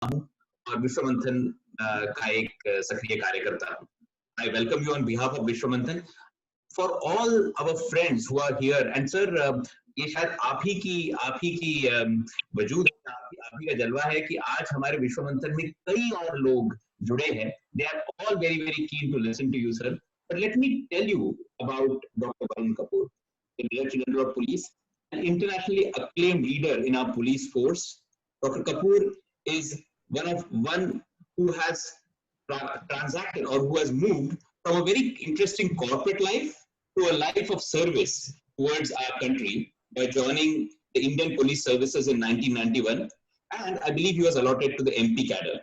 हूं और विश्वमंथन का एक सक्रिय कार्यकर्ता हूं. I welcome you on behalf of विश्वमंथन. For all our friends who are here, and sir, ये शायद आप ही की वजूद है, आप ही का जलवा है कि आज हमारे विश्वमंथन में कई और लोग जुड़े हैं. They are all very very keen to listen to you, sir. But let me tell you about Dr. Varun Kapoor, the Director General of Police, an internationally acclaimed leader in our police force. Dr. Kapoor is one who has transacted or who has moved from a very interesting corporate life to a life of service towards our country by joining the Indian Police Services in 1991, and I believe he was allotted to the MP cadre.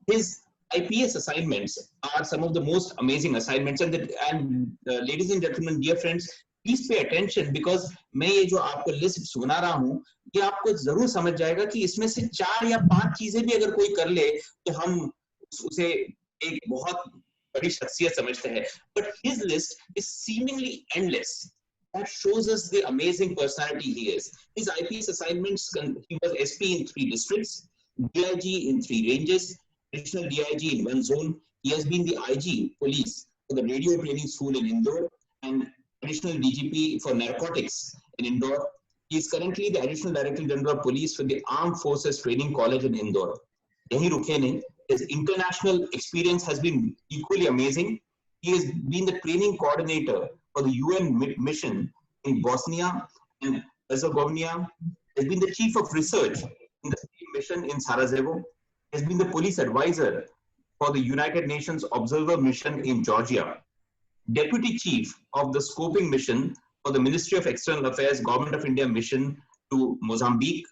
His IPS assignments are some of the most amazing assignments, and ladies and gentlemen, dear friends, please pay attention because मैं ये जो आपको list सुना रहा हूँ, ये आपको जरूर समझ जाएगा कि इसमें से 4 या 5 चीजें भी अगर कोई कर ले तो हम उसे एक बहुत बड़ी शख्सियत समझते हैं. But his list is seemingly endless. That shows us the amazing personality he is. His IPS assignments, he was SP in 3 districts, DIG in 3 ranges, additional DIG in 1 zone. He has been the IG police for the radio training school in Indore and additional DGP for narcotics in Indore. He is currently the additional Director General of Police for the Armed Forces Training College in Indore. Yahi ruke nahi. His international experience has been equally amazing. He has been the training coordinator for the UN mission in Bosnia and Herzegovina. He has been the chief of research in the same mission in Sarajevo. He has been the police advisor for the United Nations Observer Mission in Georgia. Deputy chief of the scoping mission for the Ministry of External Affairs Government of India mission to Mozambique.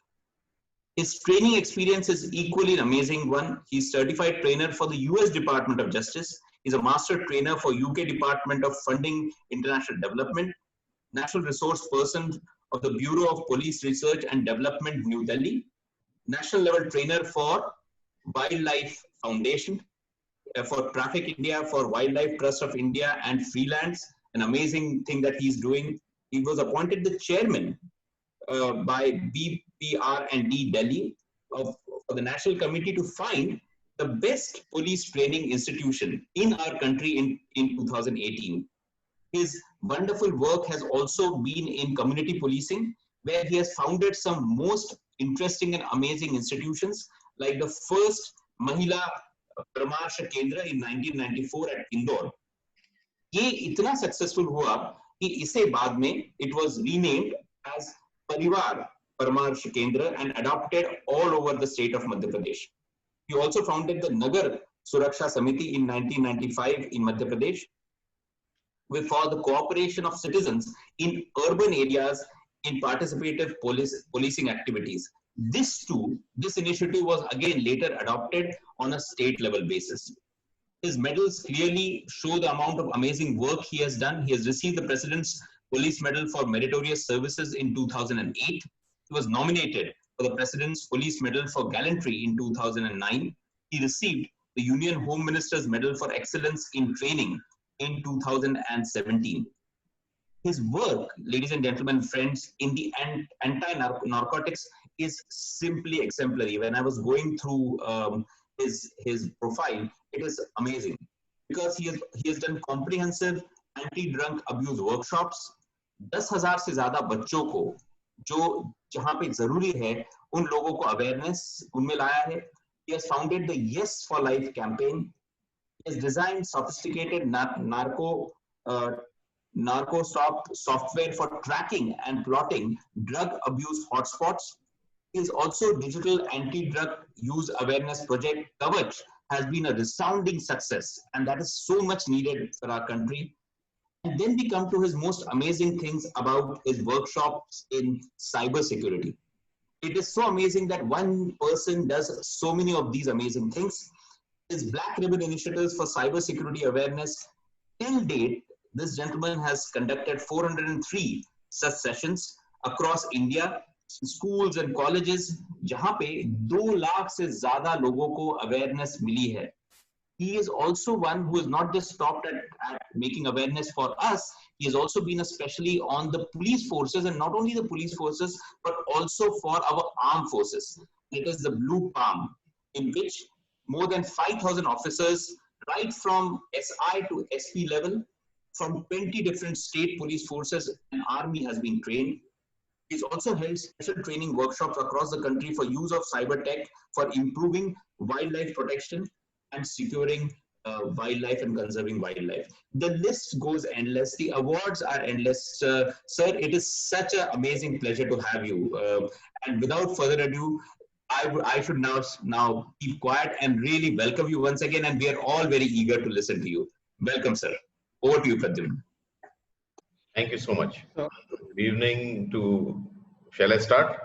His training experience is equally an amazing one. He's certified trainer for the US Department of Justice. He's a master trainer for UK Department of Funding International Development, national resource person of the Bureau of Police Research and Development, New Delhi, national level trainer for Wildlife Foundation, for Traffic India, for Wildlife Trust of India and Freelance, an amazing thing that he's doing. He was appointed the chairman by BPR&D Delhi for the National Committee to find the best police training institution in our country in 2018. His wonderful work has also been in community policing, where he has founded some most interesting and amazing institutions, like the first Mahila Paramarsha Kendra in 1994 at Indore. ये इतना successful हुआ कि इसे बाद में it was renamed as Parivar Paramarsha Kendra and adopted all over the state of Madhya Pradesh. He also founded the Nagar Suraksha Samiti in 1995 in Madhya Pradesh for the cooperation of citizens in urban areas in participative policing activities. This initiative was again later adopted on a state level basis. His medals clearly show the amount of amazing work he has done. He has received the President's Police Medal for Meritorious Services in 2008. He was nominated for the President's Police Medal for Gallantry in 2009. He received the Union Home Minister's Medal for Excellence in Training in 2017. His work, ladies and gentlemen, friends, in the anti-narcotics is simply exemplary. When I was going through his profile, it is amazing because he has done comprehensive anti-drug abuse workshops. 10,000 से ज्यादा बच्चों को जो जहां पे जरूरी है उन लोगों को अवेयरनेस उनमें लाया है. He has founded the Yes for Life campaign. He has designed sophisticated narco stop software for tracking and plotting drug abuse hotspots. His also digital anti-drug use awareness project Kavach has been a resounding success, and that is so much needed for our country. And then we come to his most amazing things about his workshops in cyber security. It is so amazing that one person does so many of these amazing things. His Black Ribbon initiatives for cyber security awareness, till date, this gentleman has conducted 403 such sessions across India, schools and colleges, जहां पे 2 लाख से ज्यादा लोगों को awareness मिली है. He is also one who has not just stopped at making awareness for us. He has also been especially on the police forces, and not only the police forces, but also for our armed forces. It is the Blue Palm. in which more than 5,000 officers, right from SI to SP level, from 20 different state police forces and army has been trained. He's also held special training workshops across the country for use of cyber tech for improving wildlife protection and securing wildlife and conserving wildlife. The list goes endless. The awards are endless. Sir, it is such an amazing pleasure to have you. And without further ado, I should now keep quiet and really welcome you once again. And we are all very eager to listen to you. Welcome, sir. Over to you, Pradyumna. Thank you so much. Good evening to, shall I start?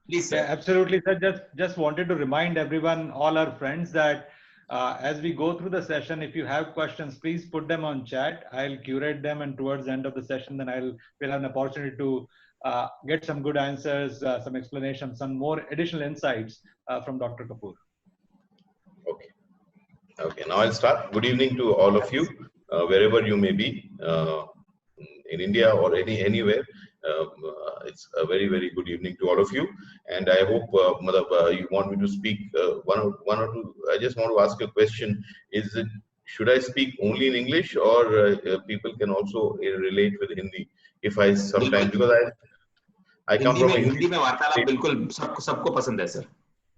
Please, sir. Yeah, absolutely, sir. Just wanted to remind everyone, all our friends, that as we go through the session, if you have questions, please put them on chat. I'll curate them, and towards the end of the session, then we'll have an opportunity to get some good answers, some explanations, some more additional insights from Dr. Kapoor. Okay. Okay, now I'll start. Good evening to all of you, wherever you may be, in India or anywhere. It's a very, very good evening to all of you. And I hope, you want me to speak one or two. I just want to ask a question. Should I speak only in English, or people can also relate with Hindi? If I sometimes, because I come from a Hindi में वार्तालाप बिल्कुल सबको पसंद है, sir.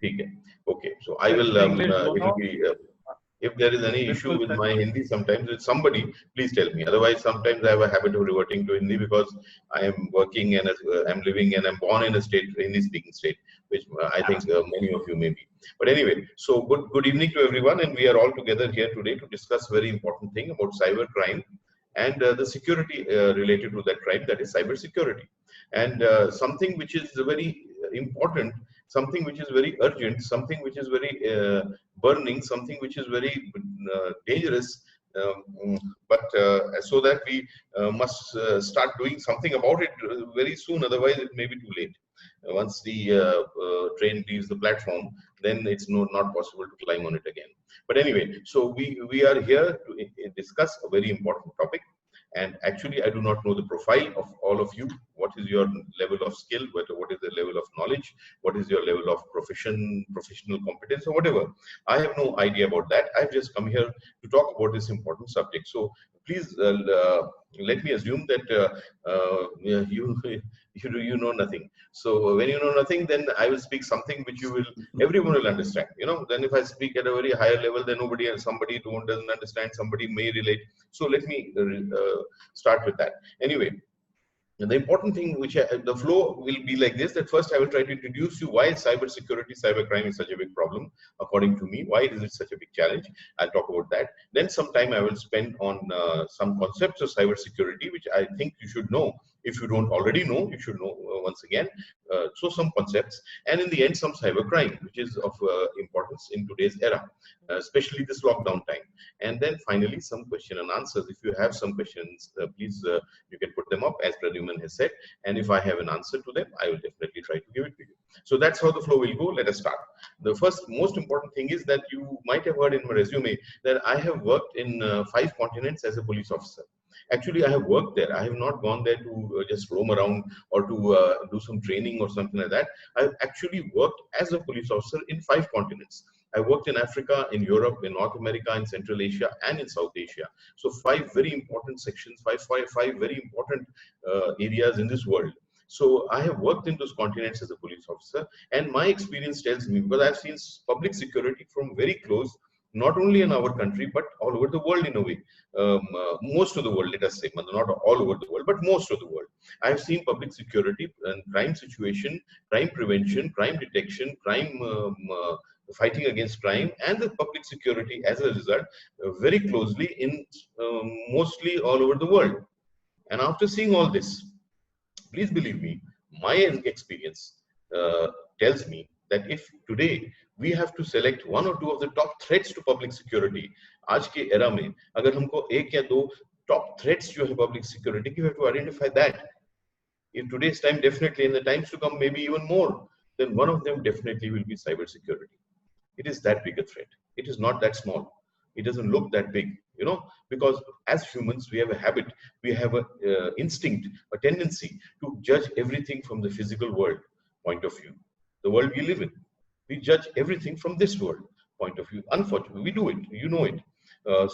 ठीक है. Okay, so I will. It will be. If there is any issue with my Hindi, sometimes with somebody, please tell me. Otherwise, sometimes I have a habit of reverting to Hindi because I am working and I'm living and I'm born in a Hindi-speaking state, which I think many of you may be. But anyway, so good evening to everyone, and we are all together here today to discuss a very important thing about cyber crime and the security related to that crime, that is cyber security, and something which is very important, something which is very urgent, something which is very burning, something which is very dangerous, but so that we must start doing something about it very soon, otherwise it may be too late. Once the train leaves the platform, then it's not possible to climb on it again. But anyway, so we are here to discuss a very important topic. And actually, I do not know the profile of all of you. What is your level of skill? What is the level of knowledge? What is your level of professional competence, or whatever? I have no idea about that. I've just come here to talk about this important subject. So please let me assume that you know nothing. So when you know nothing, then I will speak something which everyone will understand. Then if I speak at a very higher level, then somebody doesn't understand, somebody may relate. So let me start with that. Anyway, the important thing, the flow will be like this, that first I will try to introduce you why cybersecurity, cybercrime is such a big problem, according to me. Why is it such a big challenge? I'll talk about that. Then some time I will spend on some concepts of cybersecurity, which I think you should know. If you don't already know, you should know once again. So some concepts, and in the end, some cybercrime, which is of importance in today's era, especially this lockdown time. And then finally, some question and answers. If you have some questions, please, you can put them up, as Pradyumna has said. And if I have an answer to them, I will definitely try to give it to you. So that's how the flow will go. Let us start. The first most important thing is that you might have heard in my resume that I have worked in 5 continents as a police officer. Actually, I have worked there. I have not gone there to just roam around or to do some training or something like that. I have actually worked as a police officer in 5 continents. I worked in Africa, in Europe, in North America, in Central Asia, and in South Asia. So 5 very important sections, five very important areas in this world. So I have worked in those continents as a police officer, and my experience tells me, because I've seen public security from very close, not only in our country, but all over the world in a way. Most of the world, let us say, not all over the world, but most of the world. I've seen public security and crime situation, crime prevention, crime detection, crime fighting against crime, and the public security as a result very closely in mostly all over the world. And after seeing all this, please believe me, my experience tells me that if today we have to select 1 or 2 of the top threats to public security, आज के era में अगर हमको 1 या 2 top threats जो है public security, we have to identify that. In today's time, definitely in the times to come, maybe even more, then one of them definitely will be cyber security. It is that big a threat. It is not that small. It doesn't look that big, because as humans, we have a habit, we have a instinct, a tendency to judge everything from the physical world point of view, the world we live in. We judge everything from this world point of view. Unfortunately, we do it. You know it.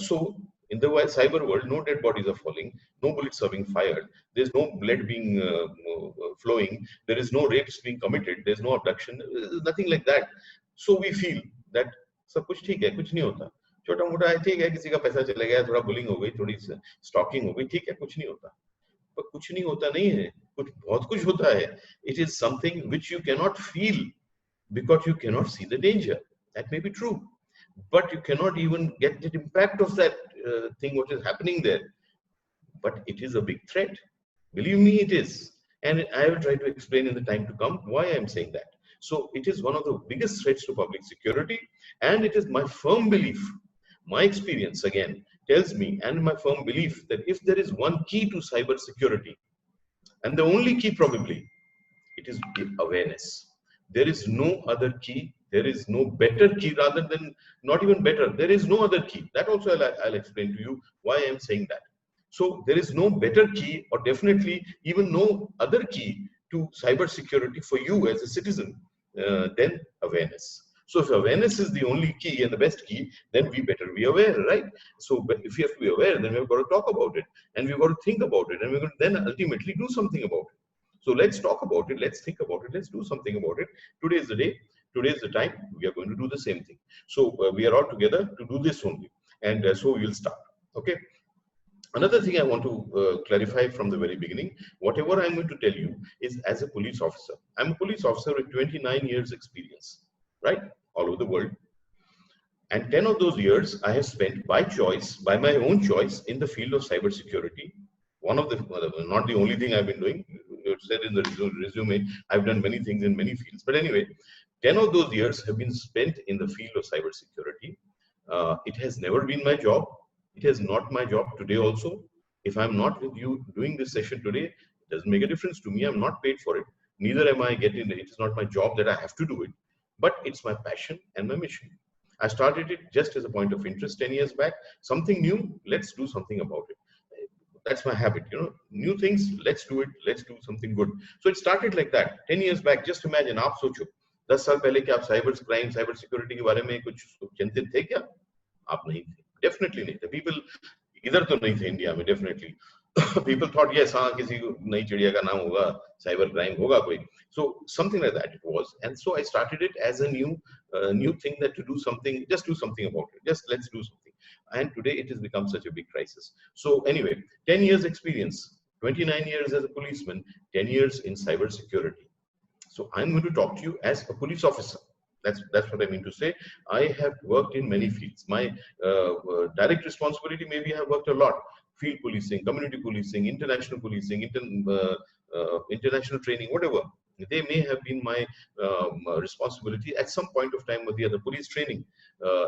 So in the cyber world, no dead bodies are falling, no bullets are being fired, there's no blood being flowing, there is no rapes being committed, there's no abduction, nothing like that. So we feel that सब कुछ ठीक है, कुछ नहीं होता, छोटा मोटा है, ठीक है, किसी का पैसा चला गया, थोड़ा बुलिंग हो गई, थोड़ी स्टॉकिंग हो गई, ठीक है, कुछ नहीं होता. पर कुछ नहीं होता नहीं है, कुछ बहुत कुछ होता है. It is something which you cannot feel because you cannot see the danger. That may be true, but you cannot even get the impact of that thing what is happening there. But it is a big threat. Believe me, it is. And I will try to explain in the time to come why I am saying that. So it is one of the biggest threats to public security, and it is my firm belief, my experience again tells me, and my firm belief, that if there is one key to cyber security, and the only key probably, it is awareness. There is no other key. There is no better key, rather than not even better. There is no other key. That also I'll explain to you why I am saying that. So there is no better key, or definitely even no other key to cyber security for you as a citizen than awareness. So if awareness is the only key and the best key, then we better be aware, right? So if we have to be aware, then we've got to talk about it, and we've got to think about it, and we're going to then ultimately do something about it. So let's talk about it, let's think about it, let's do something about it. Today is the day, today is the time, we are going to do the same thing. So we are all together to do this only, and so we will start, okay? Another thing I want to clarify from the very beginning, whatever I'm going to tell you is as a police officer. I'm a police officer with 29 years experience, right, all over the world. And 10 of those years I have spent by choice, by my own choice, in the field of cybersecurity. One of the, not the only thing I've been doing, it said in the resume, I've done many things in many fields. But anyway, 10 of those years have been spent in the field of cybersecurity. It has never been my job. It is not my job today also. If I'm not with you doing this session today, it doesn't make a difference to me. I'm not paid for it. Neither am I getting it. It's not my job that I have to do it. But it's my passion and my mission. I started it just as a point of interest 10 years back. Something new, let's do something about it. That's my habit, you know. New things, let's do it. Let's do something good. So it started like that. 10 years back, just imagine, आप सोचो, 10 साल पहले क्या आप cyber crime, cyber security के बारे में कुछ चिंतित थे क्या? आप नहीं थे. Definitely नहीं. The people इधर तो नहीं थे इंडिया में, definitely. People thought, yes, हाँ, किसी को नई चिड़िया का नाम होगा, cyber crime होगा कोई. So something like that it was, and so I started it as a new thing, that to do something, just do something about it. Just let's do something. And today it has become such a big crisis. So anyway, 10 years experience, 29 years as a policeman, 10 years in cyber security. So I'm going to talk to you as a police officer. That's what I mean to say. I have worked in many fields. My direct responsibility, maybe I have worked a lot. Field policing, community policing, international policing, international training, whatever. They may have been my responsibility at some point of time or the other. Police training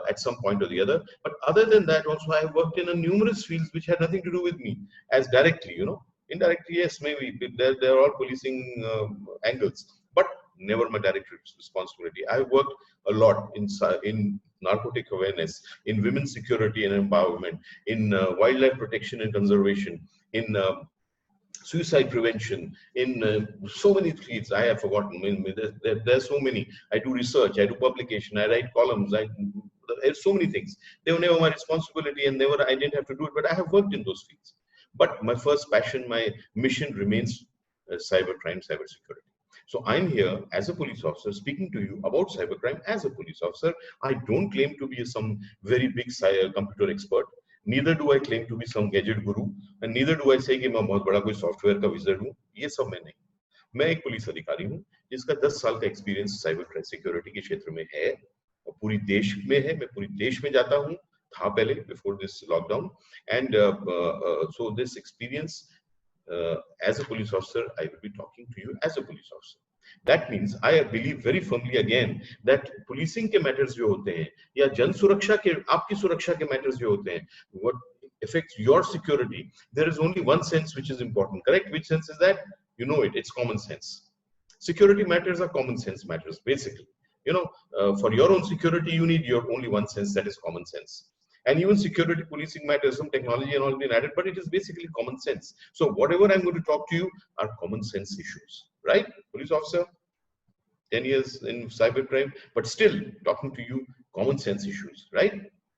at some point or the other. But other than that, also I have worked in numerous fields which had nothing to do with me as directly, you know. Indirectly, yes, maybe they're all policing angles, but never my direct responsibility. I have worked a lot in narcotic awareness, in women's security and empowerment, in wildlife protection and conservation, in suicide prevention, in so many fields I have forgotten. I mean, there's so many. I do research, I do publication, I write columns, there's so many things. They were never my responsibility, and I didn't have to do it, but I have worked in those fields. But my first passion, my mission remains cybercrime, cybersecurity. So I'm here as a police officer speaking to you about cybercrime as a police officer. I don't claim to be some very big computer expert. Neither do I claim to be some gadget guru, and neither do I say कि मैं बहुत बड़ा कोई software का wizard हूँ. ये सब मैं नहीं. मैं एक पुलिस अधिकारी हूँ जिसका 10 साल का एक्सपीरियंस साइबर सिक्योरिटी के क्षेत्र में है, और पूरी देश में है. मैं पूरी देश में जाता हूँ, था पहले before this lockdown, and so this experience as a police officer, I will be talking to you as a police officer. That means I believe very firmly again that policing के matters जो होते हैं, या जन सुरक्षा के, आपकी सुरक्षा के matters जो होते हैं, what affects your security, there is only one sense which is important. Correct? Which sense is that? You know it. It's common sense. Security matters are common sense matters, basically. You know, for your own security, you need your only one sense, that is common sense. And even security policing matters, some technology and all been added, but it is basically common sense. So whatever I'm going to talk to you are common sense issues, right? Police officer. 10 years in cybercrime, but still talking to you common sense issues, right?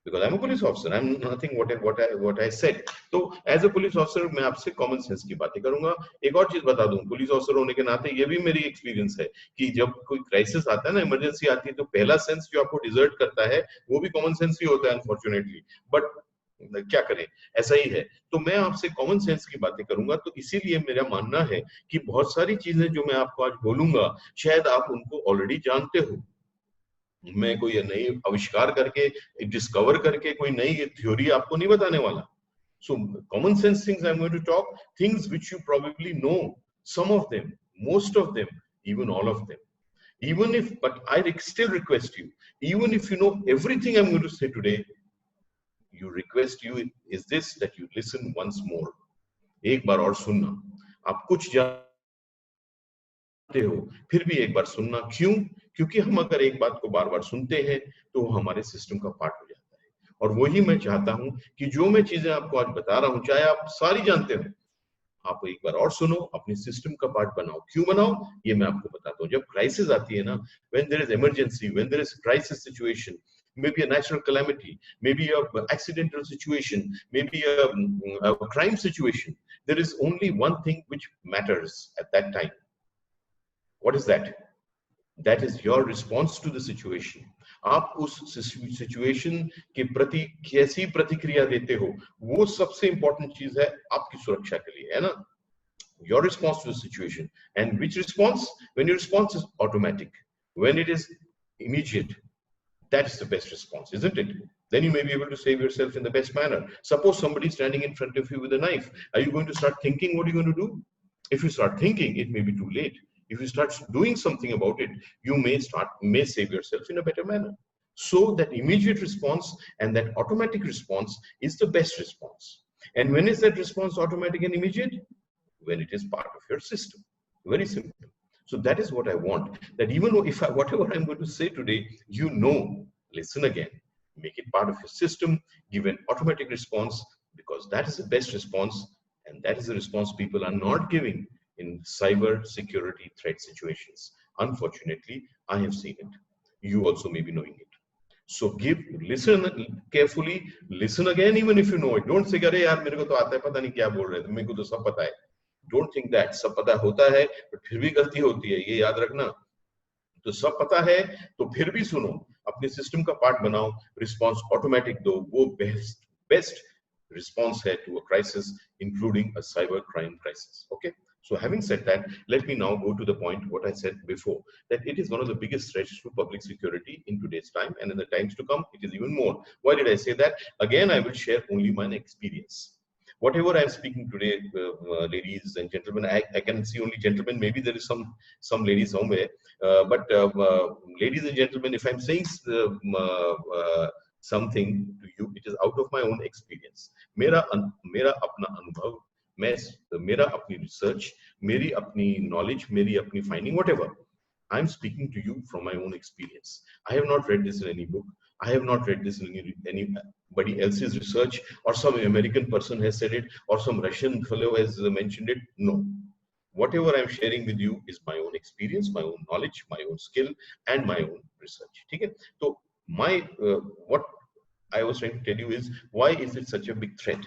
Because I'm a police officer, I'm nothing what I said. तो as a police officer मैं आपसे common sense की बातें करूंगा. एक और चीज बता दूं, पुलिस ऑफिसर होने के नाते ये भी मेरी एक्सपीरियंस है कि जब कोई क्राइसिस आता है ना, इमरजेंसी आती है, तो पहला सेंस जो आपको डिजर्ट करता है वो भी कॉमन सेंस ही होता है अनफॉर्चुनेटली, बट क्या करें, ऐसा ही है. तो मैं आपसे कॉमन सेंस की बातें करूंगा. तो इसीलिए मेरा मानना है कि बहुत सारी चीजें जो मैं आपको आज बोलूंगा शायद आप उनको ऑलरेडी जानते हो. मैं कोई नई आविष्कार करके, डिस्कवर करके कोई नई थ्योरी आपको नहीं बताने वाला. So common sense things I'm going to talk, things which you probably know, some of them, most of them, even all of them. Even if, but I still request you, even if you know everything I'm going to say today, you request you is this, that you listen once more. एक बार और सुनना. आप कुछ जानते हो फिर भी एक बार सुनना. क्यों? क्योंकि हम अगर एक बात को बार बार सुनते हैं तो वो हमारे सिस्टम का पार्ट हो जाता है. और वही मैं चाहता हूं कि जो मैं चीजें आपको आज बता रहा हूं, चाहे आप सारी जानते हो, आप एक बार और सुनो, अपने सिस्टम का पार्ट बनाओ. क्यों बनाओ ये मैं आपको बताता हूं. जब क्राइसिस आती है ना, when there is emergency, when there is crisis situation, maybe a natural calamity, maybe a accidental situation, maybe a crime situation, there is only one thing which matters at that time. What is that? That is your response to the situation. आप उस situation के प्रति कैसी प्रतिक्रिया देते हो, वो सबसे इंपॉर्टेंट चीज है आपकी सुरक्षा के लिए, है ना? Your response to the situation. And which response? When your response is automatic, when it is immediate, that is the best response, isn't it? Then you may be able to save yourself in the best manner. Suppose somebody is standing in front of you with a knife. Are you going to start thinking what you're going to do? If you start thinking, it may be too late. If you start doing something about it, you may save yourself in a better manner. So that immediate response and that automatic response is the best response. And when is that response automatic and immediate? When it is part of your system. Very simple. So that is what I want. That even if whatever I'm going to say today, you know, listen again, make it part of your system, give an automatic response, because that is the best response, and that is the response people are not giving in cyber security threat situations. Unfortunately, I have seen it. You also may be knowing it. So listen carefully, listen again, even if you know it. Don't say, "Arey yaar, mere ko to aata hai, pata nahi kya bol rahe the, mere ko to sab pata hai." Don't think that. सब पता होता है, but फिर भी गलती होती है, ये याद रखना. तो सब पता है तो फिर भी सुनो, अपने सिस्टम का पार्ट बनाओ, रिस्पांस ऑटोमेटिक दो. वो बेस्ट response है to a crisis, including a cyber crime crisis. Okay. So having said that, let me now go to the point what I said before, that it is one of the biggest threats to public security in today's time, and in the times to come, it is even more. Why did I say that? Again, I will share only my experience. Whatever I'm speaking today, ladies and gentlemen, I can see only gentlemen. Maybe there is some ladies somewhere, but ladies and gentlemen, if I'm saying something to you, it is out of my own experience. मेरा अपना अनुभव, मेरा अपनी research, मेरी अपनी knowledge, मेरी अपनी finding, whatever. I'm speaking to you from my own experience. I have not read this in any book. I have not read this in anybody else's research, or some American person has said it, or some Russian fellow has mentioned it. No. Whatever I'm sharing with you is my own experience, my own knowledge, my own skill, and my own research. Okay? So what I was trying to tell you is, why is it such a big threat?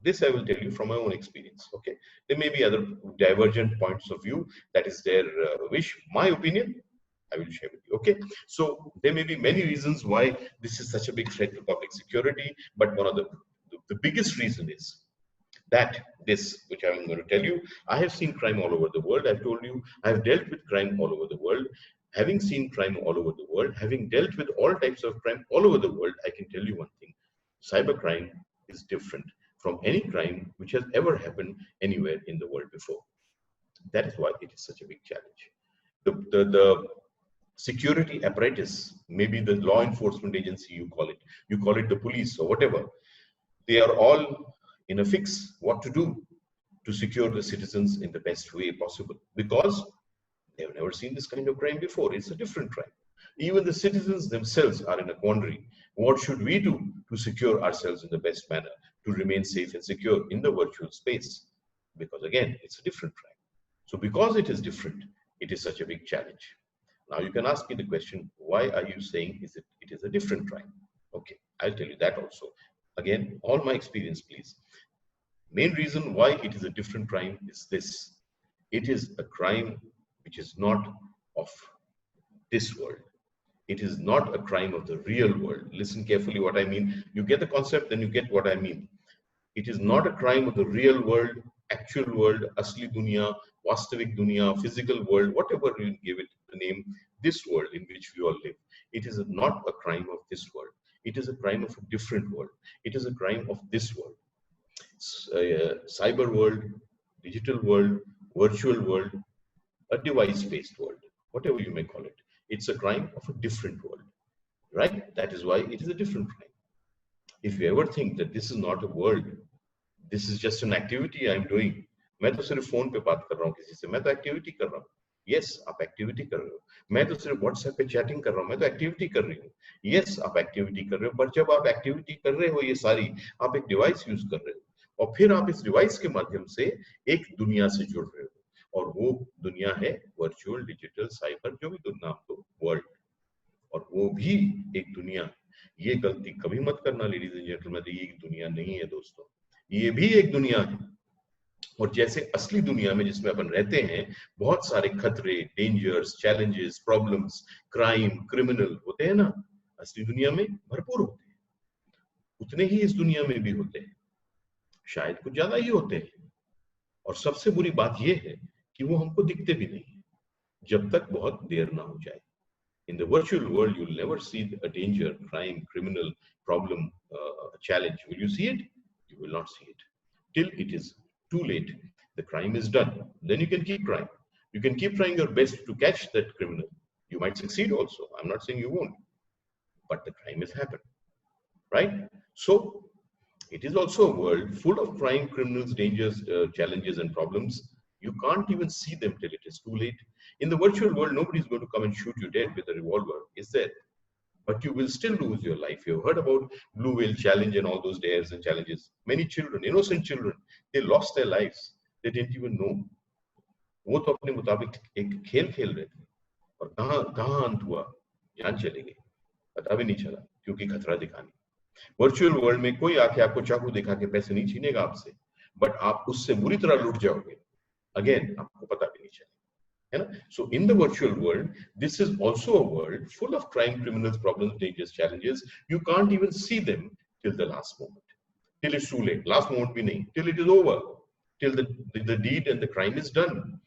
This I will tell you from my own experience. Okay? There may be other divergent points of view. That is their wish. My opinion, I will share with you. Okay, so there may be many reasons why this is such a big threat to public security, but one of the biggest reason is that this, which I'm going to tell you, I have seen crime all over the world. I've told you, I've dealt with crime all over the world. Having seen crime all over the world, having dealt with all types of crime all over the world, I can tell you one thing: cybercrime is different from any crime which has ever happened anywhere in the world before. That is why it is such a big challenge. The security apparatus, maybe the law enforcement agency, you call it the police or whatever, they are all in a fix what to do to secure the citizens in the best way possible, because they have never seen this kind of crime before. It's a different crime. Even the citizens themselves are in a quandary. What should we do to secure ourselves in the best manner, to remain safe and secure in the virtual space? Because again, it's a different crime. So because it is different, it is such a big challenge. Now you can ask me the question, why are you saying it is a different crime? Okay, I'll tell you that also. Again, all my experience, please. Main reason why it is a different crime is this. It is a crime which is not of this world. It is not a crime of the real world. Listen carefully what I mean. You get the concept, then you get what I mean. It is not a crime of the real world, actual world, asli dunya, vastavik dunya, physical world, whatever you give it the name, this world in which we all live. It is not a crime of this world. It is a crime of a different world. It is a crime of this world. Cyber world, digital world, virtual world, a device-based world, whatever you may call it. It's a crime of a different world, right? That is why it is a different crime. If you ever think that this is not a world, this is just an activity I'm doing. मैं तो सिर्फ phone पे बात कर रहा हूँ किसी से, मैं तो एक्टिविटी कर रहा हूँ. Yes, आप एक्टिविटी कर रहे हो. मैं तो सिर्फ व्हाट्सएप पे चैटिंग कर रहा हूँ, मैं तो एक्टिविटी कर रही हूँ. Yes, आप एक्टिविटी कर रहे हो, पर जब आप एक्टिविटी कर रहे हो ये सारी, आप एक डिवाइस यूज कर रहे हो और फिर आप इस डिवाइस के माध्यम से एक दुनिया से जुड़ रहे हो और वो दुनिया है वर्चुअल, डिजिटल, साइबर, जो भी नाम दो, वर्ल्ड. और वो भी एक दुनिया. ये गलती कभी मत करना लेडीज एंड जेंटलमैन, ये एक दुनिया नहीं है दोस्तों, ये भी एक दुनिया है. और जैसे असली दुनिया में जिसमें अपन रहते हैं बहुत सारे खतरे, dangers, challenges, problems, crime, criminal होते हैं ना, असली दुनिया में भरपूर होते हैं, उतने ही इस दुनिया में भी होते हैं, शायद कुछ ज्यादा ही होते हैं. और सबसे बुरी बात यह है कि वो हमको दिखते भी नहीं जब तक बहुत देर ना हो जाए. In the virtual world, you'll never see a danger, crime, criminal, problem, challenge. Will you see it? You will not see it. Till it is too late. The crime is done. Then you can keep trying. You can keep trying your best to catch that criminal. You might succeed also. I'm not saying you won't. But the crime has happened. Right? So, it is also a world full of crime, criminals, dangers, challenges, and problems. You can't even see them till it is too late. In the virtual world, nobody is going to come and shoot you dead with a revolver, is there? But you will still lose your life. You've heard about Blue Whale Challenge and all those dares and challenges. Many children, innocent children, they lost their lives. They didn't even know. वो तो अपने मुताबिक एक खेल खेल रहे थे और कहाँ अंत हुआ, जान चली गई, पता भी नहीं चला क्योंकि खतरा दिखानी. वर्चुअल वर्ल्ड में कोई आके आपको चाकू दिखा के पैसे नहीं छीनेगा आपसे, बट आप उससे बुरी तरह लूट जाओगे. Again, आपको पता भी नहीं चलेगा. So in the virtual world, this is also a world full of crime, criminals, problems, dangers, challenges. You can't even see them till the last moment, till it's too late. Last moment bhi nahi, till it is over, till the deed and the crime is done.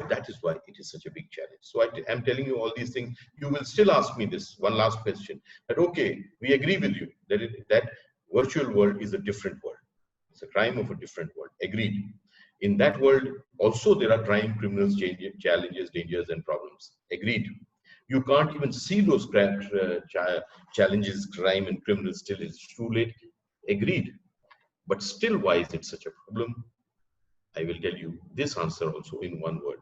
That is why it is such a big challenge. So I'm telling you all these things. You will still ask me this one last question. That okay, we agree with you that virtual world is a different world. It's a crime of a different world. Agreed. In that world, also there are crime, criminals, challenges, dangers, and problems. Agreed. You can't even see those challenges, crime, and criminals till it's too late. Agreed. But still, why is it such a problem? I will tell you this answer also in one word.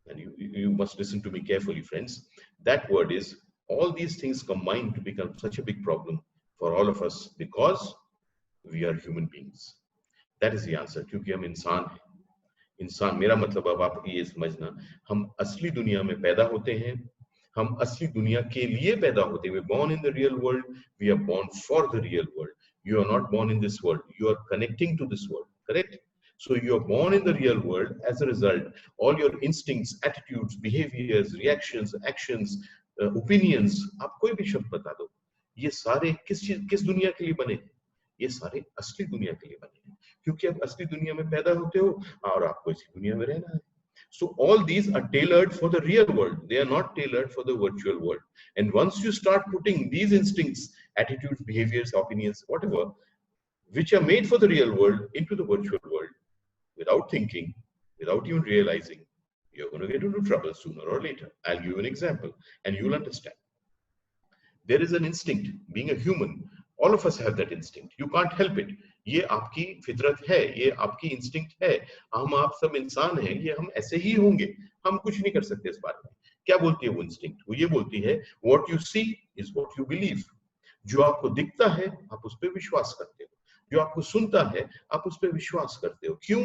And you must listen to me carefully, friends. That word is, all these things combine to become such a big problem for all of us because we are human beings. That is the answer. क्योंकि हम इंसान हैं. इंसान, मेरा मतलब अब आप ये समझना, हम असली दुनिया में पैदा होते हैं, हम असली दुनिया के लिए पैदा होते हैं. We are born in the real world. We are born for the real world. You are not born in this world. You are connecting to this world. Correct? So you are born in the real world. As a result, all your instincts, attitudes, behaviors, reactions, actions, opinions, आप कोई भी शब्द बता दो, ये सारे किस दुनिया के लिए बने? ये सारे असली दुनिया के लिए बने हैं, क्योंकि आप असली दुनिया में पैदा होते हो और आपको इसी दुनिया में रहना है. So all these are tailored for the real world. They are not tailored for the virtual world. And once you start putting these instincts, attitudes, behaviors, opinions, whatever, which are made for the real world into the virtual world, without thinking, without even realizing, you're going to get into trouble sooner or later. I'll give you an example and you'll understand. There is an instinct. Being a human, all of us have that instinct. You can't help it. ये आपकी फितरत है, ये आपकी instinct है. हम आप सब इंसान हैं, ये हम ऐसे ही होंगे. हम कुछ नहीं कर सकते इस बारे में. क्या बोलती है वो इंस्टिंक्ट? वो ये बोलती है, what you see is what you believe. जो आपको दिखता है, आप उस पर विश्वास करते हो. जो आपको सुनता है, आप उस पर विश्वास करते हो. क्यों?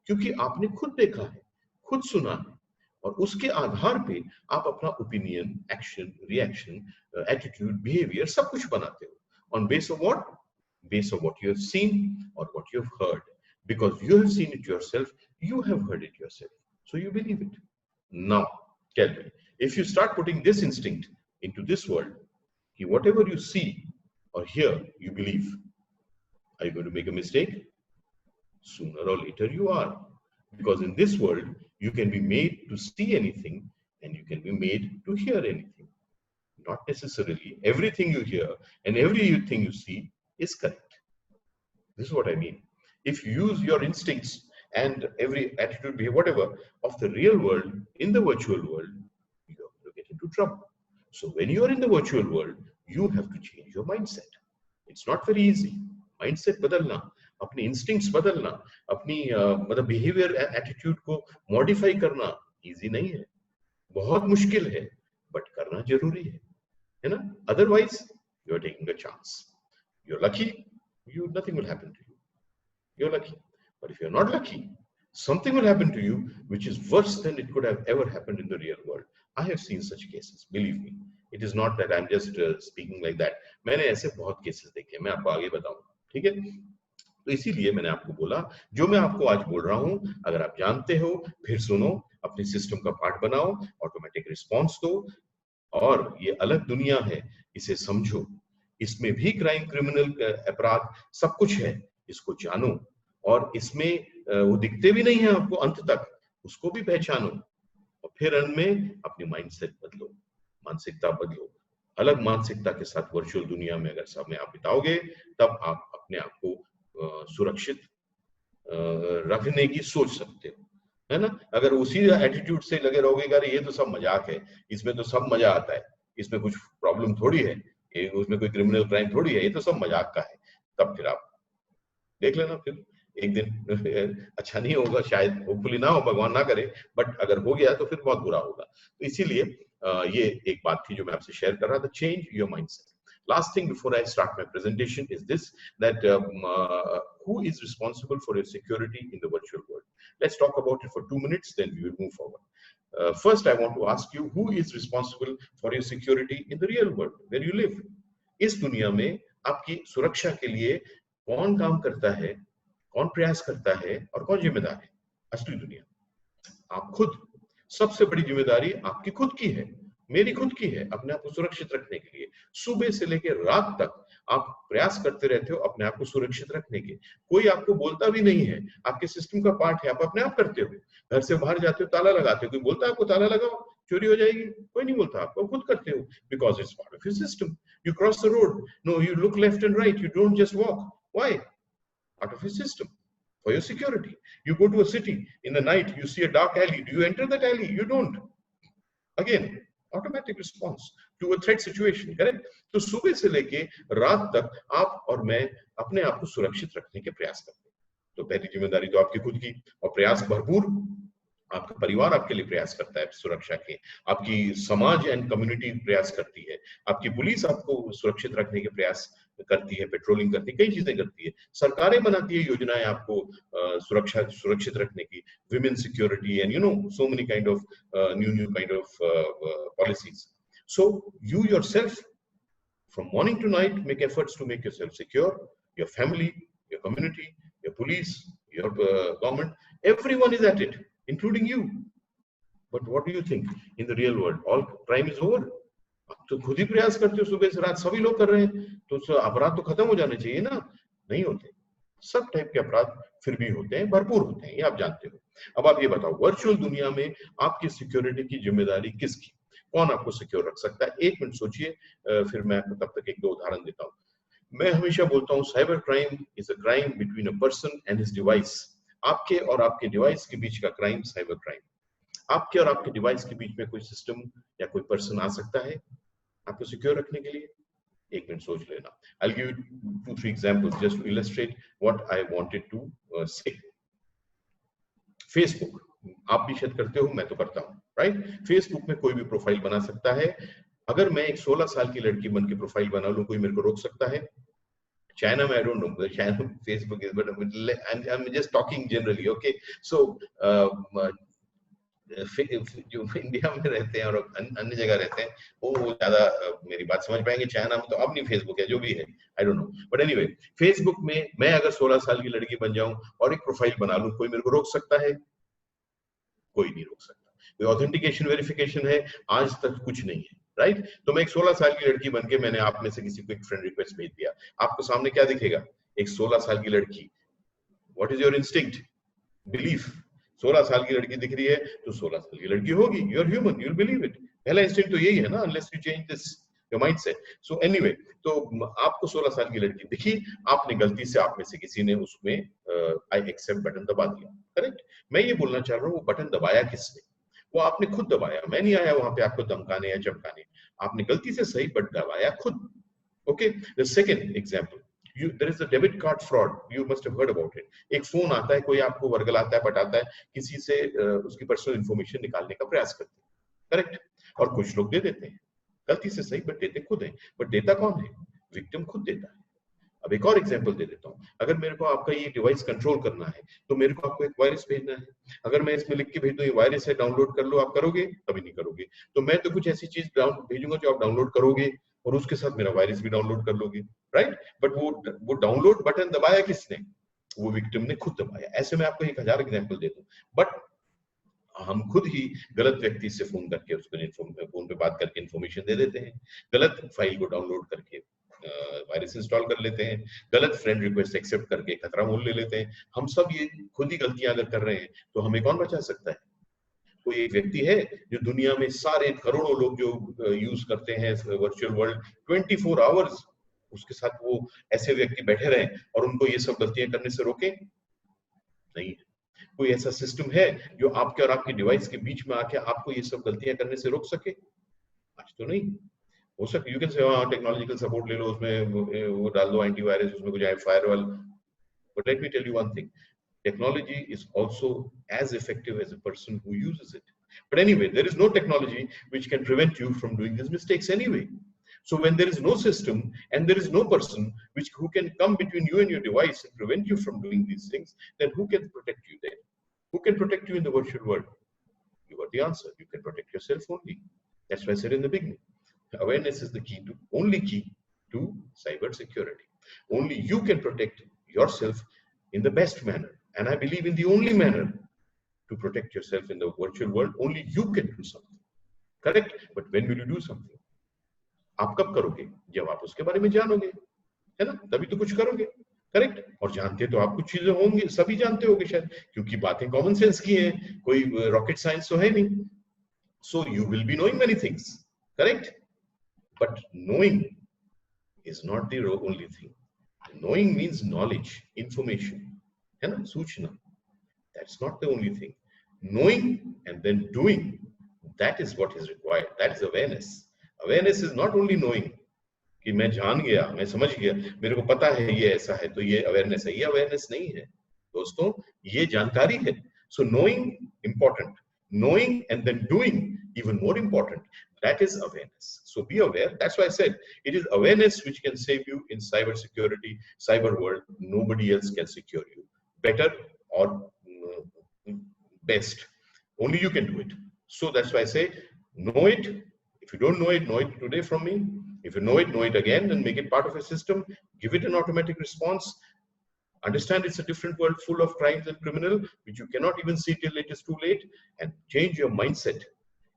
क्योंकि आपने खुद देखा है, खुद सुना है. और उसके आधार पे आप अपना opinion, action, reaction, attitude, behaviour सब कुछ बनाते हो on base of what? Base of what you have seen और what you have heard, because you have seen it yourself, you have heard it yourself, so you believe it. Now tell me, if you start putting this instinct into this world, whatever you see or hear you believe, are you going to make a mistake? Sooner or later you are, because in this world you can be made to see anything and you can be made to hear anything. Not necessarily everything you hear and everything you see is correct. This is what I mean. If you use your instincts and every attitude, behavior, whatever, of the real world in the virtual world, you are going to get into trouble. So when you are in the virtual world, you have to change your mindset. It's not very easy. Mindset बदलना, अपने instincts बदलना, अपनी मतलब behavior attitude को modify करना easy नहीं है, बहुत मुश्किल है, but करना जरूरी है ना? Otherwise, you are taking a chance. You're lucky, nothing will happen to you. You're lucky. But if you're not lucky, something will happen to you which is worse than it could have ever happened in the real world. I have seen such cases, believe me. It is not that I'm just speaking like that. मैंने ऐसे बहुत cases देखे, मैं आपको आगे बताऊंगा, ठीक है? तो इसीलिए मैंने आपको बोला, जो मैं आपको आज बोल रहा हूं, अगर आप जानते हो, फिर सुनो, अपने सिस्टम का पार्ट बनाओ, ऑटोमेटिक रिस्पॉन्स दो, और ये अलग दुनिया है, इसे समझो, इसमें भी क्राइम, क्रिमिनल, अपराध सब कुछ है, इसको जानो, और इसमें वो दिखते भी नहीं है आपको अंत तक, उसको भी पहचानो, और फिर अंत में अपनी माइंडसेट बदलो, मानसिकता बदलो। अलग मानसिकता के साथ वर्चुअल दुनिया में अगर समय आप बिताओगे, तब आप अपने आप को सुरक्षित रखने की सोच सकते हो, है ना? अगर उसी एटीट्यूड से लगे रहोगे कि अरे ये तो सब मजाक है, इसमें तो सब मजा आता है, इसमें कुछ प्रॉब्लम थोड़ी है, उसमें कोई क्रिमिनल क्राइम थोड़ी है, ये तो सब मजाक का है, तब फिर आप देख लेना, फिर एक दिन अच्छा नहीं होगा, शायद होपफुली ना हो, भगवान ना करे, बट अगर हो गया तो फिर बहुत बुरा होगा। तो इसीलिए ये एक बात थी जो मैं आपसे शेयर कर रहा था, change your mindset. Last thing before I start my presentation is this, that who is responsible for your security in the virtual world? Let's talk about it for 2 minutes, then we will move forward. First, I want to ask you, who is responsible for your security in the real world, where you live? इस दुनिया में आपकी सुरक्षा के लिए कौन काम करता है, कौन प्रयास करता है और कौन जिम्मेदार है? असली दुनिया आप खुद। सबसे बड़ी जिम्मेदारी आपकी खुद की है, मेरी खुद की है, अपने आप को सुरक्षित रखने के लिए। सुबह से लेकर रात तक आप प्रयास करते रहते हो अपने आप को सुरक्षित रखने के। कोई आपको बोलता भी नहीं है, आपके सिस्टम का पार्ट है, आप अपने आप करते हो। घर से बाहर जाते हो, ताला लगाते हो, कोई बोलता है आपको ताला लगाओ, चोरी हो जाएगी? कोई नहीं बोलता, आपको खुद करते हो, because it's part of your system. You cross the road, no, you look left and right, you don't just walk. Why? Out of your system, for your security. You go to a city in the night, you see a dark alley, do you enter that alley? You don't. Again, automatic response to a threat situation, correct? तो सुबह से लेके रात तक आप और मैं अपने आप को सुरक्षित रखने के प्रयास करते हैं। तो पहली जिम्मेदारी तो आपकी खुद की, और प्रयास भरपूर आपका परिवार आपके लिए प्रयास करता है सुरक्षा के, आपकी समाज एंड कम्युनिटी प्रयास करती है, आपकी पुलिस आपको सुरक्षित रखने के प्रयास करती है, पेट्रोलिंग करती है, कई चीजें करती है, सरकारें बनाती है योजनाएं आपको सुरक्षित रखने की, women security and you know so many kind of new kind of policies. So you yourself from morning to night make efforts to make yourself secure, your family, your community, your police, your government, everyone is at it, including you. But what do you think? In the real world, all crime is over. तो खुद ही प्रयास करते हो, सुबह से रात सभी लोग कर रहे हैं, तो अपराध तो खत्म हो जाने चाहिए ना? नहीं होते, सब टाइप के अपराध फिर भी होते हैं, भरपूर होते हैं, ये आप जानते हो। अब आप ये बताओ, वर्चुअल दुनिया में आपकी सिक्योरिटी की जिम्मेदारी किसकी? कौन आपको सिक्योर रख सकता है? एक मिनट सोचिए, फिर मैं आपको तब तक एक दो उदाहरण देता हूँ। मैं हमेशा बोलता हूँ, cyber crime is a crime between a person and his device. आपके और आपके डिवाइस के बीच का क्राइम साइबर क्राइम। आपके और आपके डिवाइस के बीच में कोई सिस्टम या कोई पर्सन आ सकता है आपको सिक्योर रखने के लिए? एक मिनट सोच लेना। I'll give you 2-3 examples just to illustrate what I wanted to say. Facebook आप भी शायद करते हो, मैं तो करता हूँ, राइट? फेसबुक में कोई भी प्रोफाइल बना सकता है। अगर मैं एक 16 साल की लड़की बन के प्रोफाइल बना लूं, कोई मेरे को रोक सकता है? China में I don't know, China Facebook is, but I'm just talking generally, okay? So जो इंडिया में रहते हैं और अन्य जगह रहते हैं वो ज्यादा मेरी बात समझ पाएंगे। चाइना में तो अब नहीं फेसबुक है, जो भी है I don't no, but anyway Facebook में मैं अगर 16 साल की लड़की बन जाऊं और एक प्रोफाइल बना लूं, कोई मेरे को रोक सकता है? कोई नहीं रोक सकता। कोई ऑथेंटिकेशन वेरिफिकेशन है? आज तक कुछ नहीं है, राइट? तो मैं एक 16 साल की लड़की बन के मैंने आप में से किसी को एक फ्रेंड रिक्वेस्ट भेज दिया, आपको सामने क्या दिखेगा? एक 16 साल की लड़की। What is your instinct? Belief. 16 साल की लड़की दिख रही है तो 16 साल की लड़की होगी, you are human, you will believe it. पहला इंस्टिंक्ट तो यही है ना, unless you change this your mindset. So anyway, तो आपको 16 साल की लड़की दिखी, आपने गलती से, आप में से किसी ने उसमें आई एक्सेप्ट बटन दबा दिया, करेक्ट? मैं ये बोलना चाह रहा हूँ, वो बटन दबाया किसने? वो आपने खुद दबाया, मैं नहीं आया वहां पे आपको धमकाने या चमकाने, आपने गलती से सही बटन दबाया खुद। Okay, the second example, there is a debit card fraud, you must have heard about it. एक फोन आता है, कोई आपको वर्गलाता है, पटाता है, किसी से उसकी पर्सनल इंफॉर्मेशन निकालने का प्रयास करते हैं, करेक्ट? और कुछ लोग दे देते हैं गलती से सही, बट देते खुद हैं। बट देता कौन है? विक्टिम खुद देता है। अब एक और एग्जांपल दे देता हूँ, अगर मेरे को आपका ये डिवाइस कंट्रोल करना है तो मेरे को आपको एक वायरस भेजना है, अगर मैं इसमें लिख के भेज दूं ये वायरस है, डाउनलोड कर लो, आप करोगे? कभी नहीं करोगे। तो मैं तो कुछ ऐसी चीज भेजूंगा जो आप डाउनलोड करोगे और उसके साथ मेरा वायरस भी डाउनलोड कर लोगे, राइट? बट वो डाउनलोड बटन दबाया किसने? वो विक्टिम ने खुद दबाया। ऐसे मैं आपको 1000 एग्जांपल दे दूं, बट हम खुद ही गलत व्यक्ति से फोन करके उसको फोन पे बात करके इन्फॉर्मेशन दे देते हैं, गलत फाइल को डाउनलोड करके वायरस इंस्टॉल कर लेते हैं, गलत फ्रेंड रिक्वेस्ट एक्सेप्ट करके खतरा मोल ले लेते हैं। हम सब ये खुद ही गलतियां अगर कर रहे हैं तो हमें कौन बचा सकता है? कोई एक व्यक्ति है जो दुनिया में सारे करोड़ों लोग जो यूज करते हैं वर्चुअल वर्ल्ड 24 आवर्स, उसके साथ वो ऐसे व्यक्ति बैठे रहे और उनको ये सब गलतियां करने से रोके? नहीं है। कोई ऐसा सिस्टम है जो आपके और आपके डिवाइस के बीच में आके आपको ये सब गलतियां करने से रोक सके? आज तो नहीं हो सके। You can say technological support ले लो, उसमें वो डाल दो एंटीवायरस, उसमें कुछ firewall, but let me tell you one thing, technology is also as effective as a person who uses it. But anyway, there is no technology which can prevent you from doing these mistakes anyway. So when there is no system and there is no person who can come between you and your device and prevent you from doing these things, then who can protect you there? Who can protect you in the virtual world? You got the answer. You can protect yourself only. That's why I said in the beginning, awareness is the only key to cyber security. Only you can protect yourself in the best manner. And I believe in the only manner to protect yourself in the virtual world, only you can do something. Correct? But when will you do something? आप कब करोगे? जब आप उसके बारे में जानोगे, है ना? तभी तो कुछ करोगे, करेक्ट? और जानते तो आप कुछ चीजें होंगी, सभी जानते होंगे शायद, क्योंकि बातें कॉमन सेंस की हैं, कोई रॉकेट साइंस तो है नहीं. So you will be knowing many things, correct? But knowing is not the only thing. Knowing means knowledge, information. है ना, सूचना. That's not the only thing. Knowing and then doing, that is what is required. That is awareness. Awareness is not only knowing कि मैं जान गया, मैं समझ गया, मेरे को पता है ये ऐसा है तो ये awareness है. ये awareness नहीं है दोस्तों, ये जानकारी है. So knowing important, knowing and then doing even more important. That is awareness. So be aware. That's why I said it is awareness which can save you in cyber security, cyber world. Nobody else can secure you better or best. Only you can do it. So that's why I say know it. If you don't know it today from me. If you know it again, then make it part of a system. Give it an automatic response. Understand it's a different world full of crimes and criminal, which you cannot even see till it is too late, and change your mindset.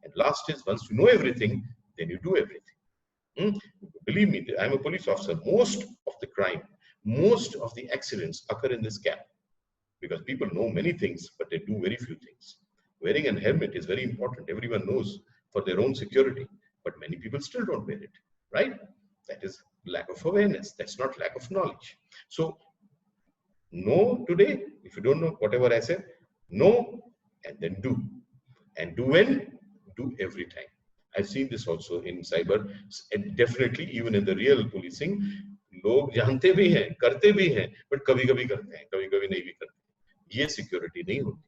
And last is, once you know everything, then you do everything. Believe me, I'm a police officer. Most of the crime, most of the accidents occur in this gap. Because people know many things, but they do very few things. Wearing a helmet is very important. Everyone knows for their own security, but many people still don't wear it, right? That is lack of awareness. That's not lack of knowledge. So know today, if you don't know whatever I said, know and then do. And do when? Do every time. I've seen this also in cyber, and definitely even in the real policing. लोग जानते भी हैं, करते भी हैं, but कभी-कभी करते हैं, कभी-कभी नहीं भी करते. ये सिक्योरिटी नहीं होती.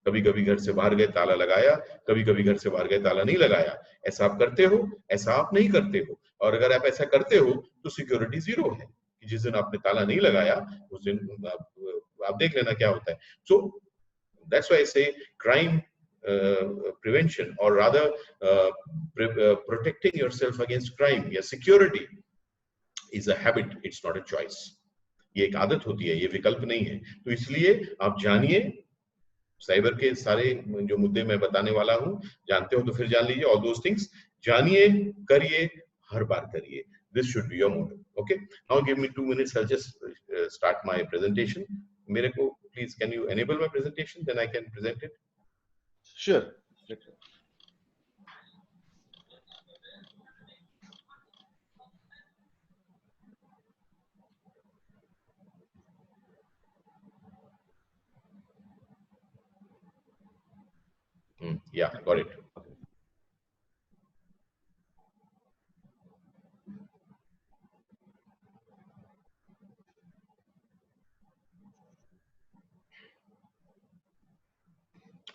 कभी-कभी घर से बाहर गए ताला लगाया, कभी-कभी घर से बाहर गए ताला नहीं लगाया. ऐसा आप करते हो, ऐसा आप नहीं करते हो. और अगर आप ऐसा करते हो तो सिक्योरिटी जीरो है. कि जिस दिन आपने ताला नहीं लगाया, उस दिन आप देख लेना क्या होता है. So that's why I say crime prevention, or rather protecting yourself against crime, या security is a habit, it's not a choice. ये एक आदत होती है, ये विकल्प नहीं है. तो इसलिए आप जानिए साइबर के सारे जो मुद्दे मैं बताने वाला हूं, जानते हो तो फिर जान लीजिए. ऑल दोस थिंग्स जानिए, करिए, हर बार करिए. This should be your motto. Okay. Now give me 2 minutes. I'll just start my presentation. मेरे को please can you enable my presentation? Then I can present it. Sure. Yeah, got it.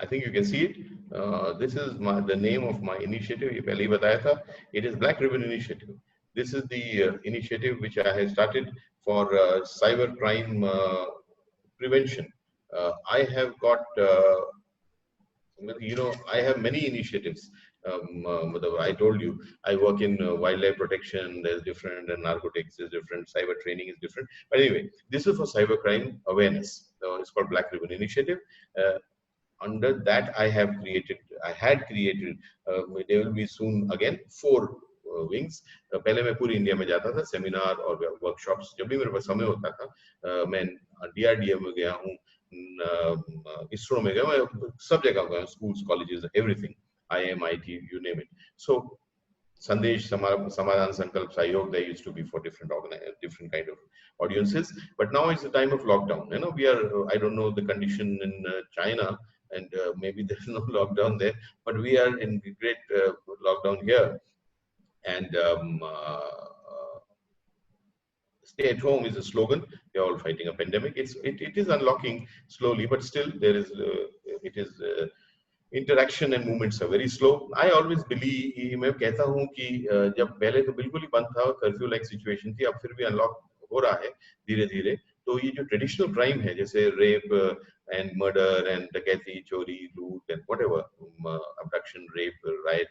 I think you can see it. This is the name of my initiative. ये पहले ही बताया था. It is Black Ribbon Initiative. This is the initiative which I have started for cyber crime prevention. I have got, I have many initiatives. I told you, I work in wildlife protection. There's different, and narcotics is different. Cyber training is different. But anyway, this is for cyber crime awareness. It's called Black Ribbon Initiative. Under that, I had created, there will be soon again 4 wings. पहले मैं पूरी India में जाता था, seminar और workshops. जब भी मेरे पास समय होता था, मैं DRDO में गया हूँ, इसरो में गया, मैं सब जगह गया, schools, colleges, everything, IIM, IT, you name it. So Sandesh, Samadhan, Sankalp, Sayog, they used to be for different kind of audiences. But now it's the time of lockdown. We are, I don't know the condition in China, and maybe there's no lockdown there, but we are in great lockdown here. And stay at home is a slogan. We're all fighting a pandemic. It is unlocking slowly, but still there is, interaction and movements are very slow. I always believe, मैं कहता हूँ कि जब पहले तो बिल्कुल ही बंद था, कर्फ्यू लाइक सिचुएशन थी, अब फिर भी अनलॉक हो रहा है धीरे धीरे. तो ये जो ट्रेडिशनल क्राइम है, जैसे रेप and murder and डकैती, चोरी, loot and whatever, abduction, rape, riot,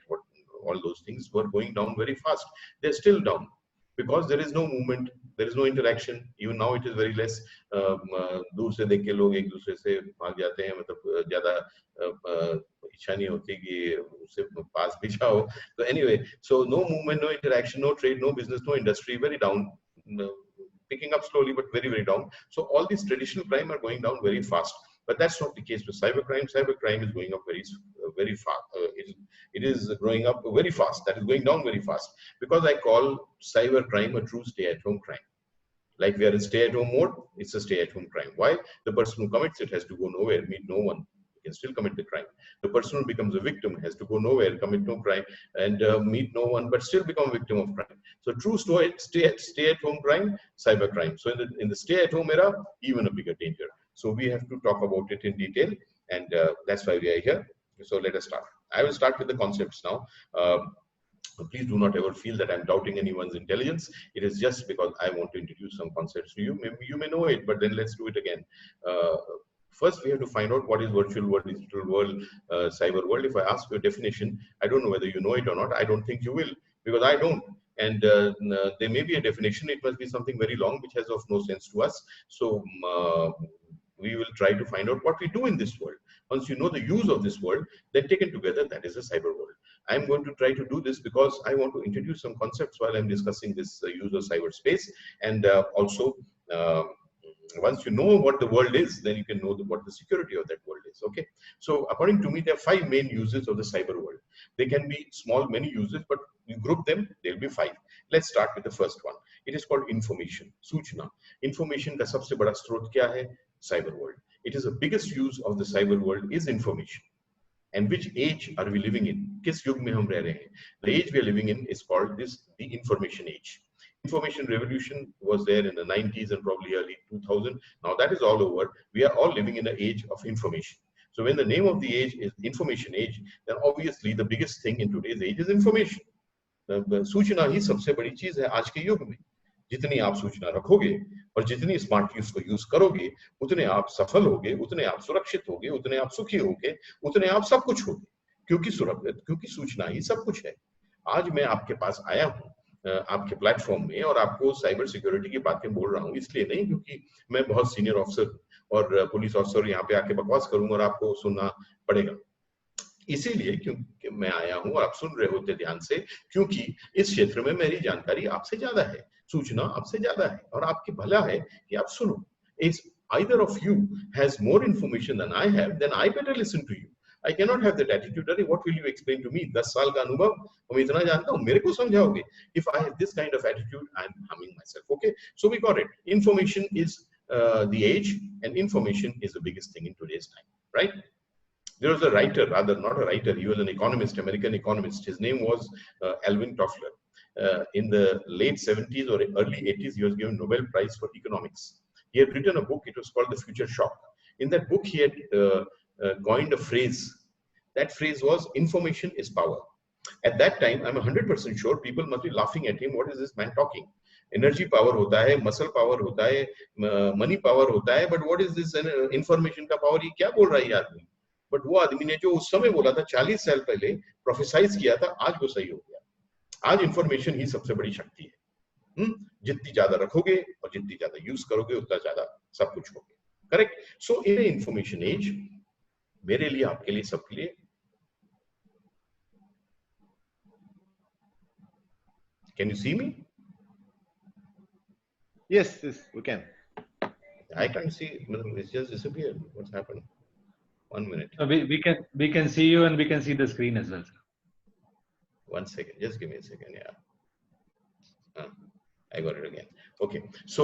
all those things were going down very fast. They're still down because there is no movement, there is no interaction. Even now it is very less. दूर से देख के लोग एक दूसरे से भाग जाते हैं, मतलब ज्यादा इच्छा नहीं होती कि उससे पास भी जाओ. So anyway, so no movement, no interaction, no trade, no business, no industry, very down. Picking up slowly but very, very down. So all these traditional crime are going down very fast. But that's not the case with cybercrime. Cybercrime is going up very fast. It is growing up very fast. That is going down very fast. Because I call cybercrime a true stay-at-home crime. Like we are in stay-at-home mode, it's a stay-at-home crime. Why? The person who commits it has to go nowhere, meet no one. He can still commit the crime. The person who becomes a victim has to go nowhere, commit no crime, and meet no one, but still become a victim of crime. So true stay-at-home crime, cybercrime. So in the stay-at-home era, even a bigger danger. So we have to talk about it in detail, and that's why we are here. So let us start. I will start with the concepts now. Please do not ever feel that I'm doubting anyone's intelligence. It is just because I want to introduce some concepts to you. Maybe you may know it, but then let's do it again. First, we have to find out what is virtual world, digital world, cyber world. If I ask you a definition, I don't know whether you know it or not. I don't think you will, because I don't. And there may be a definition. It must be something very long, which has of no sense to us. So we will try to find out what we do in this world. Once you know the use of this world, then taken together, that is a cyber world. I'm going to try to do this because I want to introduce some concepts while I'm discussing this use of cyberspace. And also, once you know what the world is, then you can know what the security of that world is. Okay. So according to me, there are 5 main uses of the cyber world. They can be small, many uses, but you group them, there'll be 5. Let's start with the first one. It is called information, सूचना. Information का सबसे बड़ा स्रोत क्या है? Cyber world. It is the biggest use of the cyber world is information. And which age are we living in? किस युग में हम रह रहे हैं? The age we are living in is called the information age. Information revolution was there in the 90s and probably early 2000. Now that is all over. We are all living in an age of information. So when the name of the age is information age, then obviously the biggest thing in today's age is information. सूचना ही सबसे बड़ी चीज है आज के युग में. जितनी आप सूचना रखोगे और जितनी स्मार्ट उसको यूज करोगे उतने आप सफल होगे, उतने आप सुरक्षित होगे, उतने आप सुखी होगे, उतने आप सब कुछ होगे, क्योंकि सूचना ही सब कुछ है। आज मैं आपके पास आया हूँ आपके प्लेटफॉर्म में और आपको साइबर सिक्योरिटी की बातें बोल रहा हूँ, इसलिए नहीं क्योंकि मैं बहुत सीनियर ऑफिसर और पुलिस ऑफिसर यहाँ पे आके बकवास करूंगा और आपको सुनना पड़ेगा, इसीलिए क्योंकि मैं आया हूं और आप सुन रहे होते ध्यान से, क्योंकि इस क्षेत्र में मेरी जानकारी आपसे ज्यादा है, सूचना आपसे ज्यादा है और आपकी भला है कि आप सुनो। If either of you has more information than I have, then I better listen to you. I cannot have that attitude. अरे what will you explain to me? 10 साल का अनुभव, मैं इतना जानता हूँ, मेरे को समझाओगे? If I have this kind of attitude, I'm harming myself. Okay, so we got it. Information is the age, and information is the biggest thing in today's time, right? There was a writer, rather not a writer, he was an economist, American economist. His name was Alvin Toffler. In the late 70s or early 80s, he was given Nobel Prize for economics. He had written a book, it was called The Future Shock. In that book, he had coined a phrase. That phrase was, information is power. At that time, I'm 100% sure people must be laughing at him. What is this man talking? Energy power hota hai, muscle power hota hai, money power hota hai, but what is this information ka power? Ye kya bol raha hai ye aadmi? But वो आदमी ने जो उस समय बोला था 40 साल पहले प्रोफेसाइज किया था, आज वो सही हो गया। आज इंफॉर्मेशन ही सबसे बड़ी शक्ति है। जितनी ज्यादा रखोगे और जितनी ज्यादा यूज करोगे उतना ज्यादा सब कुछ होगे। Correct? So in information age, मेरे लिए, आपके लिए, सबके लिए, can you see me? Yes, we can. I can't see, it's just disappeared. What's happened? 1 minute. We can see you and we can see the screen as well. 1 second. Just give me a second. Yeah. I got it again. Okay. So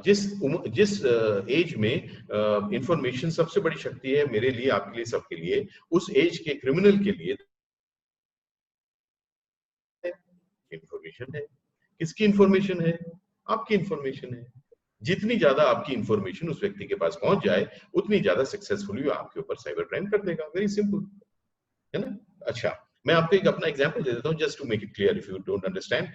जिस as में information सबसे बड़ी शक्ति है, मेरे लिए, आपके लिए, सबके लिए, उस एज के क्रिमिनल के लिए इंफॉर्मेशन है। किसकी इंफॉर्मेशन है? आपकी इंफॉर्मेशन है। जितनी ज्यादा आपकी इंफॉर्मेशन उस व्यक्ति के पास पहुंच जाए, उतनी ज्यादा सक्सेसफुली आपके ऊपर साइबर क्राइम कर देगा। वेरी सिंपल, है ना? अच्छा, मैं आपको एक अपना एग्जांपल दे देता हूं, just to make it clear if you don't understand.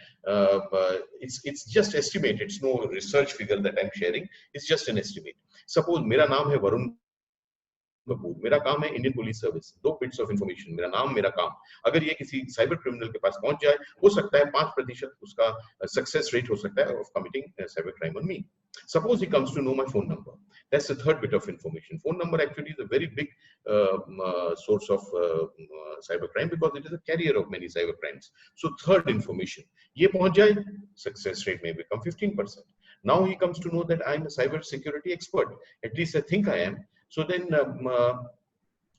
It's just estimate, it's no research figure that I am sharing, it's just an estimate. Suppose मेरा नाम है वरुण कपूर, मेरा काम है Indian Police Service, 2 bits of information, मेरा नाम, मेरा काम, अगर ये किसी साइबर क्रिमिनल के पास पहुंच जाए, हो सकता है 5% उसका सक्सेस रेट हो सकता है of committing cyber crime on me. Suppose he comes to know my phone number. That's the third bit of information. Phone number actually is a very big source of cybercrime because it is a carrier of many cyber crimes. So third information, ye pahunch jaye, success rate may become 15%. Now he comes to know that I am a cyber security expert. At least I think I am. So then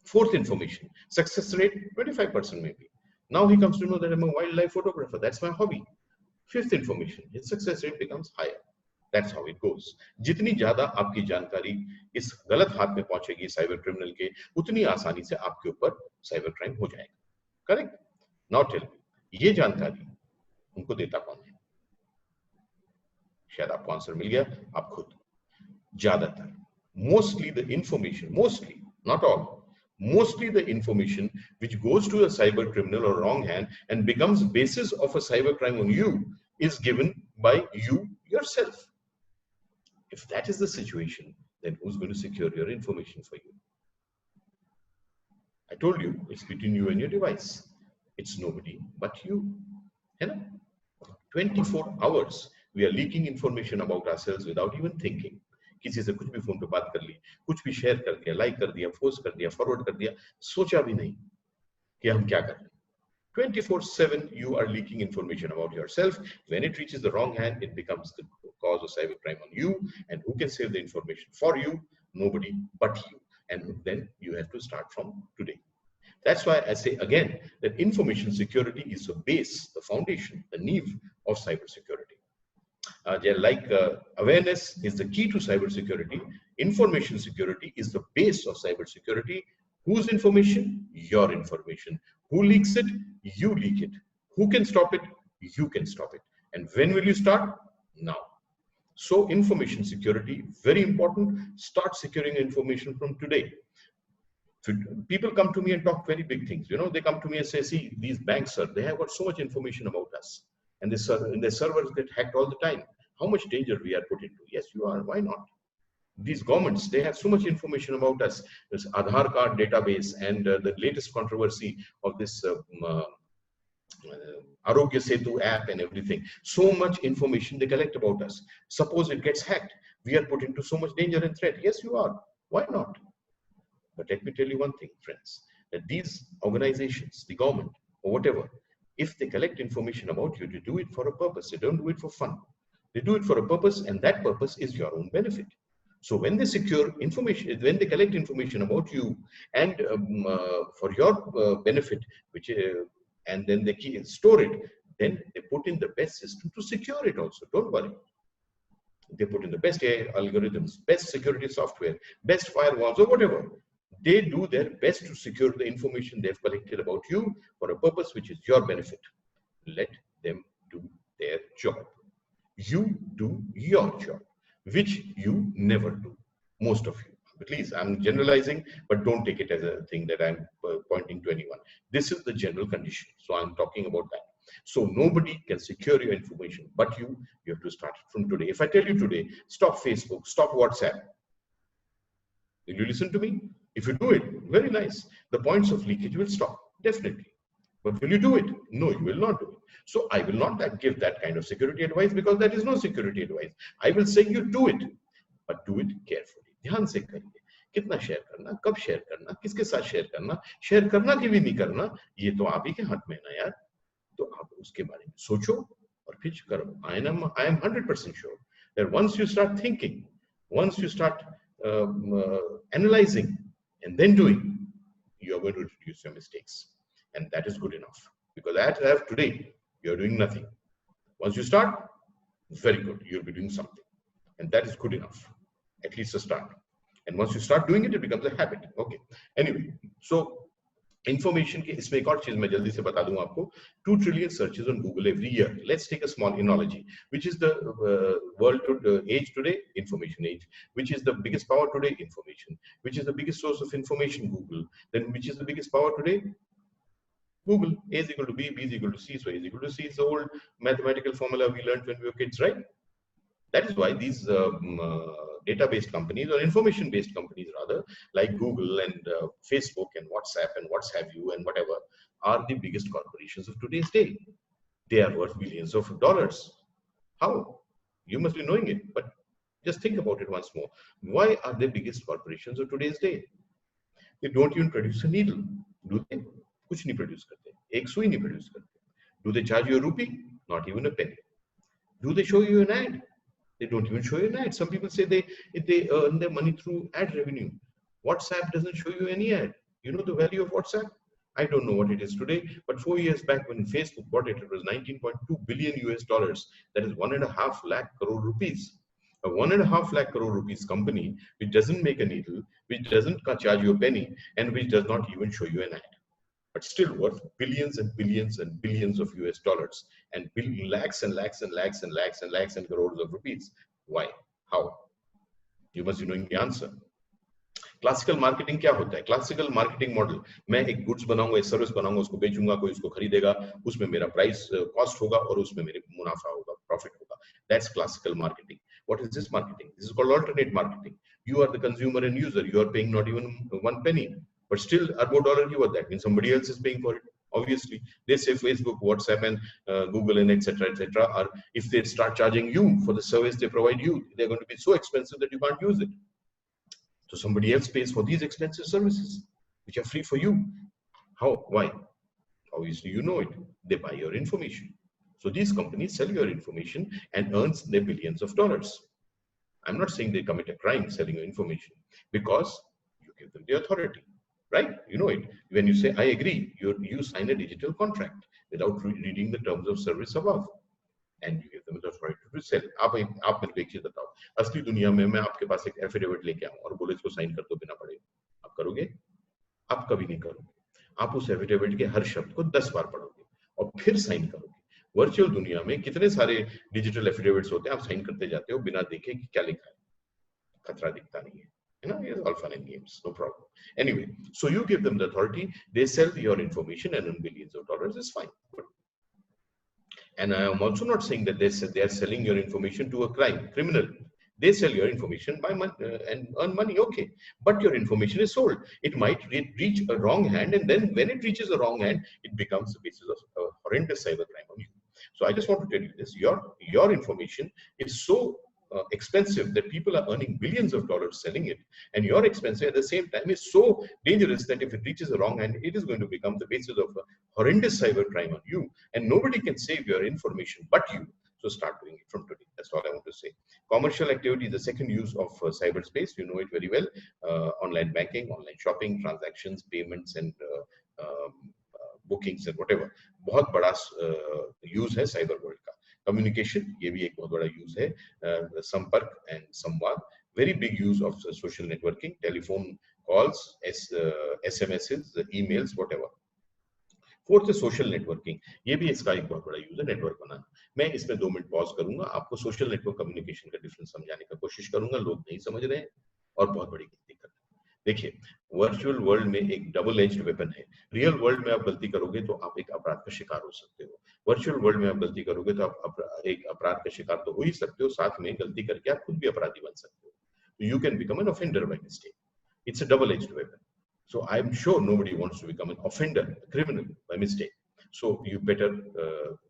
fourth information, success rate 25% maybe. Now he comes to know that I'm a wildlife photographer. That's my hobby. Fifth information, his success rate becomes higher. That's how it goes. जितनी ज्यादा आपकी जानकारी इस गलत हाथ में पहुंचेगी cyber criminal के, उतनी आसानी से आपके ऊपर साइबर क्राइम हो जाएगा। करेक्ट? नाउ टेल मी, ये जानकारी उनको देता कौन है? शायद आपको आंसर मिल गया, आप खुद। ज्यादातर, mostly the information, mostly, not all, mostly the information which goes to a cyber criminal or wrong hand and becomes basis of a cyber crime on you is given by you yourself. If that is the situation, then who's going to secure your information for you? I told you, it's between you and your device. It's nobody but you. 24 hours, we are leaking information about ourselves without even thinking. किसी से कुछ भी phone पे बात कर ली, कुछ भी share कर दिया, लाइक कर दिया, पोस्ट कर दिया, फॉरवर्ड कर दिया, सोचा भी नहीं कि हम क्या कर रहे हैं। 24/7 you are leaking information about yourself. When it reaches the wrong hand, it becomes the cause of cybercrime on you. And who can save the information for you? Nobody but you. And then you have to start from today. That's why I say again that information security is the base, the foundation, the neve of cybersecurity. Awareness is the key to cybersecurity. Information security is the base of cybersecurity. Whose information? Your information. Who leaks it? You leak it. Who can stop it? You can stop it. And when will you start? Now. So information security, very important. Start securing information from today. People come to me and talk very big things. You know, they come to me and say, see, these banks, sir, they have got so much information about us. And their servers get hacked all the time. how much danger we are put into. Yes, you are. Why not? These governments, they have so much information about us. This Aadhaar card database and the latest controversy of this Arogya Setu app and everything. So much information they collect about us. Suppose it gets hacked, we are put into so much danger and threat. Yes, you are. Why not? But let me tell you one thing, friends, that these organizations, the government or whatever, if they collect information about you, they do it for a purpose. They don't do it for fun. They do it for a purpose, and that purpose is your own benefit. So when they secure information, when they collect information about you and for your benefit, which and then they store it, then they put in the best system to secure it also. Don't worry. They put in the best AI algorithms, best security software, best firewalls or whatever. They do their best to secure the information they've collected about you for a purpose which is your benefit. Let them do their job. You do your job, which you never do, most of you. Please, I'm generalizing, but don't take it as a thing that I'm pointing to anyone. This is the general condition. So I'm talking about that. So nobody can secure your information, but you have to start from today. If I tell you today, stop Facebook, stop WhatsApp, will you listen to me? If you do it, very nice. The points of leakage will stop, definitely. But will you do it? No, you will not do it. So I will not give that kind of security advice because that is no security advice. I will say you do it, but do it carefully. ध्यान से करिए. कितना share करना, कब share करना, किसके साथ share करना कि भी नहीं करना, ये तो आप ही के हाथ में है ना यार. तो आप उसके बारे में सोचो और फिर करो. I am 100% sure that once you start thinking, once you start analyzing and then doing, you are going to reduce your mistakes. And that is good enough. Because as of today, you are doing nothing. Once you start, very good, you'll be doing something. And that is good enough, at least a start. And once you start doing it, it becomes a habit. Okay. Anyway, so information के इसमें एक और चीज मैं जल्दी से बता दूं आपको. 2 trillion searches on Google every year. Let's take a small analogy. Which is the world age today? Information age. Which is the biggest power today? Information. Which is the biggest source of information? Google. Then which is the biggest power today? Google. A is equal to B, B is equal to C, so A is equal to C. It's the old mathematical formula we learned when we were kids, right? That is why these data-based companies or information-based companies rather, like Google and Facebook and WhatsApp and what have you and whatever, are the biggest corporations of today's day. They are worth billions of dollars. How? You must be knowing it, but just think about it once more. Why are they biggest corporations of today's day? They don't even produce a needle, do they? कुछ नहीं produce करते, एक सुई नहीं produce करते. Do they charge you a rupee? Not even a penny. Do they show you an ad? They don't even show you an ad. Some people say they earn their money through ad revenue. WhatsApp doesn't show you any ad. You know the value of WhatsApp? I don't know what it is today, but 4 years back when Facebook bought it, it was $19.2 billion US. That is 1.5 lakh crore rupees. A 1.5 lakh crore rupees company which doesn't make a needle, which doesn't charge you a penny, and which does not even show you an ad, but still worth billions and billions and billions of US dollars and lakhs and lakhs and lakhs and lakhs and lakhs and crores of rupees. Why? How? You must be knowing the answer. Classical marketing क्या होता है? Classical marketing model, मैं एक goods बनाऊंगा, एक service बनाऊंगा, उसको बेचूंगा, कोई उसको खरीदेगा, उसमें मेरा प्राइस कॉस्ट होगा और उसमें मेरे मुनाफा होगा, प्रॉफिट होगा. That's classical marketing. What is this marketing? This is called alternate marketing. You are the consumer and user. You are paying not even 1 penny, but still $1 you are that means somebody else is paying for it. Obviously, they say Facebook, WhatsApp, and Google, and etc. Are if they start charging you for the service they provide you, they're going to be so expensive that you can't use it. So somebody else pays for these expensive services, which are free for you. How? Why? Obviously, you know it. They buy your information. So these companies sell your information and earns their billions of dollars. I'm not saying they commit a crime selling your information because you give them the authority, right? You know it. When you say, I agree, you sign a digital contract without reading the terms of service above. And you give them the authority to sell. आप मेरे को एक चीज बताओ, असली दुनिया में मैं आपके पास एक एफिडेविट लेके आऊं और बोले इसको साइन कर दो बिना पढ़े, आप करोगे? आप कभी नहीं करोगे. आप उस एफिडेविट के हर शब्द को 10 बार पढ़ोगे और फिर साइन करोगे. वर्चुअल दुनिया में कितने सारे डिजिटल एफिडेविट्स होते हैं, आप साइन करते जाते हो बिना देखे कि क्या लिखा है. खतरा दिखता नहीं है. You know, it's all fun and games, no problem. Anyway, so you give them the authority, they sell your information and earn billions of dollars. It's fine. Good. And I am also not saying that they are selling your information to a criminal. They sell your information by money and earn money, okay. But your information is sold. It might reach a wrong hand, and then when it reaches a wrong hand, it becomes the basis of a horrendous cybercrime on you. So I just want to tell you this: your information is so expensive that people are earning billions of dollars selling it, and your expense at the same time is so dangerous that if it reaches the wrong hand, it is going to become the basis of a horrendous cybercrime on you, and nobody can save your information but you. So start doing it from today. That's all I want to say. Commercial activity is the second use of cyberspace. You know it very well. Online banking, online shopping, transactions, payments, and bookings and whatever. बहुत बड़ा use है cyber world का. Communication, ये भी एक बहुत बड़ा use है. संपर्क and संवाद. Very big use of social networking, telephone calls, SMSs, emails, whatever. Fourth है सोशल नेटवर्किंग. ये भी इसका एक बहुत बड़ा यूज है, नेटवर्क बनाना. मैं इसमें 2 मिनट पॉज करूंगा, आपको सोशल नेटवर्क कम्युनिकेशन का डिफरेंस समझाने का कोशिश करूंगा. लोग नहीं समझ रहे हैं और बहुत बड़ी गलती कर रहे हैं. देखिए, वर्चुअल वर्ल्ड में एक डबल एज्ड वेपन है. रियल वर्ल्ड में आप गलती करोगे तो आप एक अपराध का शिकार हो सकते हो. वर्चुअल वर्ल्ड में आप गलती करोगे तो आप एक अपराध का शिकार तो हो ही सकते हो, साथ में गलती करके आप खुद भी अपराधी बन सकते हो. You can become an offender by mistake. It's a double edged weapon. So I'm sure nobody wants to become an offender, a criminal by mistake. So you better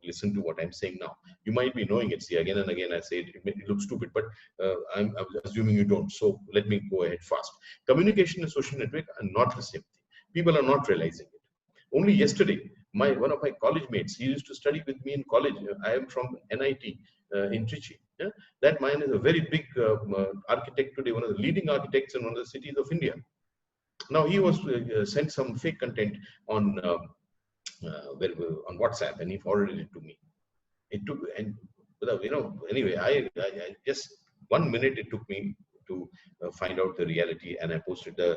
listen to what I'm saying now. You might be knowing it. See, again and again I say it, it looks stupid, but I'm assuming you don't. So let me go ahead fast. Communication and social network are not the same thing. People are not realizing it. Only yesterday, one of my college mates, he used to study with me in college. I am from NIT in Trichy. Yeah? That man is a very big architect today, one of the leading architects in one of the cities of India. Now he was sent some fake content on WhatsApp, and he forwarded it to me. It took, and anyway, I just 1 minute it took me to find out the reality, and I posted a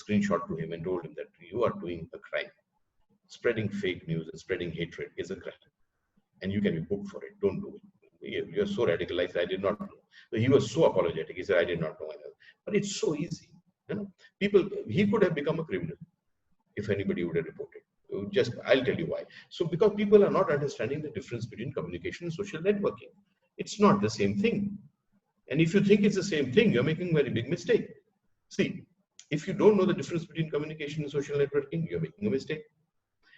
screenshot to him and told him that you are doing a crime. Spreading fake news and spreading hatred is a crime, and you can be booked for it. Don't do it. You're so radicalized. I did not know. So he was so apologetic. He said, I did not know. But it's so easy. People, he could have become a criminal if anybody would have reported. Just, I'll tell you why. So because people are not understanding the difference between communication and social networking. It's not the same thing. And if you think it's the same thing, you're making a very big mistake. See, if you don't know the difference between communication and social networking, you're making a mistake.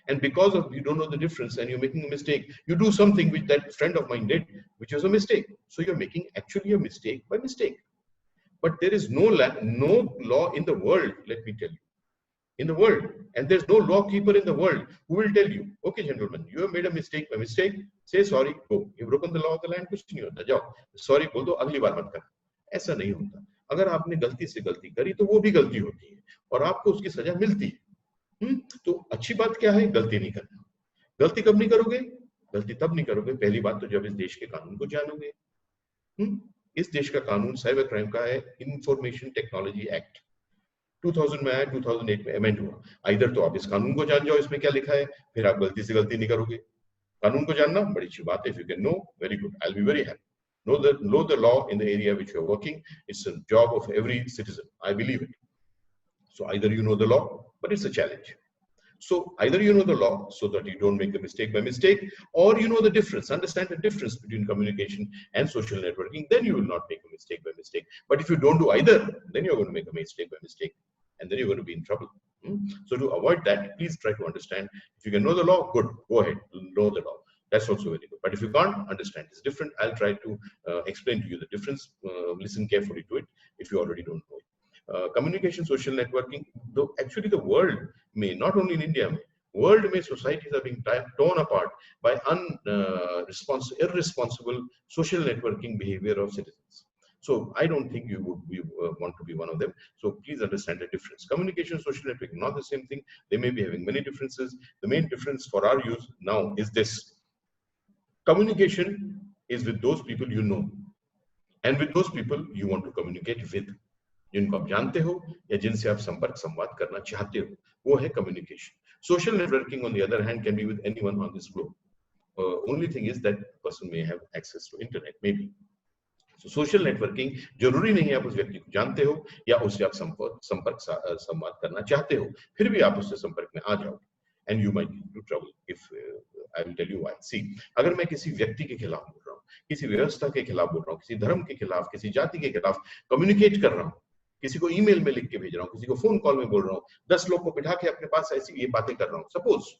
And because of you don't know the difference and you're making a mistake, you do something which that friend of mine did, which was a mistake. So you're making actually a mistake by mistake. But there is no law in the world, let me tell you, in the world, and there's no law keeper in the world who will tell you, okay, gentlemen, you have made a mistake by mistake, say sorry, go. You've broken the law of the land, कुछ नहीं होता, जाओ, sorry बोल दो, अगली बार मत करना. ऐसा नहीं होता. अगर आपने गलती से गलती करी तो वो भी गलती होती है और आपको उसकी सजा मिलती है. तो अच्छी बात क्या है? गलती नहीं करना. गलती कब नहीं करोगे? गलती तब नहीं करोगे, पहली बात तो जब इस देश के कानून को जानोगे. इस देश का कानून साइबर क्राइम का है इंफॉर्मेशन टेक्नोलॉजी एक्ट. 2000 में आया, 2008 में अमेंड हुआ. इधर तो आप इस कानून को जान जाओ, इसमें क्या लिखा है, फिर आप गलती से गलती नहीं करोगे. कानून को जानना बड़ी अच्छी बात है. If you can know, very good, I will be very happy. Know the law in the area which you are working. It's a job of every citizen. I believe it. So either you know the law, but it's a challenge. So either you know the law so that you don't make the mistake by mistake, or you know the difference, understand the difference between communication and social networking, then you will not make a mistake by mistake. But if you don't do either, then you're going to make a mistake by mistake, and then you're going to be in trouble. So to avoid that, please try to understand. If you can know the law, good, go ahead, know the law. That's also very good. But if you can't understand, it's different. I'll try to explain to you the difference. Listen carefully to it if you already don't know it. Communication, social networking, though actually the world may, not only in India, world may societies are being torn apart by irresponsible social networking behavior of citizens. So I don't think you would want to be one of them. So please understand the difference. Communication, social networking, not the same thing. They may be having many differences. The main difference for our use now is this. Communication is with those people you know, and with those people you want to communicate with. जिनको आप जानते हो या जिनसे आप संपर्क संवाद करना चाहते हो, वो है communication. Social networking on the other hand can be with anyone on this globe. Only thing is that person may have access to internet may be. So social networking जरूरी नहीं है आप उस व्यक्ति को जानते हो या उससे आप संपर्क संवाद करना चाहते हो, फिर भी आप उससे संपर्क में आ जाओ. and you might get into trouble if I will tell you why. See, अगर मैं किसी व्यक्ति के खिलाफ बोल रहा हूँ, किसी व्यवस्था के खिलाफ बोल रहा हूँ, किसी धर्म के खिलाफ, किसी जाति के खिलाफ कम्युनिकेट कर रहा हूँ, किसी को ईमेल में लिख के भेज रहा हूँ, किसी को फोन कॉल में बोल रहा हूँ, 10 लोग को बिठा के अपने पास ऐसी ये बातें कर रहा हूँ, सपोज,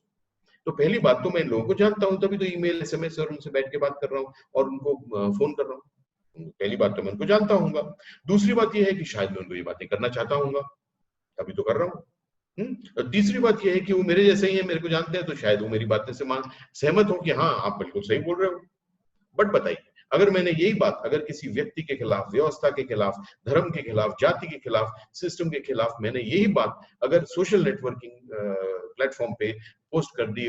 तो पहली बात तो मैं इन लोगों को जानता हूं, तभी तो ईमेल एसएमएस और उनसे बैठ के बात कर रहा हूं और उनको फोन कर रहा हूं। पहली बात तो मैं उनको जानता हूंगा। दूसरी बात यह है कि शायद मैं उनको ये बातें करना चाहता हूंगा, तभी तो कर रहा हूं। तीसरी बात यह है कि वो मेरे जैसे ही है, मेरे को जानते हैं, तो शायद वो मेरी बातें से सहमत हो कि हाँ आप बिल्कुल सही बोल रहे हो। बट बताइए, अगर मैंने यही बात अगर किसी व्यक्ति के खिलाफ, व्यवस्था के खिलाफ, धर्म के खिलाफ, जाति के खिलाफ, सिस्टम के खिलाफ मैंने यही बात अगर सोशल नेटवर्किंग प्लेटफॉर्म पे पोस्ट कर दी,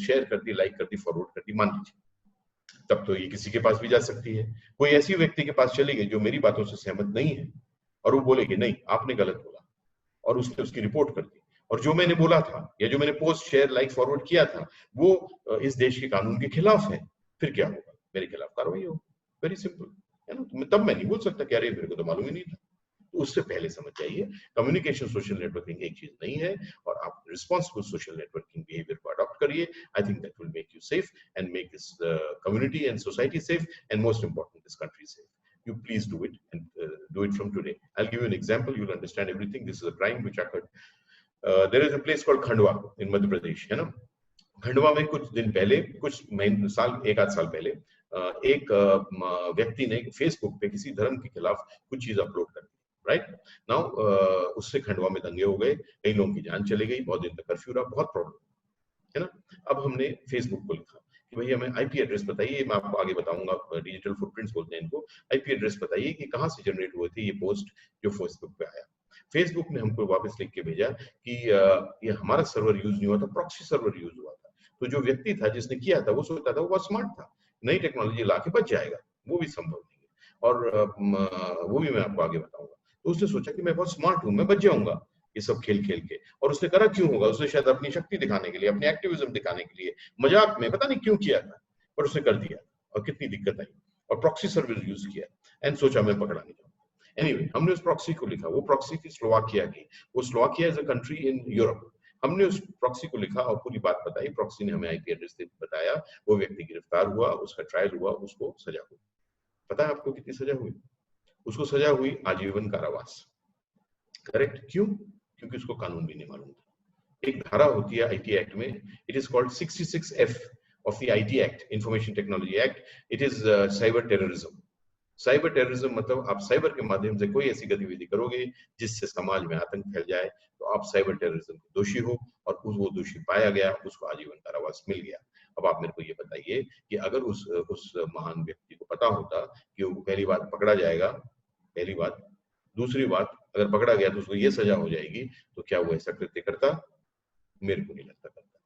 शेयर कर दी, लाइक कर दी, फॉरवर्ड कर दी, मान लीजिए, तब तो ये किसी के पास भी जा सकती है। कोई ऐसी व्यक्ति के पास चली गई जो मेरी बातों से सहमत नहीं है और वो बोले कि नहीं आपने गलत बोला, और उसने उसकी रिपोर्ट कर दी, और जो मैंने बोला था या जो मैंने पोस्ट, शेयर, लाइक, फॉरवर्ड किया था वो इस देश के कानून के खिलाफ है, फिर क्या होगा? मेरे खिलाफ कार्रवाई होगी। वेरी सिंपल है ना। तब मैं नहीं बोल सकता कि अरे मेरे को तो मालूम ही नहीं था। तो उससे पहले समझ जाइए, कम्युनिकेशन सोशल नेटवर्किंग एक चीज नहीं है, और आप रिस्पॉन्सिबल सोशल नेटवर्किंग बिहेवियर को अडॉप्ट करिए। I think that will make you safe and make this community and society safe, and most important this country safe. You please do it, and do it from today. I'll give you an example. You'll understand everything. This is a crime which occurred. There is a place called Khandwa in Madhya Pradesh, है ना। खंडवा में कुछ दिन पहले, कुछ महीने, साल, एक आध साल पहले एक व्यक्ति ने फेसबुक पे किसी धर्म के खिलाफ कुछ चीज अपलोड कर दी, राइट नाउ। उससे खंडवा में दंगे हो गए, कई लोगों की जान चली गई, बहुत दिन तक कर्फ्यू रहा, बहुत प्रॉब्लम है ना। अब हमने फेसबुक को लिखा कि भैया हमें आईपी एड्रेस बताइए, मैं आपको आगे बताऊंगा, डिजिटल फुटप्रिंट्स बोलते हैं इनको। आईपी एड्रेस बताइए कि कहाँ से जनरेट हुए थे ये पोस्ट जो फेसबुक पे आया। फेसबुक ने हमको वापस लिख के भेजा कि ये हमारा सर्वर यूज नहीं हुआ था, प्रॉक्सी सर्वर यूज हुआ था। तो जो व्यक्ति था जिसने किया था वो सोचता था वो बहुत स्मार्ट था, नई टेक्नोलॉजी ला के बच जाएगा, वो भी संभव नहीं है, और वो भी मैं आपको आगे बताऊंगा। तो उसने सोचा कि मैं बहुत स्मार्ट हूँ, मैं बच जाऊंगा ये सब खेल खेल के, और उसने करा क्यों होगा? उसने शायद अपनी शक्ति दिखाने के लिए, अपनी एक्टिविज्म दिखाने के लिए, मजाक में, पता नहीं क्यों किया था, पर उसने कर दिया, और कितनी दिक्कत आई, और प्रॉक्सी सर्विस यूज किया, एंड सोचा मैं पकड़ा नहीं जाऊंगा। एनीवे, हमने उस प्रॉक्सी को लिखा, वो प्रॉक्सी थी स्लोवाकिया की, वो Slovakia is a country in Europe. हमने उस प्रॉक्सी को लिखा और पूरी बात बताई, प्रॉक्सी ने हमें आईपी एड्रेस बताया, वो व्यक्ति गिरफ्तार हुआ, उसका ट्रायल हुआ, उसको सजा हुई। पता है आपको कितनी सजा हुई? उसको सजा हुई आजीवन कारावास। करेक्ट? क्यों? क्योंकि उसको कानून भी नहीं मालूम था। एक धारा होती है आईटी एक्ट में, it is called 66F of the IT act, information technology act. It is cyber terrorism. Cyber terrorism मतलब आप साइबर के माध्यम से कोई ऐसी गतिविधि करोगे जिससे समाज में आतंक फैल जाए, तो आप साइबर टेररिज्म के दोषी हो, और वो दोषी पाया गया, उसको आजीवन कारावास मिल गया। अब आप मेरे को ये बताइए कि अगर उस महान व्यक्ति को पता होता कि वो पहली बात पकड़ा जाएगा, पहली बात, दूसरी बात अगर पकड़ा गया तो उसको ये सजा हो जाएगी, तो क्या वो ऐसा कृत्य करता? मेरे को नहीं लगता करता।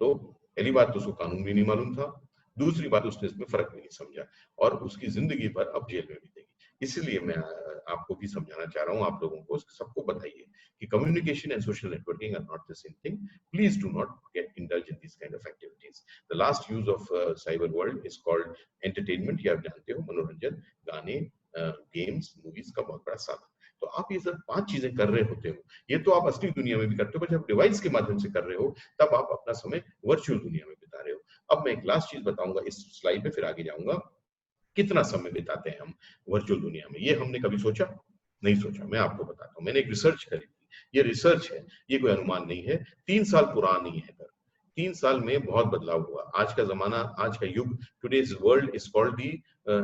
तो पहली बात तो उसको कानून भी नहीं मालूम था, दूसरी बात उसने इसमें फर्क भी नहीं समझा, और उसकी जिंदगी भर अब जेल में बीतेगी। इसलिए मैं आपको भी समझाना चाह रहा हूँ, आप लोगों को, सबको बताइए कि communication and social networking are not the same thing. Please do not get indulge in this kind of activities. The last use of cyber world is called entertainment, ये आप जानते हो, मनोरंजन, गाने, गेम्स, मूवीज का बहुत बड़ा साधन। तो आप ये सब 5 चीजें कर रहे होते हो, ये तो आप असली दुनिया में भी करते हो, पर जब डिवाइस के माध्यम से कर रहे हो तब आप अपना समय वर्चुअल दुनिया में बिता रहे हो। अब मैं एक लास्ट चीज बताऊंगा इस स्लाइड में, फिर आगे जाऊंगा। कितना समय बिताते हैं हम वर्चुअल दुनिया में? ये हमने कभी सोचा? नहीं सोचा। मैं आपको बताता हूँ, मैंने एक रिसर्च करी थी, ये रिसर्च है, ये कोई अनुमान नहीं है, 3 साल पुरानी है, पर 3 साल में बहुत बदलाव हुआ। आज का जमाना, आज का युग, today's world is called the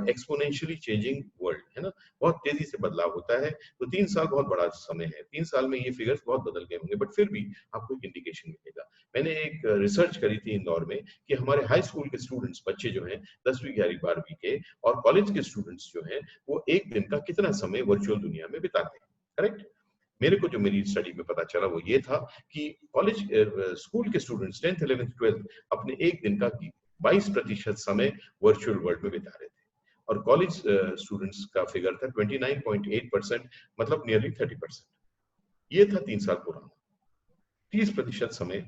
exponentially changing world, है ना। बहुत तेजी से बदलाव होता है, तो 3 साल बहुत बड़ा समय है। 3 साल में ये फिगर्स बहुत बदल गए होंगे, बट फिर भी आपको एक इंडिकेशन मिलेगा। मैंने एक रिसर्च करी थी इंदौर में कि हमारे हाई स्कूल के स्टूडेंट्स, बच्चे जो हैं 10वीं 11वीं 12वीं के, और कॉलेज के स्टूडेंट्स जो हैं, वो एक दिन का कितना समय वर्चुअल दुनिया में बिताते हैं। करेक्ट? मेरे को जो मेरी स्टडी में पता चला वो ये था कि कॉलेज, स्कूल के स्टूडेंट्स 10th 11th 12th अपने एक दिन का 22% समय वर्चुअल वर्ल्ड में बिता रहे थे, और कॉलेज स्टूडेंट्स का फिगर था 29.8%, मतलब नियरली 30%। ये था 3 साल पुराना। 30% समय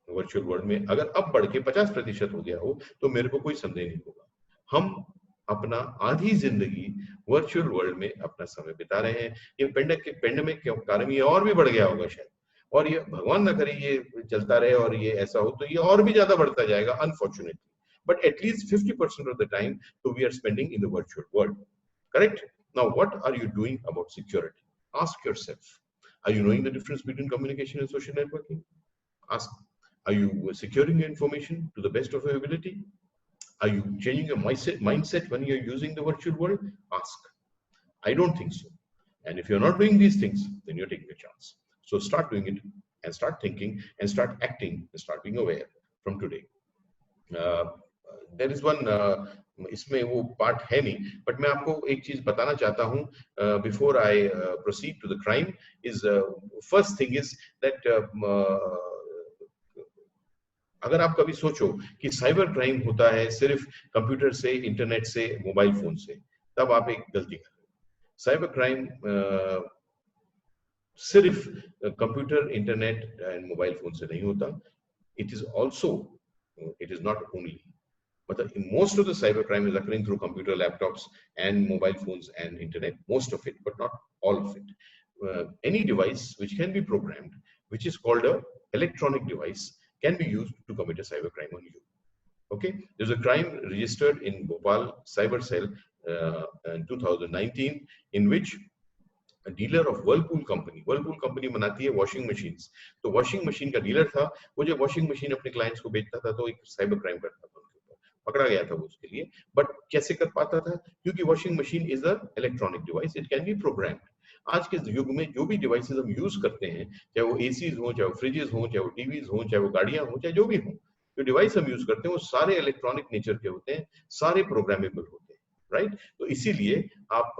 वर्चुअल वर्ल्ड में अगर अब बढ़ के 50% हो गया हो, तो मेरे को कोई संदेह नहीं होगा। हम अपना आधी जिंदगी वर्चुअल वर्ल्ड में अपना समय बिता रहे हैं। ये पेंडेमिक के कारण ये और भी बढ़ गया होगा शायद, और ये भगवान ना करे ये चलता रहे और ये ऐसा हो तो ये और भी ज्यादा बढ़ता जाएगा, unfortunately. But at least 50% of the time, so we are spending in the virtual world. Correct? Now, what are you doing about security? Ask yourself. Are you knowing the difference between communication and social networking? Ask. Are you securing your information to the best of your ability? Are you changing your mindset when you're using the virtual world? Ask. I don't think so. And if you're not doing these things, then you're taking a chance. So start doing it and start thinking and start acting and start being aware from today. There is one इसमें वो part है नहीं, but मैं आपको एक चीज बताना चाहता हूँ before I proceed to the crime. Is first thing is that अगर आप कभी सोचो कि साइबर क्राइम होता है सिर्फ कंप्यूटर से, इंटरनेट से, मोबाइल फोन से, तब आप एक गलती कर रहे हो. साइबर क्राइम सिर्फ computer, internet and mobile phone से नहीं होता. It is also, it is not only, but most of the cyber crime is occurring through computer, laptops and mobile phones and internet, most of it, but not all of it. Any device which can be programmed, which is called a electronic device, can be used to commit a cyber crime on you. Okay, there's a crime registered in Bhopal cyber cell in 2019 in which a dealer of Whirlpool company बनाती है washing machines. तो washing machine का dealer था, वो जब washing machine अपने clients को बेचता था तो एक साइबर क्राइम करता था उनके ऊपर, पकड़ा गया था वो उसके लिए. बट कैसे कर पाता था? क्योंकि washing machine is a electronic device, it can be programmed. आज के युग में जो भी डिवाइसेस हम यूज करते हैं, चाहे वो एसीज हो, चाहे वो फ्रिजेस हो, चाहे वो टीवीज हो, चाहे वो गाड़ियां हो, चाहे जो भी हो, जो डिवाइस हम यूज करते हैं वो सारे इलेक्ट्रॉनिक नेचर के होते हैं, सारे प्रोग्रामेबल होते हैं. राइट? तो इसीलिए आप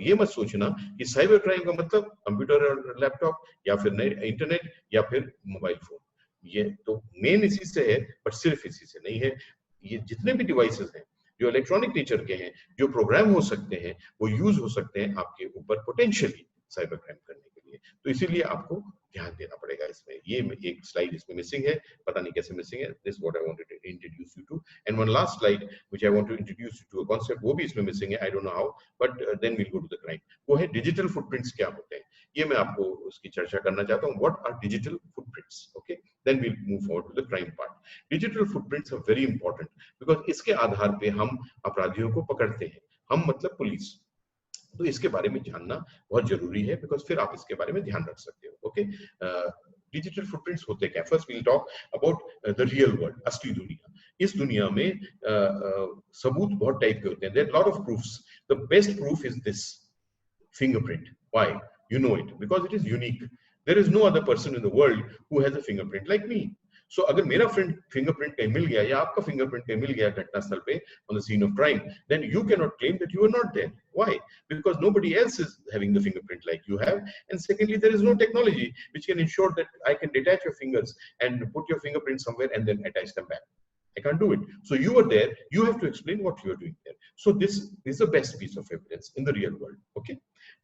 ये मत सोचना कि साइबर क्राइम का मतलब कंप्यूटर और लैपटॉप या फिर इंटरनेट या फिर मोबाइल फोन. ये तो मेन इसी से है, बट सिर्फ इसी से नहीं है. ये जितने भी डिवाइसेस हैं जो इलेक्ट्रॉनिक नेचर के हैं, जो प्रोग्राम हो सकते हैं, वो यूज हो सकते हैं आपके ऊपर पोटेंशियली साइबर क्राइम करने के लिए. तो इसीलिए आपको ध्यान देना पड़ेगा इसमें. ये एक स्लाइड इसमें मिसिंग है, पता नहीं कैसे मिसिंग है. This what I wanted to introduce you to. And one last slide which I want to introduce you to a concept, वो भी इसमें मिसिंग है. I don't know how, but then we'll go to the crime. वो है digital footprints क्या होते हैं. ये मैं आपको उसकी चर्चा करना चाहता हूँ. What are digital footprints? Okay, then we'll move forward to the crime part. Digital footprints are very important because इसके आधार पे हम अपराधियों को पकड़ते हैं. हम मतलब पुलिस. तो इसके बारे में जानना बहुत जरूरी है बिकॉज फिर आप इसके बारे में ध्यान रख सकते हो. ओके, डिजिटल फुटप्रिंट्स होते क्या? First we'll talk about the real world, असली दुनिया. इस दुनिया में सबूत बहुत टाइप के होते हैं. There are lot of proofs. The best proof is this fingerprint. Why? You know it because it is unique. There is no other person in the world who has a fingerprint like me. So अगर मेरा fingerprint कहीं मिल गया या आपका fingerprint कहीं मिल गया घटनास्थल पे on the scene of crime, then you cannot claim that you were not there. Why? Because nobody else is having the fingerprint like you have. And secondly, there is no technology which can ensure that I can detach your fingers and put your fingerprint somewhere and then attach them back. I can't do it. So you were there. You have to explain what you are doing there. So this is the best piece of evidence in the real world. Okay.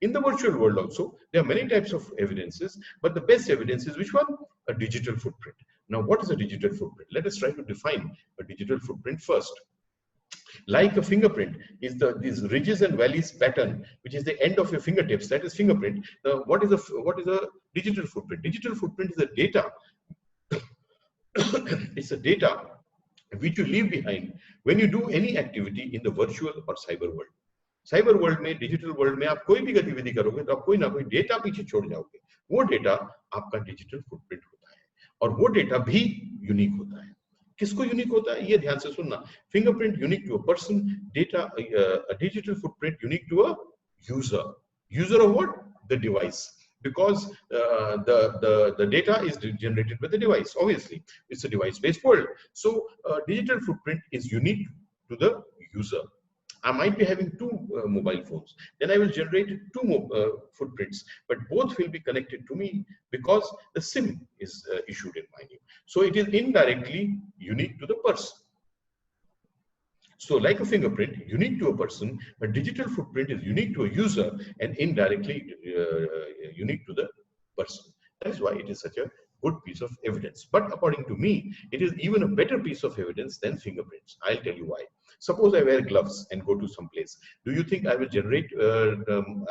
In the virtual world also, there are many types of evidences, but the best evidence is which one? A digital footprint. Now, what is a digital footprint? Let us try to define a digital footprint first. Like a fingerprint is these ridges and valleys pattern, which is the end of your fingertips. That is fingerprint. Now, what is a digital footprint? Digital footprint is a data. It's a data which you leave behind when you do any activity in the virtual or cyber world. Cyber world में, digital world में आप कोई भी गतिविधि करोगे तो आप कोई ना कोई डेटा पीछे छोड़ जाओगे. वो डेटा आपका डिजिटल फुटप्रिंट होता है और वो डेटा भी यूनिक होता है. किसको यूनिक होता है ये ध्यान से सुनना. Fingerprint unique to a person, data digital footprint unique to a user of what? The device. Because the data is generated by the device. Obviously, it's a device-based world. So digital footprint is unique to the user. I might be having two mobile phones. Then I will generate two footprints, but both will be connected to me because the SIM is issued in my name. So it is indirectly unique to the person. So like a fingerprint, unique to a person, a digital footprint is unique to a user and indirectly unique to the person. That is why it is such a good piece of evidence. But according to me, it is even a better piece of evidence than fingerprints. I'll tell you why. Suppose I wear gloves and go to some place. Do you think I will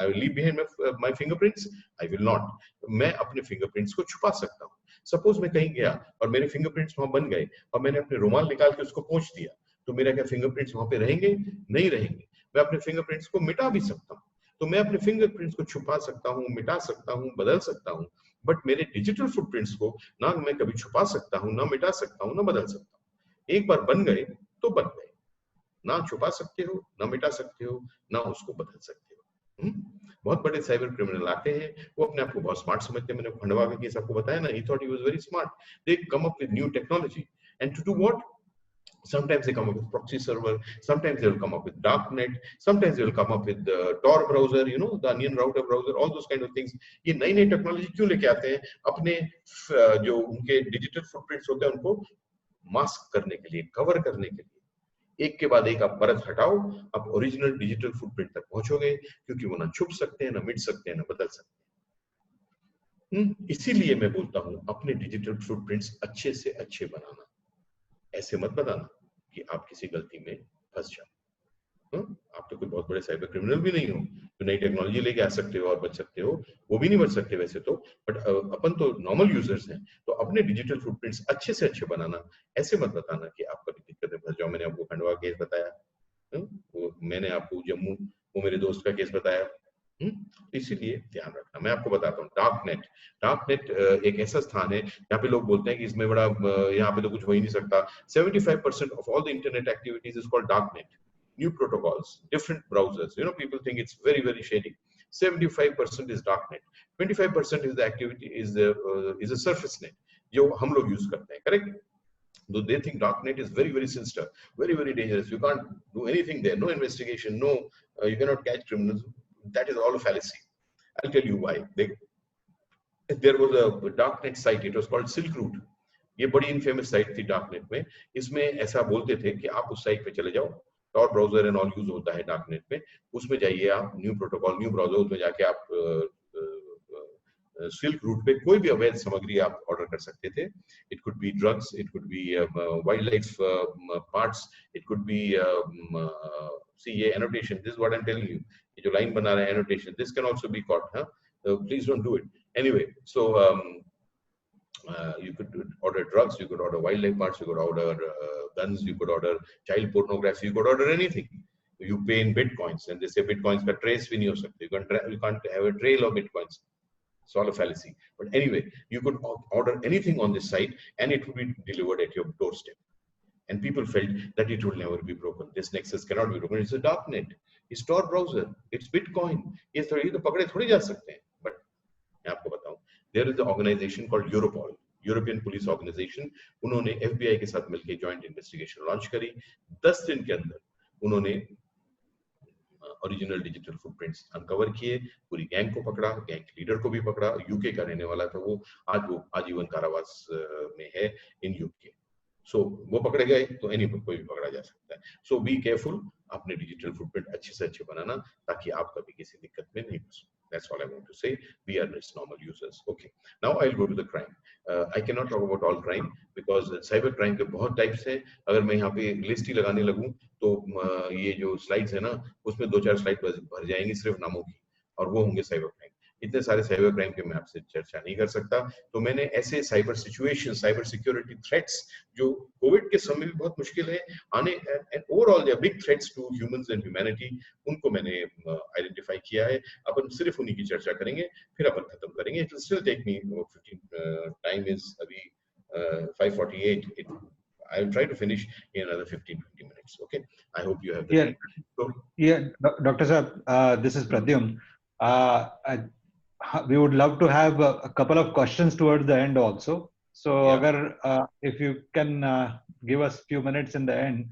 I will leave behind my fingerprints? I will not. मैं अपने fingerprints को छुपा सकता हूँ. Suppose मैं कहीं गया और मेरे fingerprints वहाँ बन गए और मैंने अपने रुमाल निकाल के उसको पोंछ दिया, तो मेरा क्या fingerprints वहाँ पे रहेंगे? नहीं रहेंगे. मैं अपने fingerprints को मिटा भी सकता हूँ. तो मैं अपने fingerprints को छुपा सकता हूँ, मिटा सकता हूँ, बदल सकता हूँ. बट मेरे डिजिटल फुटप्रिंट्स को ना मैं कभी छुपा सकता हूँ, ना मिटा सकता हूँ, ना बदल सकता हूँ. एक बार बन गए तो बन गए. ना छुपा सकते हो, ना मिटा सकते हो, ना उसको बदल सकते हो. बहुत बड़े साइबर क्रिमिनल आते हैं, वो अपने आप को बहुत स्मार्ट समझते हैं. मैंने खंडवा का केस आपको बताया ना, he thought he was very smart. They come up with new technology, and to do what? Sometimes they come up with proxy server, sometimes they will come up with darknet, sometimes they will come up with the Tor browser, you know, the onion router browser, all those kind of things. ये नई नई technology क्यों लेके आते हैं? अपने जो उनके डिजिटल फुटप्रिंट्स होते हैं उनको मास्क करने के लिए, कवर करने के लिए. एक के बाद एक आप परत हटाओ, आप ओरिजिनल डिजिटल फुटप्रिंट तक पहुंचोगे, क्योंकि वो ना छुप सकते हैं, ना मिट सकते हैं, ना बदल सकते हैं. इसीलिए मैं बोलता हूं अपने डिजिटल फुटप्रिंट्स अच्छे से अच्छे बनाना. ऐसे मत बताना कि आप किसी गलती में फंस जाओ. आप तो कोई बहुत बड़े साइबर क्रिमिनल भी नहीं हो, तो नई टेक्नोलॉजी लेके आ सकते हो और बच सकते हो. वो भी नहीं बच सकते वैसे तो, बट अपन तो नॉर्मल यूजर्स हैं. तो अपने डिजिटल फुटप्रिंट्स अच्छे से अच्छे बनाना. ऐसे मत बताना कि आप कभी दिक्कत में फंस जाओ. मैंने आपको खंडवा केस बताया, वो मैंने आपको जम्मू वो मेरे दोस्त का केस बताया. इसीलिए ध्यान रखना. मैं आपको बताता हूँ, डार्कनेट एक ऐसा स्थान है जहाँ पे लोग बोलते हैं कि इसमें बड़ा यहाँ पे तो कुछ हो ही नहीं सकता. 75% of all the internet activities is called darknet. New protocols, different browsers. You know, people think it's very, very shady. 75% is darknet. 25% is the activity is a surface net, जो हम लोग यूज करते हैं. Correct? Though they think darknet is very, very sinister, very, very dangerous. You can't do anything there. No investigation. No, you cannot catch criminals. That is all a fallacy. I'll tell you why. There was a darknet site. It was called Silk Route. ये बड़ी infamous site थी darknet में. इसमें ऐसा बोलते थे कि आप उस साइट पे चले जाओ, Tor browser and all use होता है डार्कनेट में, उसमें जाइए आप, न्यू प्रोटोकॉल, न्यू ब्राउजर, उसमें जाके आप सिल्क रूट पे कोई भी अवैध सामग्री आप ऑर्डर कर सकते थे. It could be drugs, it could be wildlife parts, it could be see ये annotation. This what I am telling you, ये जो लाइन बना रहा है annotation, this can also be caught. Please don't do it. Anyway, so you could order drugs, you could order wildlife parts, you could order guns, you could order child pornography, you could order anything. You pay in bitcoins, and they say bitcoins का trace भी नहीं हो सकते. You can't have a trail of bitcoins. It's all a fallacy. But anyway, you could order anything on this site, and it would be delivered at your doorstep. And people felt that it will never be broken. This nexus cannot be broken. It's a darknet. It's Tor browser. It's Bitcoin. ये तो पकड़े थोड़ी जा सकते हैं. But मैं आपको बताऊं, there is an organization called Europol, European Police Organization. उन्होंने FBI के साथ मिलकर जॉइंट इन्वेस्टिगेशन लॉन्च करी. 10 दिन के अंदर उन्होंने ओरिजिनल डिजिटल फुटप्रिंट्स अनकवर किए, पूरी गैंग को पकड़ा, गैंग लीडर को भी पकड़ा. यूके का रहने वाला था वो आजीवन कारावास में है इन यूके. सो वो पकड़े गए तो कोई भी पकड़ा जा सकता है. सो बी केयरफुल, अपने डिजिटल फुटप्रिंट अच्छे से अच्छे बनाना ताकि आप कभी किसी दिक्कत में नहीं फंसो. That's all I want to say. We are just normal users. Okay. Now I'll go to the crime. I cannot talk about all crime because cyber crime के बहुत types हैं. अगर मैं यहाँ पे लिस्ट ही लगाने लगूँ तो ये जो slides है ना, उसमें 2-4 स्लाइड भर जाएंगी सिर्फ नामों की, और वो होंगे साइबर क्राइम. इतने सारे साइबर क्राइम के मैं आपसे चर्चा नहीं कर सकता. तो मैंने ऐसे cyber situation, cyber security threats जो कोविड के समय भी बहुत मुश्किल है आने, and overall they are big threats to humans and humanity, उनको मैंने आइडेंटिफाई किया है. अपन सिर्फ उन्हीं की चर्चा करेंगे, फिर अपन खत्म करेंगे. It will still take me 15 time is अभी 5:48. I will try to finish in another 15-20 minutes. Okay. I hope you have the time. So, Dr. Saab, this is Pradyum. We would love to have a couple of questions towards the end also. So, if you can give us few minutes in the end.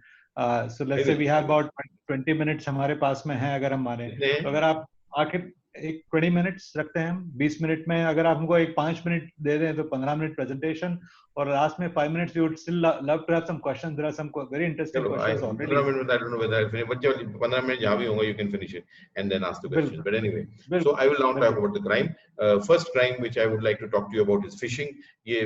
So let's say we have about 20 minutes हमारे पास में है, अगर हम माने तो अगर आप आखिर एक 20 मिनट्स रखते हैं हम, 20 मिनट में अगर आप हमको एक 5 मिनट दे दें तो 15 मिनट प्रेजेंटेशन, और लास्ट में 5 minutes we would still love to have some questions. There are some very interesting चलो, questions already. 15 मिनट में I don't know whether I finish, बच्चे 15 मिनट जहाँ भी होंगे you can finish it and then ask the questions. But anyway, so I will now talk about the crime. First crime which I would like to talk to you about is phishing. ये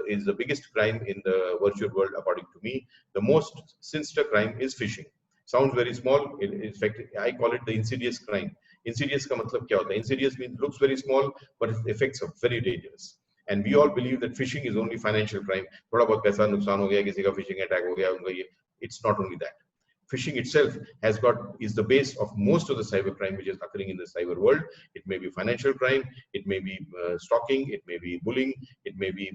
is the biggest crime in the virtual world according to me. The most sinister crime is phishing. Sounds very small. In fact, I call it the insidious crime. Insidious का मतलब क्या होता है? Insidious means looks very small, but its effects are very dangerous. And we all believe that phishing is only financial crime. थोड़ा बहुत पैसा नुकसान हो गया, किसी का phishing attack हो गया, उनका ये. It's not only that. Phishing itself is the base of most of the cyber crime which is occurring in the cyber world. It may be financial crime, it may be stalking, it may be bullying, it may be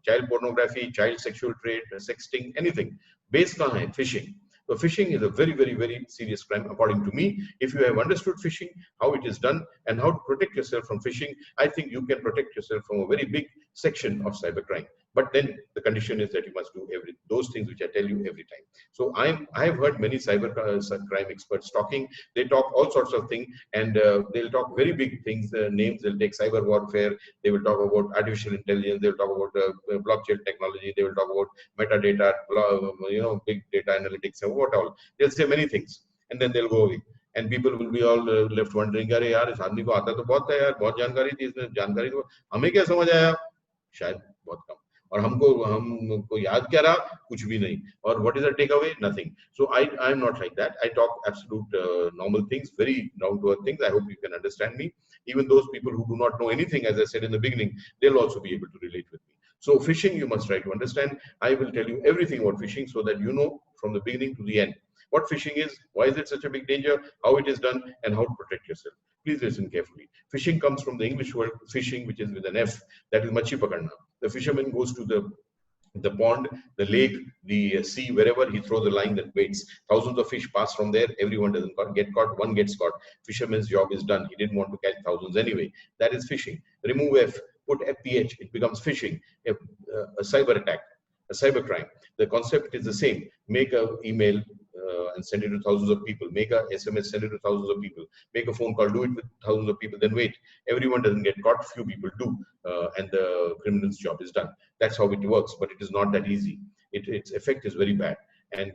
child pornography, child sexual trade, sexting, anything. Base कहाँ है? Phishing. So phishing is a very, very, very serious crime according to me. If you have understood phishing, how it is done, and how to protect yourself from phishing, I think you can protect yourself from a very big section of cybercrime. But then the condition is that you must do those things which I tell you every time. So I have heard many cyber crime experts talking. They talk all sorts of things, and they'll talk very big things, names. They'll take cyber warfare. They will talk about artificial intelligence. They'll talk about blockchain technology. They will talk about metadata, big data analytics, and what all. They'll say many things, and then they'll go away. And people will be all left wondering, अरे यार इस आदमी को आता तो बहुत था यार, बहुत जानकारी थी, इसने जानकारी तो हमें क्या समझ आया, शायद बहुत कम, और हमको याद क्या रहा, कुछ भी नहीं. और what is the takeaway? Nothing. So I am not like that. I talk absolute normal things, very down to earth things. I hope you can understand me. Even those people who do not know anything, as I said in the beginning, they'll also be able to relate with me. So phishing, you must try to understand. I will tell you everything about phishing so that you know from the beginning to the end what phishing is, why is it such a big danger, how it is done, and how to protect yourself. Please listen carefully. Phishing comes from the English word fishing, which is with an F, that is machi pakadna. The fisherman goes to the pond, the lake, the sea, wherever he throws a line that waits. Thousands of fish pass from there. Everyone doesn't get caught. One gets caught. Fisherman's job is done. He didn't want to catch thousands anyway. That is fishing. Remove F, put FPH. It becomes phishing. A cyber attack, a cyber crime. The concept is the same. Make an email and send it to thousands of people. Make a SMS, send it to thousands of people. Make a phone call, do it with thousands of people. Then wait. Everyone doesn't get caught. Few people do, and the criminal's job is done. That's how it works. But it is not that easy. Its effect is very bad. And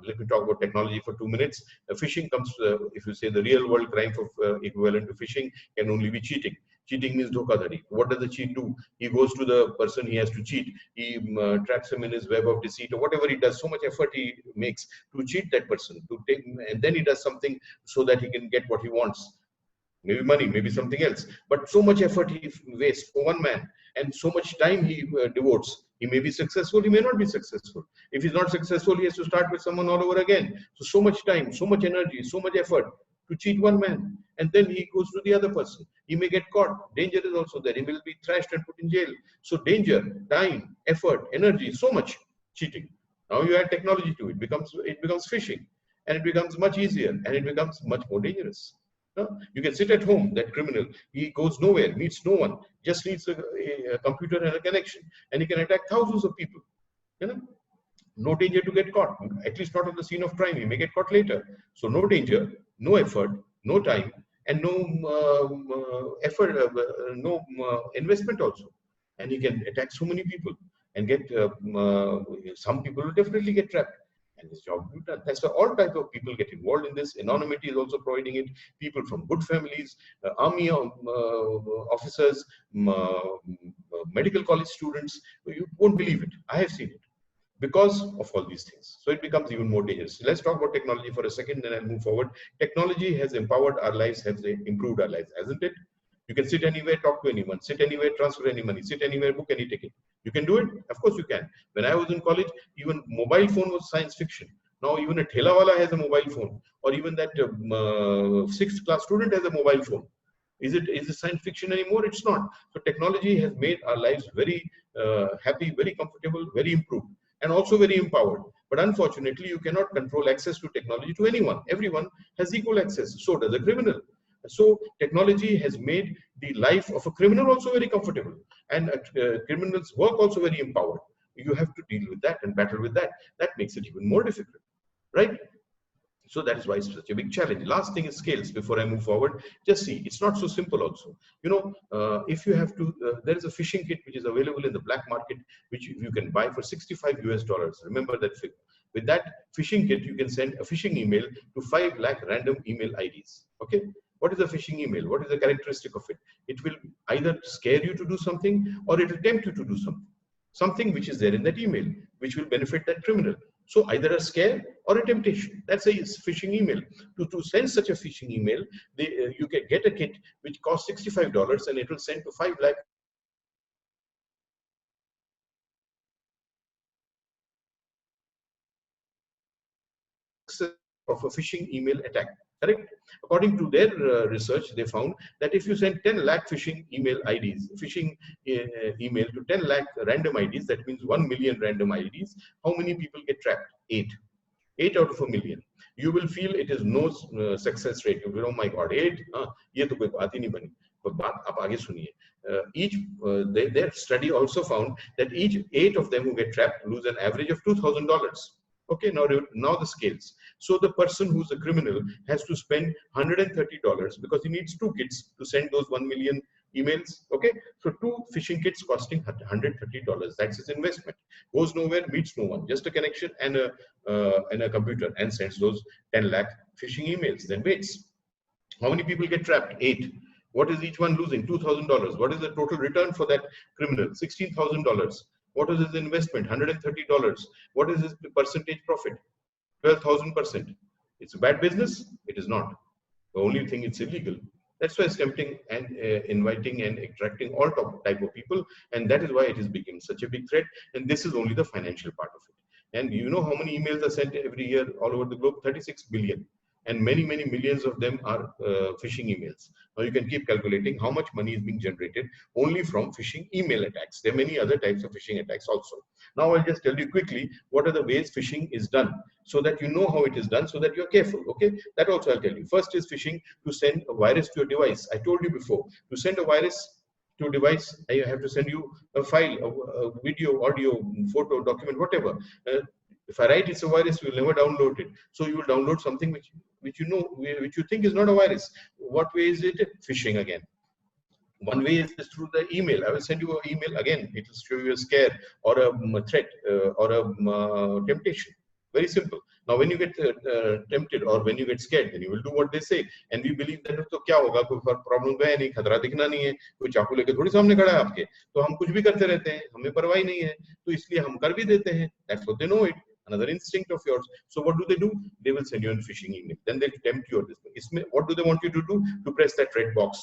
let me talk about technology for 2 minutes. Phishing comes, if you say the real world crime for equivalent to phishing can only be cheating. Cheating means dhokadhari. What does the cheat do? He goes to the person he has to cheat. He traps him in his web of deceit or whatever he does. So much effort he makes to cheat that person, to take, and then he does something so that he can get what he wants. Maybe money, maybe something else. But so much effort he wastes for one man, and so much time he devotes. He may be successful, he may not be successful. If he's not successful, he has to start with someone all over again. So much time, so much energy, so much effort to cheat one man. And then he goes to the other person. He may get caught. Danger is also there. He will be thrashed and put in jail. So danger, time, effort, energy, so much cheating. Now you add technology to it. It becomes phishing. And it becomes much easier. And it becomes much more dangerous. You can sit at home, that criminal, he goes nowhere, meets no one, just needs a computer and a connection, and he can attack thousands of people. No danger to get caught, at least not on the scene of crime. He may get caught later. So no danger, no effort, no time, and no investment also. And he can attack so many people and get, some people will definitely get trapped. And his job will be done. That's why all types of people get involved in this. Anonymity is also providing it. People from good families, army officers, medical college students. You won't believe it. I have seen it because of all these things. So it becomes even more dangerous. Let's talk about technology for a second, then I'll move forward. Technology has empowered our lives, has improved our lives, hasn't it? You can sit anywhere, talk to anyone, sit anywhere, transfer any money, sit anywhere, book any ticket. You can do it? Of course you can. When I was in college, even mobile phone was science fiction. Now even a thelawala has a mobile phone, or even that 6th class student has a mobile phone. Is it science fiction anymore? It's not. So technology has made our lives very happy, very comfortable, very improved, and also very empowered. But unfortunately, you cannot control access to technology to anyone. Everyone has equal access. So does a criminal. So technology has made the life of a criminal also very comfortable, and criminals' work also very empowered. You have to deal with that and battle with that. That makes it even more difficult, right? So that is why it's such a big challenge. Last thing is scales. Before I move forward, just see, it's not so simple also. You know, if you have to, there is a phishing kit which is available in the black market, which you can buy for $65 US. Remember that figure. With that phishing kit, you can send a phishing email to 5 lakh random email IDs. Okay. What is a phishing email? What is the characteristic of it? It will either scare you to do something, or it will tempt you to do something which is there in that email, which will benefit that criminal. So either a scare or a temptation. That's a phishing email. To send such a phishing email, you can get a kit which costs $65, and it will send to 5 lakh of a phishing email attack. Correct? According to their research, they found that if you send 10 lakh phishing email IDs, phishing email to 10 lakh random IDs, that means 1 million random IDs, how many people get trapped? 8 out of a million. You will feel it is no success rate. You will, oh my God, 8? ये तो कोई बात ही नहीं बनी. But बात आप आगे सुनिए. Their study also found that each 8 of them who get trapped lose an average of $2,000. Okay, now the scales. So the person who's a criminal has to spend $130 because he needs 2 kits to send those 1 million emails. Okay, so 2 phishing kits costing $130. That's his investment. Goes nowhere, meets no one. Just a connection and a computer, and sends those 10 lakh phishing emails. Then waits. How many people get trapped? 8. What is each one losing? $2,000. What is the total return for that criminal? $16,000. What is his investment? $130. What is his percentage profit? 12,000%. It's a bad business? It is not. The only thing, it's illegal. That's why it's tempting and inviting and attracting all type of people, and that is why it has become such a big threat. And this is only the financial part of it. And you know how many emails are sent every year all over the globe? 36 billion. And many millions of them are phishing emails. Now you can keep calculating how much money is being generated only from phishing email attacks. There are many other types of phishing attacks also. Now I'll just tell you quickly what are the ways phishing is done, so that you know how it is done, so that you're careful. Okay, that also I'll tell you. First is phishing to send a virus to your device. I told you before, to send a virus to a device, I have to send you a file, a video, audio, photo, document, whatever. If I write it's a virus, you will never download it. So you will download something which you think is not a virus. What way is it? Phishing again. One way is through the email. I will send you an email again. It will show you a scare or a threat or a temptation. Very simple. Now, when you get tempted or when you get scared, then you will do what they say. And we believe that तो क्या होगा, कोई problem तो है नहीं, खतरा दिखना नहीं है, कोई चाकू लेके थोड़ी सामने खड़ा है आपके, तो हम कुछ भी करते रहते हैं, हमें परवाह ही नहीं है, तो इसलिए हम कर भी देते हैं. That's what they know it. Another instinct of yours. So what do? They will send you a phishing email. Then they'll tempt you. What do they want you to do? To press that red box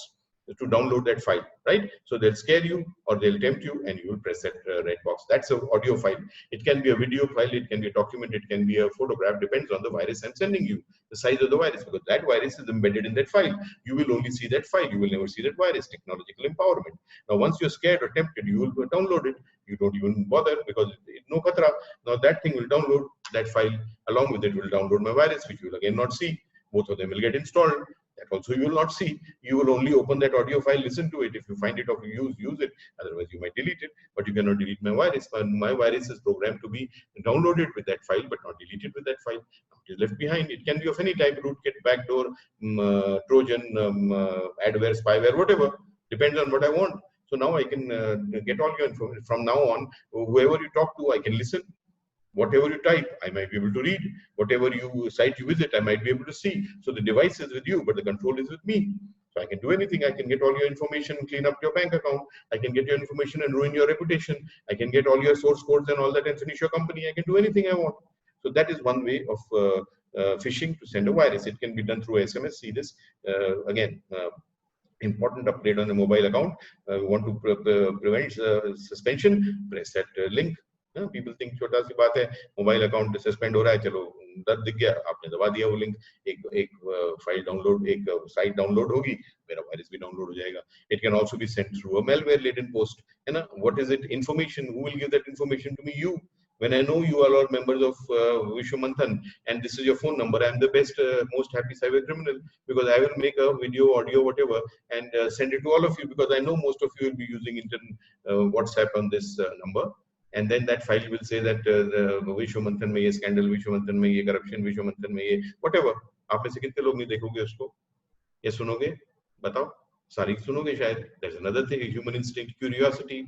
to download that file, right? So they'll scare you or they'll tempt you, and you will press that red box. That's an audio file. It can be a video file, it can be a document, it can be a photograph, depends on the virus I'm sending you, the size of the virus, because that virus is embedded in that file. You will only see that file, you will never see that virus. Technological empowerment. Now, once you're scared or tempted, you will download it. You don't even bother because no khatra. Now that thing will download that file. Along with it will download my virus, which you will again not see. Both of them will get installed. That also you will not see. You will only open that audio file, listen to it. If you find it of use, use it. Otherwise, you might delete it. But you cannot delete my virus. My virus is programmed to be downloaded with that file, but not deleted with that file. It is left behind. It can be of any type: rootkit, backdoor, Trojan, adware, spyware, whatever. Depends on what I want. So now I can get all your information. From now on, whoever you talk to, I can listen. Whatever you type, I might be able to read. Whatever site you visit, I might be able to see. So the device is with you, but the control is with me. So I can do anything. I can get all your information, clean up your bank account. I can get your information and ruin your reputation. I can get all your source codes and all that and finish your company. I can do anything I want. So that is one way of phishing to send a virus. It can be done through SMS. See this again. Important upgrade on the mobile account. Want to prevent suspension? Press that link. People think छोटा सी बात है, mobile account suspend हो रहा है, चलो दर्द दिख गया, आपने दबा दिया वो लिंक, एक फाइल डाउनलोड, एक साइट डाउनलोड होगी, मेरा वायरस भी डाउनलोड हो जाएगा. It can also be sent through a malware laden post. है ना? What is it? Information. Who will give that information to me? You. When I know you are all members of Vishwamanthan and this is your phone number, I am the best, most happy cyber criminal, because I will make a video, audio, whatever, and send it to all of you, because I know most of you will be using WhatsApp on this number. and then that file will say that Vishwamanthan mein ye scandal, Vishwamanthan mein ye corruption, Vishwamanthan mein ye whatever. आप में से कितने लोग नहीं देखोगे उसको या सुनोगे? बताओ, सारी सुनोगे शायद. There's another thing, human instinct, curiosity,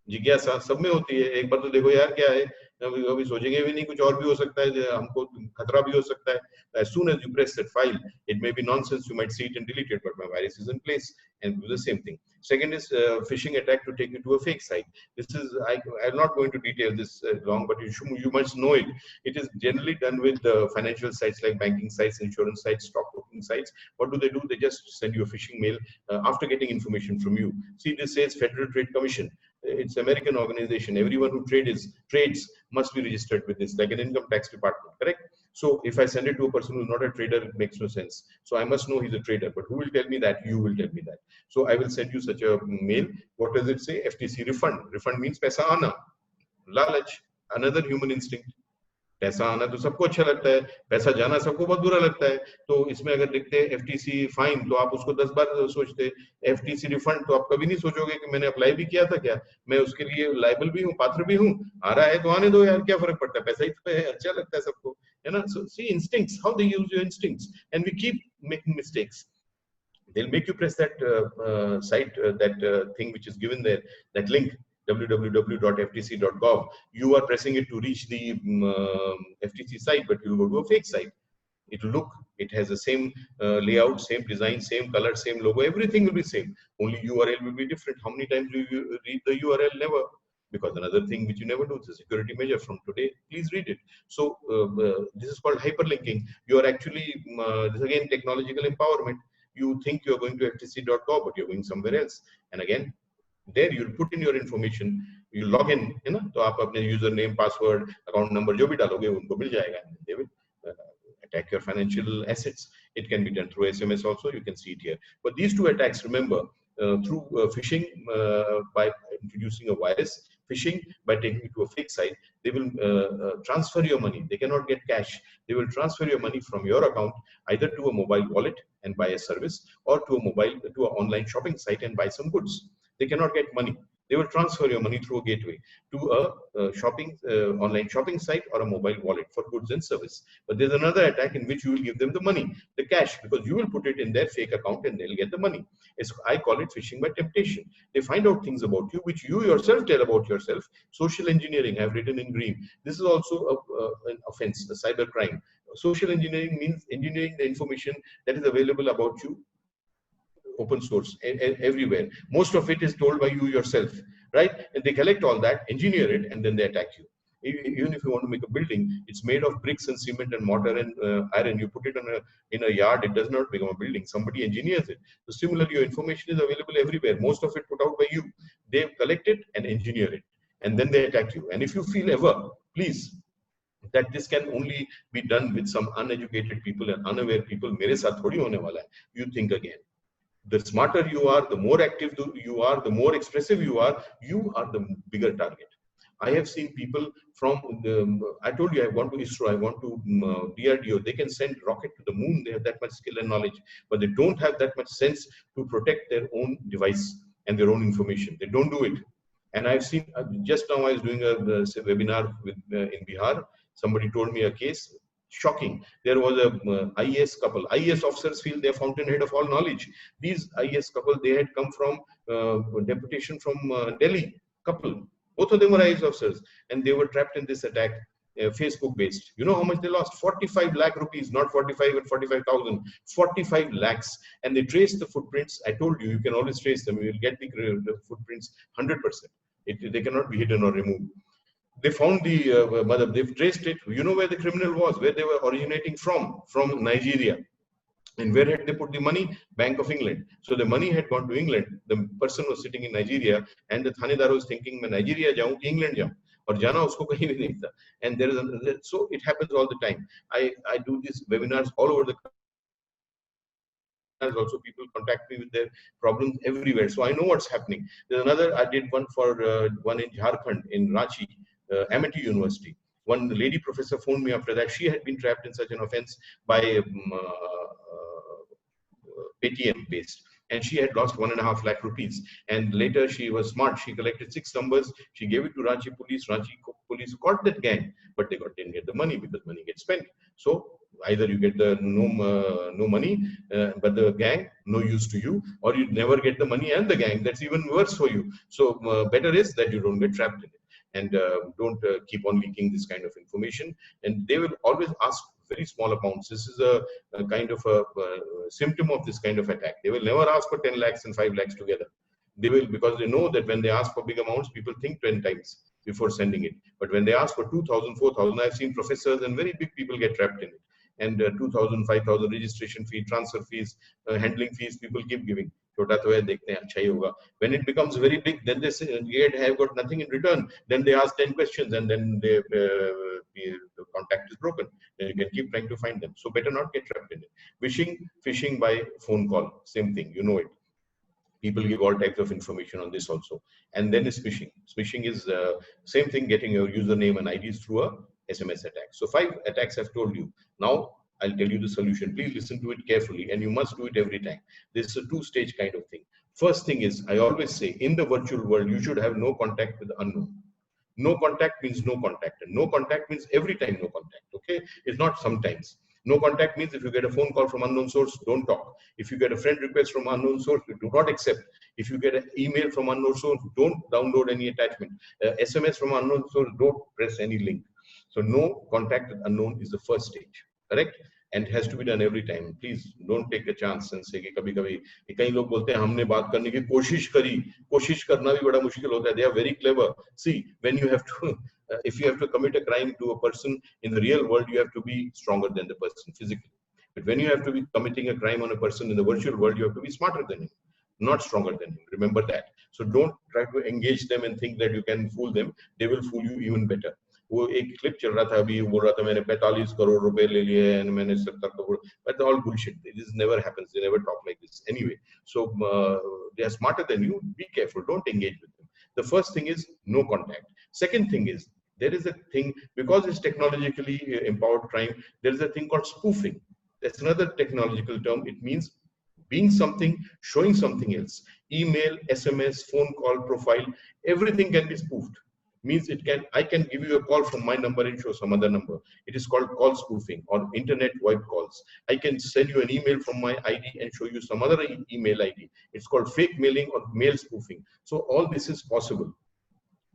जिज्ञासा सब में होती है. एक बार तो देखो यार क्या है, अभी सोचेंगे भी नहीं, कुछ और भी हो सकता है, हमको खतरा भी हो सकता है. As soon as you press that file, it may be nonsense, you might see it and delete it, but my virus is in place and do the same thing. Second is phishing attack to take you to a fake site. This is, I'm not going to detail this long, but you must know it. It is generally done with financial sites like banking sites, insurance sites, stockbroking sites. What do? They just send you a phishing mail after getting information from you. See, this says Federal Trade Commission. It's American organization. Everyone who trades must be registered with this, like an income tax department, correct? So if I send it to a person who's not a trader, it makes no sense. So I must know he's a trader. But who will tell me that? You will tell me that. So I will send you such a mail. What does it say? FTC refund. Refund means paisa aana. Lalach, another human instinct. पैसा आना तो सबको अच्छा लगता है, पैसा जाना सबको बहुत बुरा लगता है. तो इसमें अगर लिखते हैं एफटीसी फाइन तो आप उसको 10 बार सोचते, एफटीसी रिफंड तो आप कभी नहीं सोचोगे कि मैंने अप्लाई भी किया था क्या, मैं उसके लिए लायबल भी हूँ, पात्र भी हूँ, आ रहा है तो आने दो यार, क्या फर्क पड़ता है, पैसा ही तो है, अच्छा लगता है सबको, है ना. So see instincts, how they use your instincts, and we keep making mistakes. They'll make you press that site, that thing which is given there, that link, www.ftc.gov. You are pressing it to reach the FTC site, but you will go to a fake site. It will look, it has the same layout, same design, same color, same logo, everything will be same. Only URL will be different. How many times do you read the URL? Never. Because another thing which you never do is a security measure from today. Please read it. So this is called hyperlinking. You are actually, this again, technological empowerment. You think you are going to ftc.gov, but you're going somewhere else. And again, there you'll put in your information, you log in, you know, तो आप अपने username, password, account number जो भी डालोगे उनको मिल जाएगा. They will attack your financial assets. It can be done through SMS also. You can see it here. But these two attacks, remember, through phishing by introducing a virus, phishing by taking you to a fake site, they will transfer your money. They cannot get cash. They will transfer your money from your account either to a mobile wallet and buy a service, or to an online shopping site and buy some goods. They cannot get money. They will transfer your money through a gateway to a online shopping site or a mobile wallet for goods and service. But there's another attack in which you will give them the money, the cash, because you will put it in their fake account and they'll get the money. I call it phishing by temptation. They find out things about you which you yourself tell about yourself. Social engineering, I've written in green. This is also an offense, a cyber crime. Social engineering means engineering the information that is available about you, open source, everywhere. Most of it is told by you yourself, right? And they collect all that, engineer it, and then they attack you. Even if you want to make a building, it's made of bricks and cement and mortar and iron. You put it in a yard, it does not become a building. Somebody engineers it. So similarly, your information is available everywhere. Most of it put out by you. They collect it and engineer it, and then they attack you. And if you feel ever, please, that this can only be done with some uneducated people and unaware people, mere saath thodi hone wala hai, you think again. The smarter you are, the more active you are, the more expressive you are the bigger target. I have seen people from I told you I want to ISRO, I want to DRDO. They can send rocket to the moon. They have that much skill and knowledge, but they don't have that much sense to protect their own device and their own information. They don't do it. And I've seen, just now I was doing a webinar in Bihar. Somebody told me a case. Shocking. There was a IAS couple. IAS officers feel they're fountainhead of all knowledge. These IAS couple, they had come from deputation from Delhi. Couple. Both of them were IAS officers, and they were trapped in this attack, Facebook based. You know how much they lost? 45 lakh rupees, not 45 and 45,000. 45 lakhs. And they traced the footprints. I told you, you can always trace them. You will get the footprints 100%. They cannot be hidden or removed. They found they've traced it. You know where the criminal was, where they were originating from Nigeria. And where had they put the money? Bank of England. So the money had gone to England. The person was sitting in Nigeria, and the thanedar was thinking, "मैं Nigeria जाऊँ कि England जाऊँ?" और जाना उसको कहीं भी नहीं था. And so it happens all the time. I do these webinars all over the country. Also, people contact me with their problems everywhere. So I know what's happening. There's another, I did one for one in Jharkhand, in Ranchi, Amity University. One lady professor phoned me after that. She had been trapped in such an offense by Paytm based. and she had lost 1.5 lakh rupees. And later she was smart. She collected 6 numbers. She gave it to Ranchi police. Ranchi police caught that gang, but they didn't get the money because money gets spent. So either you get the no money, but the gang no use to you, or you never get the money and the gang. That's even worse for you. So better is that you don't get trapped in it, and don't keep on leaking this kind of information. And they will always ask very small amounts. This is a kind of a symptom of this kind of attack. They will never ask for 10 lakhs and 5 lakhs together. They will, because they know that when they ask for big amounts, people think 10 times before sending it. But when they ask for 2,000, 4,000, I've seen professors and very big people get trapped in it. And 2,000, 5,000 registration fee, transfer fees, handling fees, people keep giving. When it becomes very big, then they say, I've got nothing in return. Then they ask 10 questions, and then the contact is broken. Then you can keep trying to find them. So better not get trapped in it. Phishing by phone call, same thing, you know it. People give all types of information on this also. And then is phishing. Phishing is same thing, getting your username and IDs through a SMS attack. So 5 attacks I've told you. Now I'll tell you the solution. Please listen to it carefully, and you must do it every time. This is a 2-stage kind of thing. First thing is, I always say, in the virtual world, you should have no contact with the unknown. No contact means no contact, and no contact means every time no contact. Okay, it's not sometimes. No contact means if you get a phone call from unknown source, don't talk. If you get a friend request from unknown source, do not accept. If you get an email from unknown source, don't download any attachment. SMS from unknown source, don't press any link. So no contact with unknown is the first stage, correct? And it has to be done every time. Please don't take a chance and say कि कभी-कभी कई लोग बोलते हैं हमने बात करने की कोशिश करी. कोशिश करना भी बड़ा मुश्किल होता है. They are very clever. See, when you have to, if you have to commit a crime to a person in the real world, you have to be stronger than the person physically. But when you have to be committing a crime on a person in the virtual world, you have to be smarter than him, not stronger than him. Remember that. So don't try to engage them and think that you can fool them. They will fool you even better. वो एक clip चल रहा था अभी, बोल रहा था मैंने 45 करोड़ रुपए ले लिए and मैंने 70 crore, but all bullshit. This never happens. They never talk like this anyway. So they are smarter than you. Be careful. Don't engage with them. The first thing is no contact. Second thing is, there is a thing, because it's technologically empowered crime, there is a thing called spoofing. That's another technological term. It means being something, showing something else. Email, SMS, phone call, profile, everything can be spoofed. Means I can give you a call from my number and show some other number. It is called call spoofing or internet VoIP calls. I can send you an email from my ID and show you some other email ID. It's called fake mailing or mail spoofing. So all this is possible.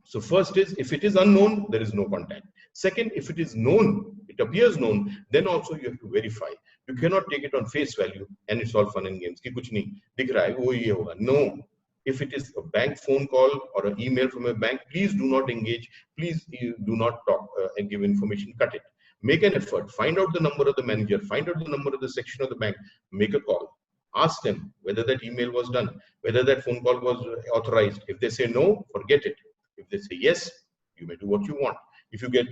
So first is, if it is unknown, there is no contact. Second, if it is known, it appears known, then also you have to verify. You cannot take it on face value and it's all fun and games. Ki kuch nahi, dikh raha hai, wo ye hoga. No. If it is a bank phone call or an email from a bank, please do not engage. Please do not talk and give information. Cut it. Make an effort. Find out the number of the manager. Find out the number of the section of the bank. Make a call. Ask them whether that email was done, whether that phone call was authorized. If they say no, forget it. If they say yes, you may do what you want. If you get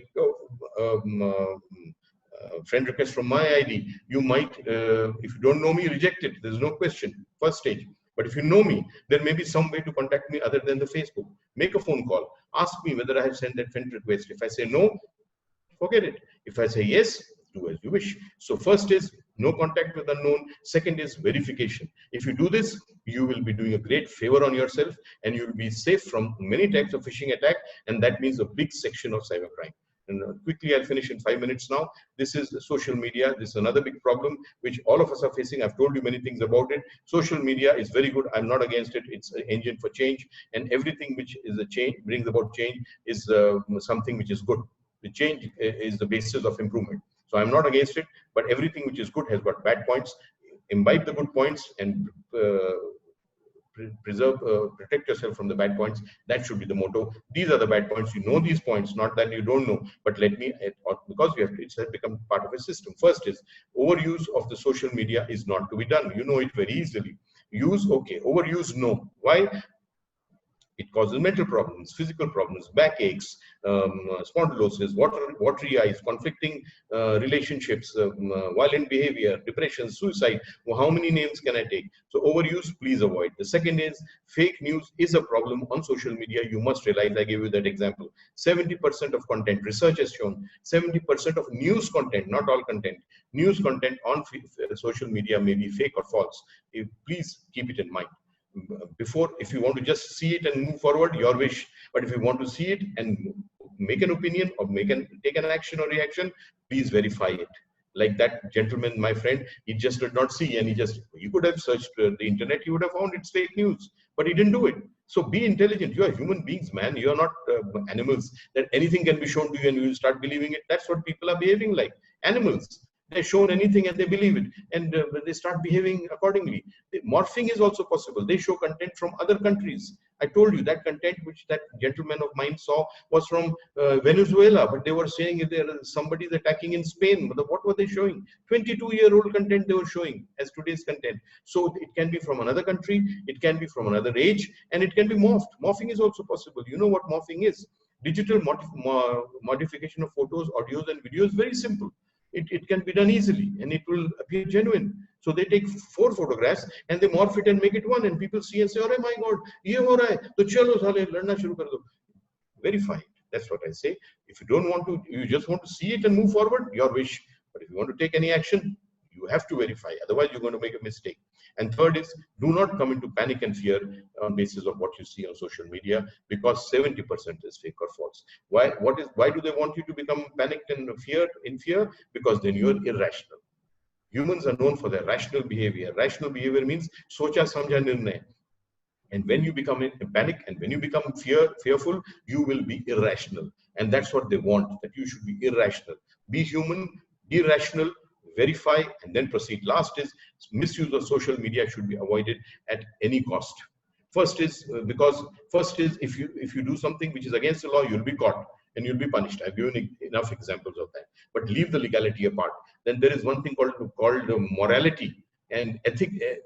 friend request from my ID, you might, if you don't know me, reject it. There's no question. First stage. But if you know me, there may be some way to contact me other than the Facebook. Make a phone call. Ask me whether I have sent that friend request. If I say no, forget it. If I say yes, do as you wish. So first is no contact with unknown. Second is verification. If you do this, you will be doing a great favor on yourself and you will be safe from many types of phishing attack. And that means a big section of cybercrime. And quickly, I'll finish in 5 minutes now. This is social media. This is another big problem which all of us are facing. I've told you many things about it. Social media is very good. I'm not against it. It's an engine for change, and everything which is a change, brings about change, is something which is good. The change is the basis of improvement. So I'm not against it, but everything which is good has got bad points. Imbibe the good points and protect yourself from the bad points. That should be the motto. These are the bad points. You know these points, not that you don't know, but let me, because you have to, it's become part of a system. First is, overuse of the social media is not to be done. You know it very easily. Use, okay. Overuse, no. Why? It causes mental problems, physical problems, backaches, spondylosis, watery eyes, conflicting relationships, violent behavior, depression, suicide. Well, how many names can I take? So overuse, please avoid. The second is fake news is a problem on social media. You must realize, I gave you that example. 70% of content, research has shown, 70% of news content, not all content, news content on social media may be fake or false. Please keep it in mind. Before, if you want to just see it and move forward, your wish. But if you want to see it and make an opinion or take an action or reaction, please verify it. Like that gentleman, my friend, he just did not see, and he could have searched the internet, he would have found it's fake news, but he didn't do it. So be intelligent. You are human beings, man. You are not animals that anything can be shown to you and you will start believing it. That's what people are behaving like. Animals. They're shown anything and they believe it, and they start behaving accordingly. Morphing is also possible. They show content from other countries. I told you that content which that gentleman of mine saw was from Venezuela, but they were saying there somebody is attacking in Spain. But what were they showing? 22-year-old content they were showing as today's content. So it can be from another country, it can be from another age, and it can be morphed. Morphing is also possible. You know what morphing is? Digital modification of photos, audios, and videos. Very simple. It can be done easily and it will appear genuine. So they take 4 photographs and they morph it and make it one, and people see and say, oh my God, ye ho raha hai, to chalo sale ladna shuru kar do. Verify it. That's what I say. If you don't want to, you just want to see it and move forward, your wish. But if you want to take any action, you have to verify. Otherwise, you're going to make a mistake. And third is, do not come into panic and fear on basis of what you see on social media, because 70% is fake or false. Why do they want you to become panicked and in fear? Because then you're irrational. Humans are known for their rational behavior. Rational behavior means socha samjha nirnay. And when you become in panic and when you become fearful, you will be irrational. And that's what they want, that you should be irrational. Be human, be rational, verify, and then proceed. Last is misuse of social media should be avoided at any cost. First is if you do something which is against the law, you'll be caught and you'll be punished. I've given enough examples of that. But leave the legality apart. Then there is one thing called morality and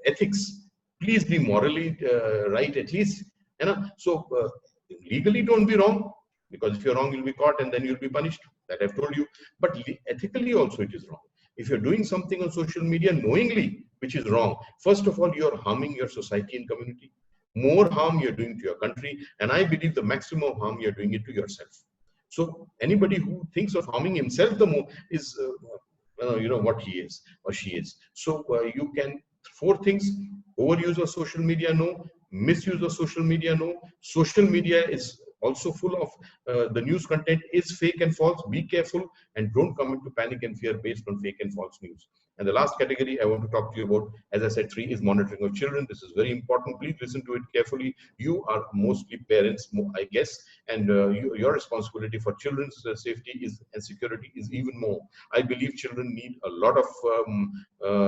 ethics. Please be morally right at least. You know? So legally don't be wrong, because if you're wrong, you'll be caught and then you'll be punished. That I've told you. But ethically also it is wrong. If you're doing something on social media knowingly, which is wrong, first of all, you're harming your society and community. More harm you're doing to your country, and I believe the maximum harm you're doing it to yourself. So anybody who thinks of harming himself the more is, what he is or she is. So you can, 4 things: overuse of social media, no; misuse of social media, no; social media is also full of the news content is fake and false. Be careful and don't come into panic and fear based on fake and false news. And the last category I want to talk to you about, as I said, 3 is monitoring of children. This is very important. Please listen to it carefully. You are mostly parents, I guess, and your responsibility for children's safety and security is even more. I believe children need a lot of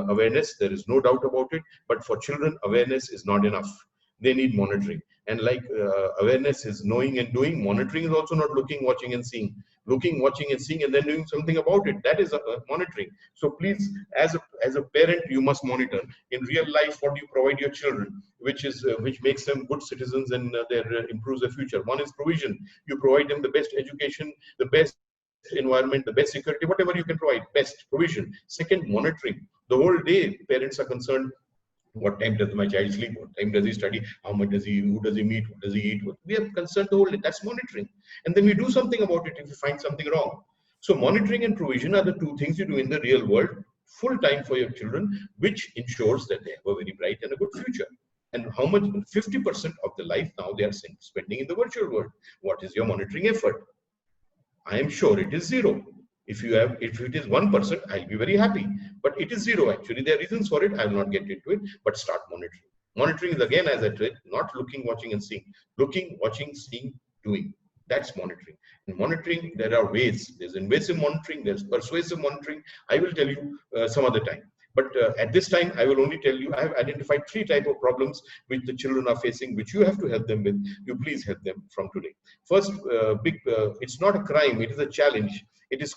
awareness. There is no doubt about it. But for children, awareness is not enough. They need monitoring. And like awareness is knowing and doing, monitoring is also not looking, watching and seeing. Looking, watching and seeing and then doing something about it. That is monitoring. So please, as a parent, you must monitor. In real life, what do you provide your children, which makes them good citizens and improves their future? One is provision. You provide them the best education, the best environment, the best security, whatever you can provide, best provision. Second, monitoring. The whole day, parents are concerned. What time does my child sleep? What time does he study? How much does he, who does he meet? What does he eat? We are concerned the whole day. That's monitoring. And then we do something about it if we find something wrong. So monitoring and provision are the 2 things you do in the real world, full time for your children, which ensures that they have a very bright and a good future. And how much? 50% of the life now they are spending in the virtual world. What is your monitoring effort? I am sure it is 0. If it is 1%, I'll be very happy. But it is 0 actually. There are reasons for it. I will not get into it, but start monitoring. Monitoring is, again, as I said, not looking, watching and seeing. Looking, watching, seeing, doing. That's monitoring. In monitoring, there are ways. There's invasive monitoring, there's persuasive monitoring. I will tell you some other time. But at this time, I will only tell you, I have identified 3 types of problems which the children are facing, which you have to help them with. You please help them from today. First, it's not a crime, it is a challenge. It is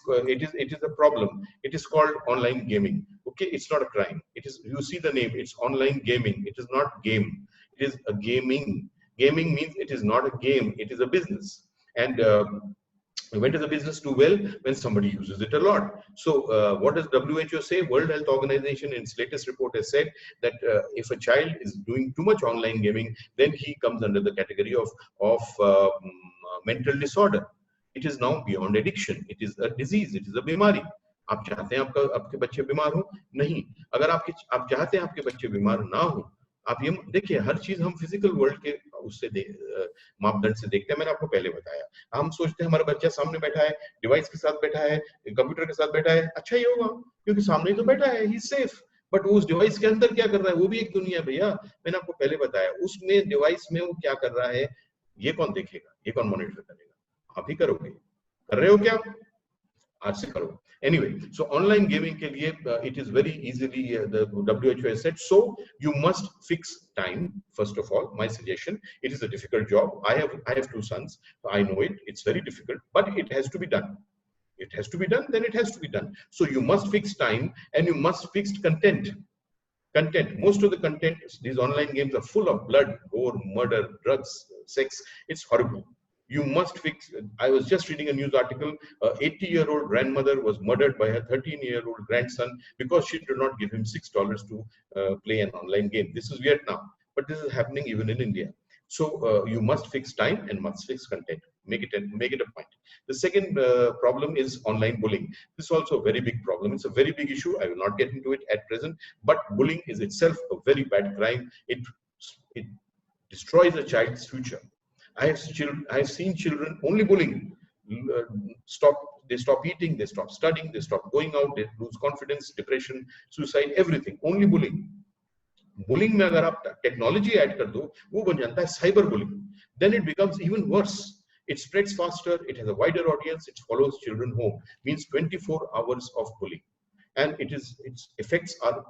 a problem. It is called online gaming. Okay, it's not a crime. It is, you see the name, it's online gaming. It is not game. It is a gaming. Gaming means it is not a game, it is a business. And when does the business do well? When somebody uses it a lot. So what does WHO say? World Health Organization in its latest report has said that if a child is doing too much online gaming, then he comes under the category of mental disorder. It is now beyond addiction. It is a disease. It is a बीमारी. आप चाहते हैं आपके बच्चे बीमार हो? नहीं. अगर आप चाहते हैं आपके बच्चे बीमार ना हो, आप ये देखिए, हर चीज हम फिजिकल वर्ल्ड के उससे मापदंड से देखते हैं. मैंने आपको पहले बताया, हम सोचते हैं हमारा बच्चा सामने बैठा है, डिवाइस के साथ बैठा है, कंप्यूटर के साथ बैठा है, अच्छा ही होगा क्योंकि सामने ही तो बैठा है, ही सेफ. बट उस डिवाइस के अंदर क्या कर रहा है, वो भी एक दुनिया है भैया. मैंने आपको पहले बताया, उसमें डिवाइस में वो क्या कर रहा है, ये कौन देखेगा, ये कौन मॉनिटर करेगा? आप ही करोगे. कर रहे हो क्या? आज से करो. Anyway, so online gaming के लिए it is very easily the WHO has said, so you must fix time. First of all, my suggestion, it is a difficult job. I have 2 sons, so I know it. It's very difficult, but it has to be done. It has to be done, then it has to be done. So you must fix time and you must fix content. Most of the content, these online games are full of blood, gore, murder, drugs, sex. It's horrible. You must fix. I was just reading a news article. A 80-year-old grandmother was murdered by her 13-year-old grandson because she did not give him $6 to play an online game. This is Vietnam, but this is happening even in India. So you must fix time and must fix content. Make it a point. The second problem is online bullying. This is also a very big problem. It's a very big issue. I will not get into it at present. But bullying is itself a very bad crime. It destroys a child's future. I have seen children only bullying. They stop eating, they stop studying, they stop going out, they lose confidence, depression, suicide, everything. Only bullying. Bullying में अगर आप technology add कर दो, वो बन जाता है cyber bullying. Then it becomes even worse. It spreads faster. It has a wider audience. It follows children home. Means 24 hours of bullying, and its effects are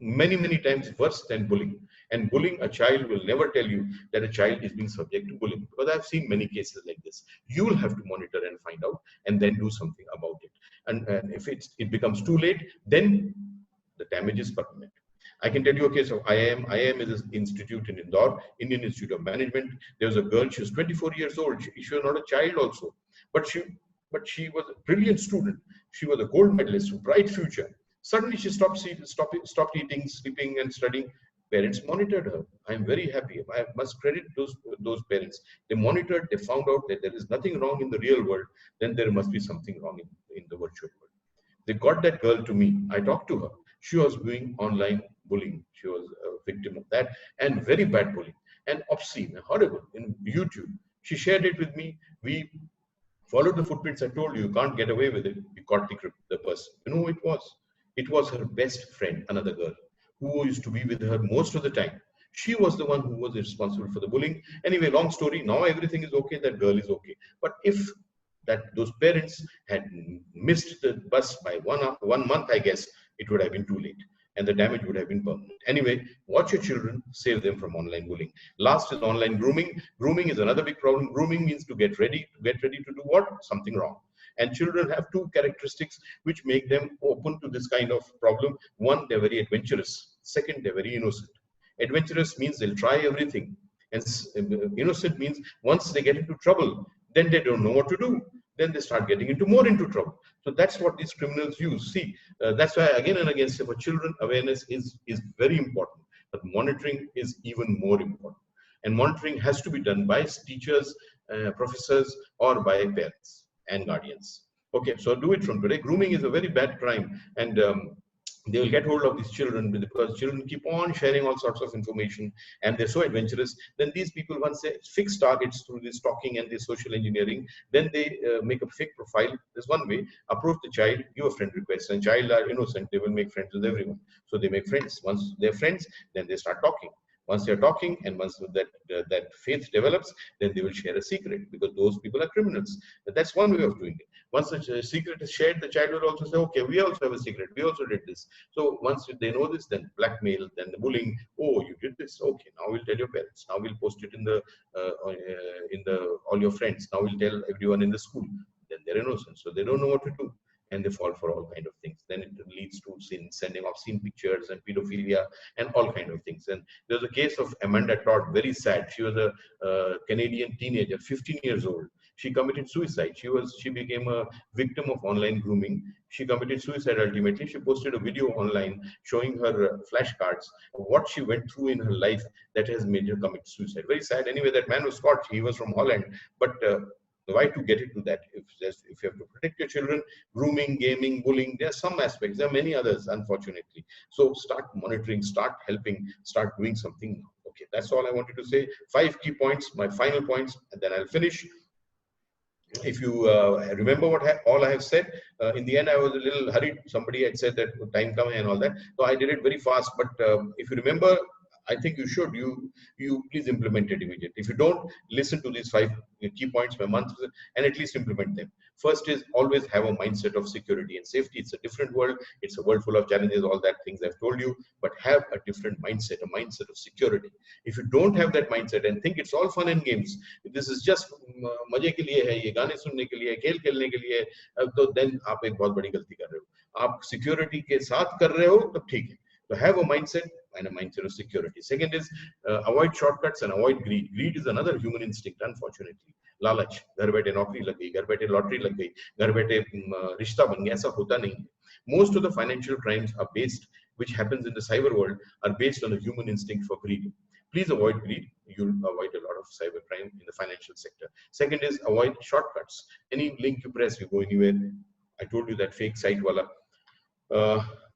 many times worse than bullying. And bullying, a child will never tell you that a child is being subject to bullying, because I've seen many cases like this. You will have to monitor and find out and then do something about it. And if it becomes too late, then the damage is permanent. I can tell you a case of IIM. IIM is an institute in Indore, Indian Institute of Management. There was a girl, she was 24 years old. She was not a child also, but she was a brilliant student. She was a gold medalist, bright future. Suddenly she stopped eating, sleeping and studying. Parents monitored her. I am very happy. I must credit those parents. They monitored, they found out that there is nothing wrong in the real world, then there must be something wrong in the virtual world. They got that girl to me. I talked to her. She was doing online bullying. She was a victim of that, and very bad bullying and obscene and horrible in YouTube. She shared it with me. We followed the footprints. I told you, you can't get away with it. We caught the person. You know who it was? It was her best friend, another girl, who used to be with her most of the time. She was the one who was responsible for the bullying. Anyway, long story. Now everything is okay. That girl is okay. But if those parents had missed the bus by 1 month, I guess, it would have been too late, and the damage would have been permanent. Anyway, watch your children, save them from online bullying. Last is online grooming. Grooming is another big problem. Grooming means to get ready to do what? Something wrong. And children have 2 characteristics which make them open to this kind of problem. One, they're very adventurous. Second, they're very innocent. Adventurous means they'll try everything. And innocent means once they get into trouble, then they don't know what to do. Then they start getting more into trouble. So that's what these criminals use. See, that's why again and again say for children, awareness is very important, but monitoring is even more important. And monitoring has to be done by teachers, professors, or by parents and guardians. Okay, so do it from today. Grooming is a very bad crime, and they will get hold of these children because children keep on sharing all sorts of information, and they're so adventurous. Then these people, once they fix targets through this stalking and this social engineering, then they make a fake profile. There's one way: approach the child, give a friend request, and child are innocent; they will make friends with everyone. So they make friends. Once they're friends, then they start talking. Once they're talking, and once that faith develops, then they will share a secret, because those people are criminals. But that's one way of doing it. Once the secret is shared, the child will also say, okay, we also have a secret. We also did this. So once they know this, then blackmail, then the bullying. Oh, you did this. Okay, now we'll tell your parents. Now we'll post it in all your friends. Now we'll tell everyone in the school. Then they're innocent, so they don't know what to do, and they fall for all kind of things. then it leads to sending obscene pictures and pedophilia and all kind of things. And there's a case of Amanda Todd, very sad. She was a Canadian teenager, 15 years old. She committed suicide. She became a victim of online grooming. She committed suicide ultimately. She posted a video online showing her flashcards of what she went through in her life that has made her commit suicide. Very sad. Anyway, that man was caught. He was from Holland. But why to get into that? If you have to protect your children, grooming, gaming, bullying, there are some aspects. There are many others, unfortunately. So start monitoring, start helping, start doing something now. Okay, that's all I wanted to say. 5 key points, my final points, and then I'll finish. If you remember all I have said, in the end I was a little hurried. Somebody had said that time coming and all that, so I did it very fast. But if you remember, I think you should. You please implement it immediately. If you don't, listen to these 5 key points per month and at least implement them. First is always have a mindset of security and safety. It's a different world. It's a world full of challenges, all that things I've told you, but have a different mindset, a mindset of security. If you don't have that mindset and think it's all fun and games, this is just मजे के लिए है, ये गाने सुनने के लिए, खेल खेलने के लिए, तो then आप एक बहुत बड़ी गलती कर रहे हो. आप security के साथ कर रहे हो, तो ठीक है. So have a mindset and a mindset of security. Second is avoid shortcuts and avoid greed. Greed is another human instinct, unfortunately. लालच, घर बैठे नौकरी लग गई, घर बैठे लॉटरी लग गई, घर बैठे रिश्ता बन गया, ऐसा होता नहीं. Most of the financial crimes are based, which happens in the cyber world, are based on a human instinct for greed. Please avoid greed. You'll avoid a lot of cyber crime in the financial sector. Second is avoid shortcuts. Any link you press, you go anywhere. I told you that fake site wala.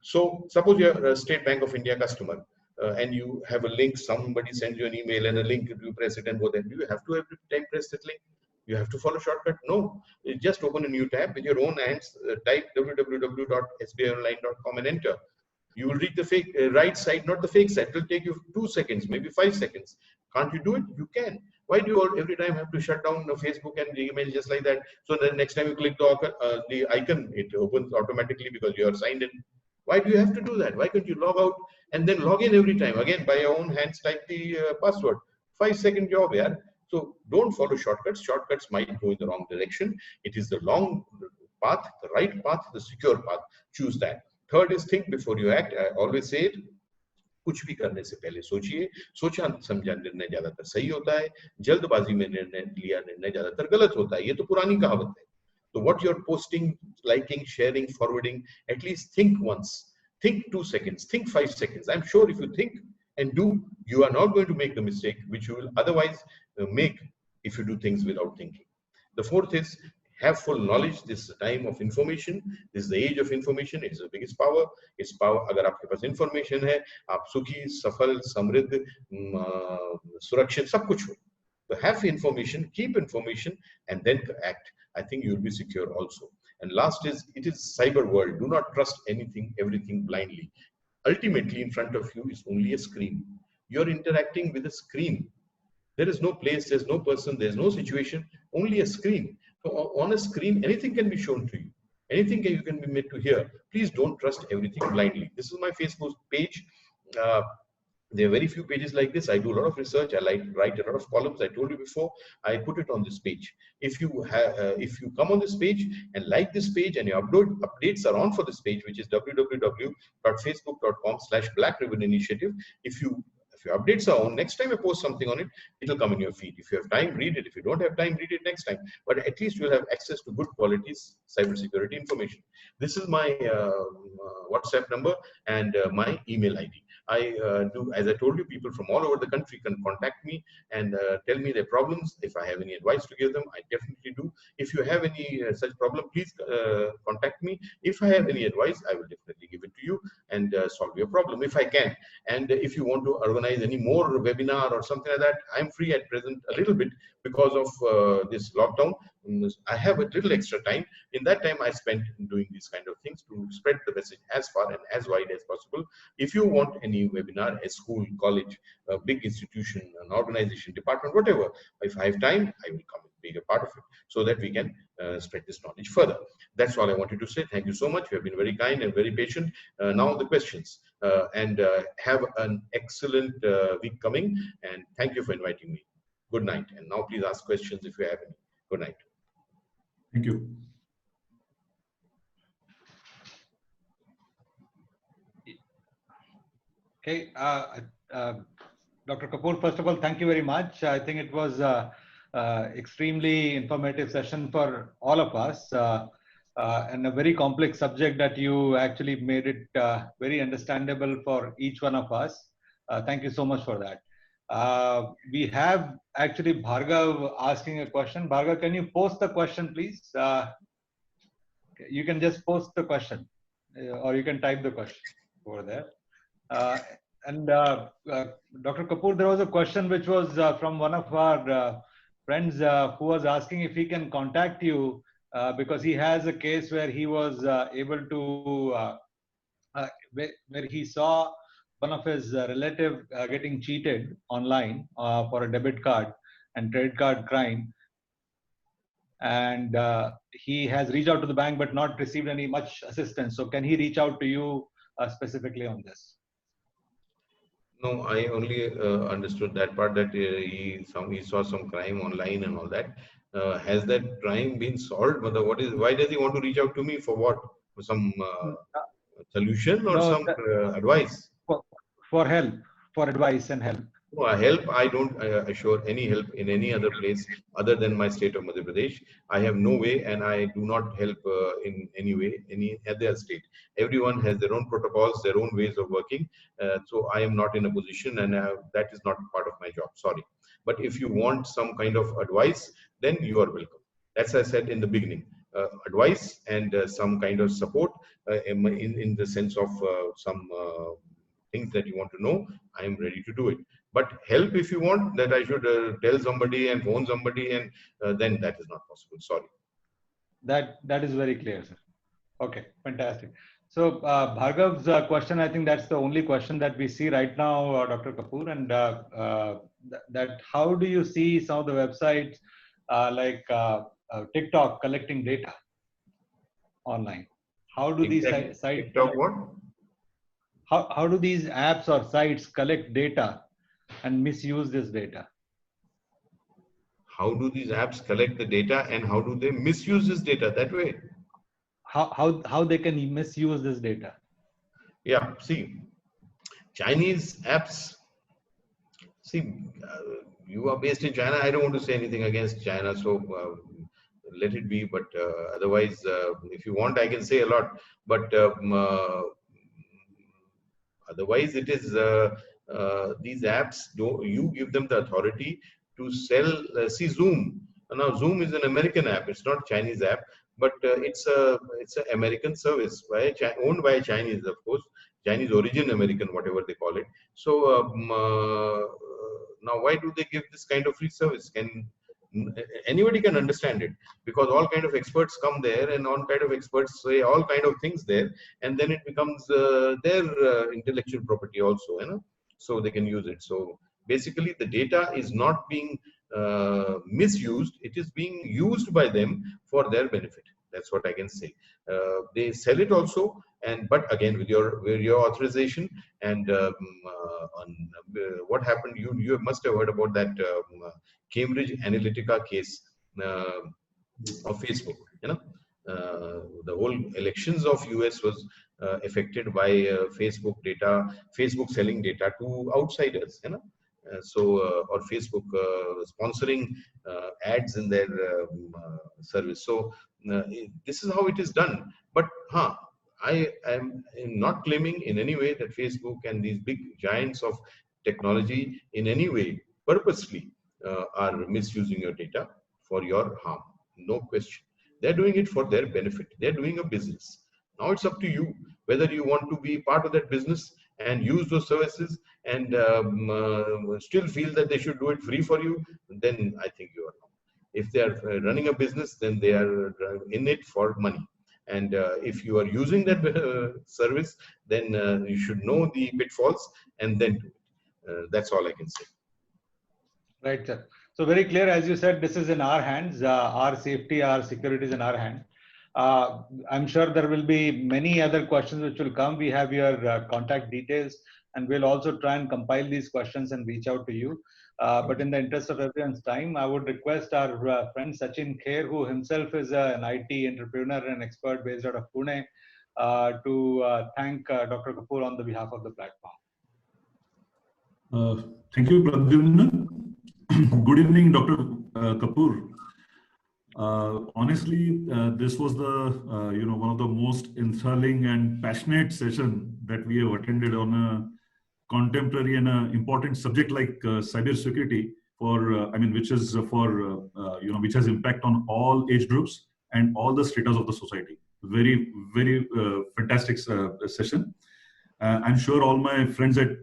So suppose you're a State Bank of India customer and you have a link, somebody sends you an email and a link, you press it and go there. Do you have to every time press that link? You have to follow shortcut? No. You just open a new tab with your own hands, type www.sbionline.com and enter. You will reach the fake right side, not the fake side. It will take you 2 seconds, maybe 5 seconds. Can't you do it? You can. Why do you all every time have to shut down Facebook and Gmail just like that? So then next time you click the icon, it opens automatically because you are signed in. Why do you have to do that? Why can't you log out and then log in every time? Again, by your own hands, type the password. 5-second job, yeah. So don't follow shortcuts. Shortcuts might go in the wrong direction. It is the long path, the right path, the secure path. Choose that. Third is think before you act. I always say it. कुछ भी करने से पहले सोचिए. सोचा समझा निर्णय ज्यादातर सही होता है. जल्दबाजी में निर्णय लिया निर्णय ज्यादातर गलत होता है. ये तो पुरानी कहावत है. So what you're posting, liking, sharing, forwarding, at least think once. Think 2 seconds. Think 5 seconds. I'm sure if you think and do, you are not going to make the mistake which you will otherwise make if you do things without thinking. The fourth is have full knowledge. This is the time of information. This is the age of information. It is the biggest power. It's power. अगर आपके पास information है, आप सुखी, सफल, समृद्ध, सुरक्षित, सब कुछ हो. So have information, keep information, and then act. I think you'll be secure also. And last is, it is cyber world. Do not trust anything, everything blindly. Ultimately, in front of you is only a screen. You're interacting with a screen. There is no place, there's no person, there's no situation, only a screen. So on a screen, anything can be shown to you. Anything you can be made to hear. Please don't trust everything blindly. This is my Facebook page. There are very few pages like this. I do a lot of research. I write a lot of columns. I told you before. I put it on this page. If you come on this page and like this page and your updates are on for this page, which is www.facebook.com/Black Ribbon Initiative. If your updates are on, next time I post something on it, it will come in your feed. If you have time, read it. If you don't have time, read it next time. But at least you'll have access to good quality cybersecurity information. This is my WhatsApp number and my email ID. I do, as I told you, people from all over the country can contact me and tell me their problems. If I have any advice to give them, I definitely do. If you have any such problem, please contact me. If I have any advice, I will definitely give it to you and solve your problem if I can. And if you want to organize any more webinar or something like that, I'm free at present a little bit because of this lockdown. I have a little extra time. In that time, I spent doing these kind of things to spread the message as far and as wide as possible. If you want any webinar, a school, college, a big institution, an organization, department, whatever, if I have time, I will come and be a part of it so that we can spread this knowledge further. That's all I wanted to say. Thank you so much. You have been very kind and very patient. Now the questions. Have an excellent week coming. And thank you for inviting me. Good night. And now please ask questions if you have any. Good night. Thank you. Okay, Dr. Kapoor, first of all, thank you very much. I think it was extremely informative session for all of us, and a very complex subject that you actually made it very understandable for each one of us. Thank you so much for that. We have actually Bhargav asking a question. Bhargav, can you post the question, please? You can just post the question, or you can type the question over there. Uh, and Dr. Kapoor, there was a question which was from one of our friends who was asking if he can contact you because he has a case where he was able to, where he saw one of his relative getting cheated online for a debit card and credit card crime. And he has reached out to the bank but not received any much assistance. So can he reach out to you specifically on this? No, I only understood that part, that he saw some crime online and all that. Has that crime been solved? Why does he want to reach out to me for what? For some solution or No, some advice? for, for help, for advice and help. No, help, I don't assure any help in any other place other than my state of Madhya Pradesh. I have no way, and I do not help in any way, any other state. Everyone has their own protocols, their own ways of working. So I am not in a position, and that is not part of my job. Sorry. But if you want some kind of advice, then you are welcome. As I said in the beginning, advice and some kind of support in the sense of some things that you want to know, I am ready to do it. But help, if you want that I should tell somebody and phone somebody, and then that is not possible. Sorry. That is very clear, sir. Okay, fantastic. So Bhargav's question, I think that's the only question that we see right now, Dr. Kapoor, and that how do you see some of the websites like TikTok collecting data online? How do these sites TikTok what? How do these apps or sites collect data and misuse this data? How do these apps collect the data and how do they misuse this data that way? How they can misuse this data? Yeah, see, Chinese apps. See, you are based in China. I don't want to say anything against China, so let it be. But otherwise, if you want, I can say a lot. But otherwise, it is these apps. You give them the authority to sell. See, Zoom. Now, Zoom is an American app. It's not a Chinese app, but it's an American service owned by Chinese, of course, Chinese origin American, whatever they call it. So now, why do they give this kind of free service? Anybody can understand it, because all kind of experts come there and all kind of experts say all kind of things there, and then it becomes their intellectual property also, so they can use it. So basically the data is not being misused, it is being used by them for their benefit. That's what I can say. They sell it also, but again with your authorization. And what happened, you must have heard about that Cambridge Analytica case of Facebook. The whole elections of US was affected by Facebook data, Facebook selling data to outsiders. Or Facebook sponsoring ads in their service. So this is how it is done. But I am not claiming in any way that Facebook and these big giants of technology in any way purposely are misusing your data for your harm. No question. They're doing it for their benefit. They're doing a business. Now it's up to you whether you want to be part of that business and use those services and still feel that they should do it free for you. Then I think you are wrong. If they are running a business, then they are in it for money. And if you are using that service, then you should know the pitfalls and then do it. That's all I can say. Right, sir. So very clear, as you said, this is in our hands. Our safety, our security is in our hands. I'm sure there will be many other questions which will come. We have your contact details, and we'll also try and compile these questions and reach out to you. But in the interest of everyone's time, I would request our friend Sachin Kher, who himself is an IT entrepreneur and expert based out of Pune, to thank Dr. Kapoor on the behalf of the platform. Uh, Thank you, Pradyumna. Good evening, Dr. Kapoor. Honestly, this was the one of the most enthralling and passionate session that we have attended on a contemporary and important subject like cybersecurity. Which is which has impact on all age groups and all the status of the society. Very fantastic session. I'm sure all my friends at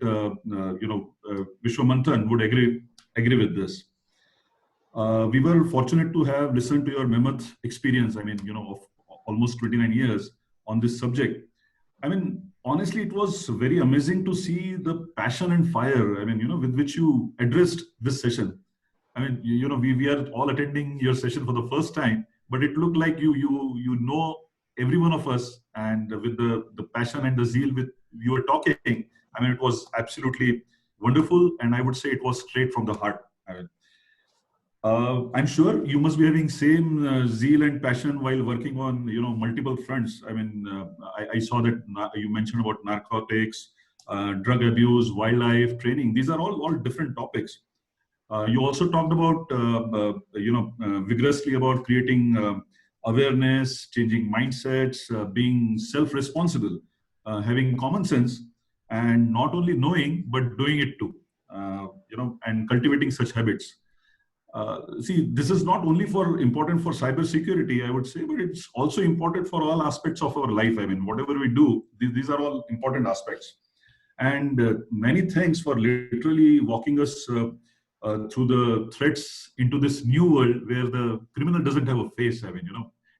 Vishwamanthan would agree with this. We were fortunate to have listened to your mammoth experience. Of almost 29 years on this subject. Honestly, it was very amazing to see the passion and fire. With which you addressed this session. We are all attending your session for the first time, but it looked like you know every one of us, and with the passion and the zeal with you were talking. It was absolutely wonderful, and I would say it was straight from the heart. I'm sure you must be having same zeal and passion while working on multiple fronts. I saw that you mentioned about narcotics, drug abuse, wildlife training. These are all different topics. You also talked about vigorously about creating awareness, changing mindsets, being self-responsible, having common sense, and not only knowing but doing it too. And cultivating such habits. See, this is not only important for cybersecurity, I would say, but it's also important for all aspects of our life. Whatever we do, these are all important aspects. And many thanks for literally walking us through the threats into this new world where the criminal doesn't have a face.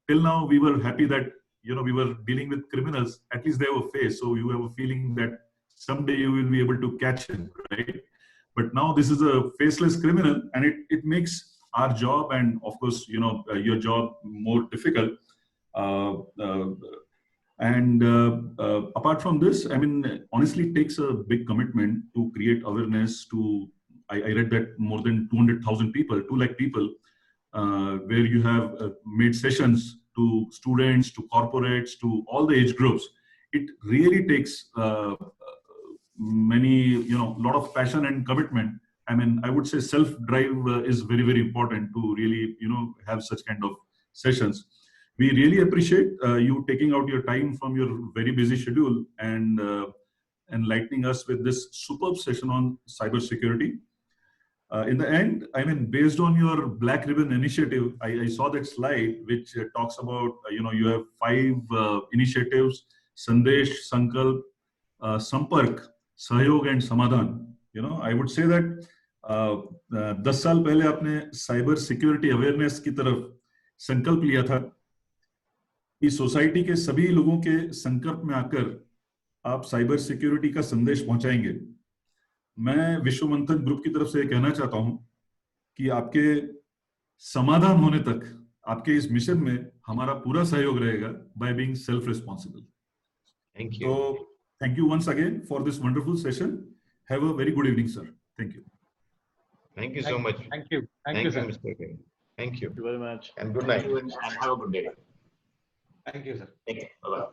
Till now we were happy that we were dealing with criminals. At least they have a face, so you have a feeling that someday you will be able to catch him, right? But now this is a faceless criminal, and it makes our job and of course your job more difficult. Apart from this, honestly, it takes a big commitment to create awareness to. I read that more than 200,000 people, 2 lakh people, where you have made sessions to students, to corporates, to all the age groups. It really takes lot of passion and commitment. I would say self-drive is very important to really have such kind of sessions. We really appreciate you taking out your time from your very busy schedule and enlightening us with this superb session on cybersecurity. In the end, based on your Black Ribbon initiative, I saw that slide which talks about, you have 5 initiatives: Sandesh, Sankalp, Sampark, Sahyog and Samadhan. I would say that 10 साल पहले आपने cyber security awareness की तरफ संकल्प लिया था कि society के सभी लोगों के संकल्प में आकर आप साइबर सिक्योरिटी का संदेश पहुंचाएंगे। मैं विश्वमंथन ग्रुप की तरफ से कहना चाहता हूं कि आपके समाधान होने तक आपके इस मिशन में हमारा पूरा सहयोग रहेगा by being self-responsible. Thank you. So, thank you once again for this wonderful session. Have a very good evening, sir. Thank you. Thank you so much. Thank you. Thank you, sir. Mr. King. Thank you. Thank you very much. And good night. Thank you and have a good day. Thank you, sir. Take care. Bye-bye.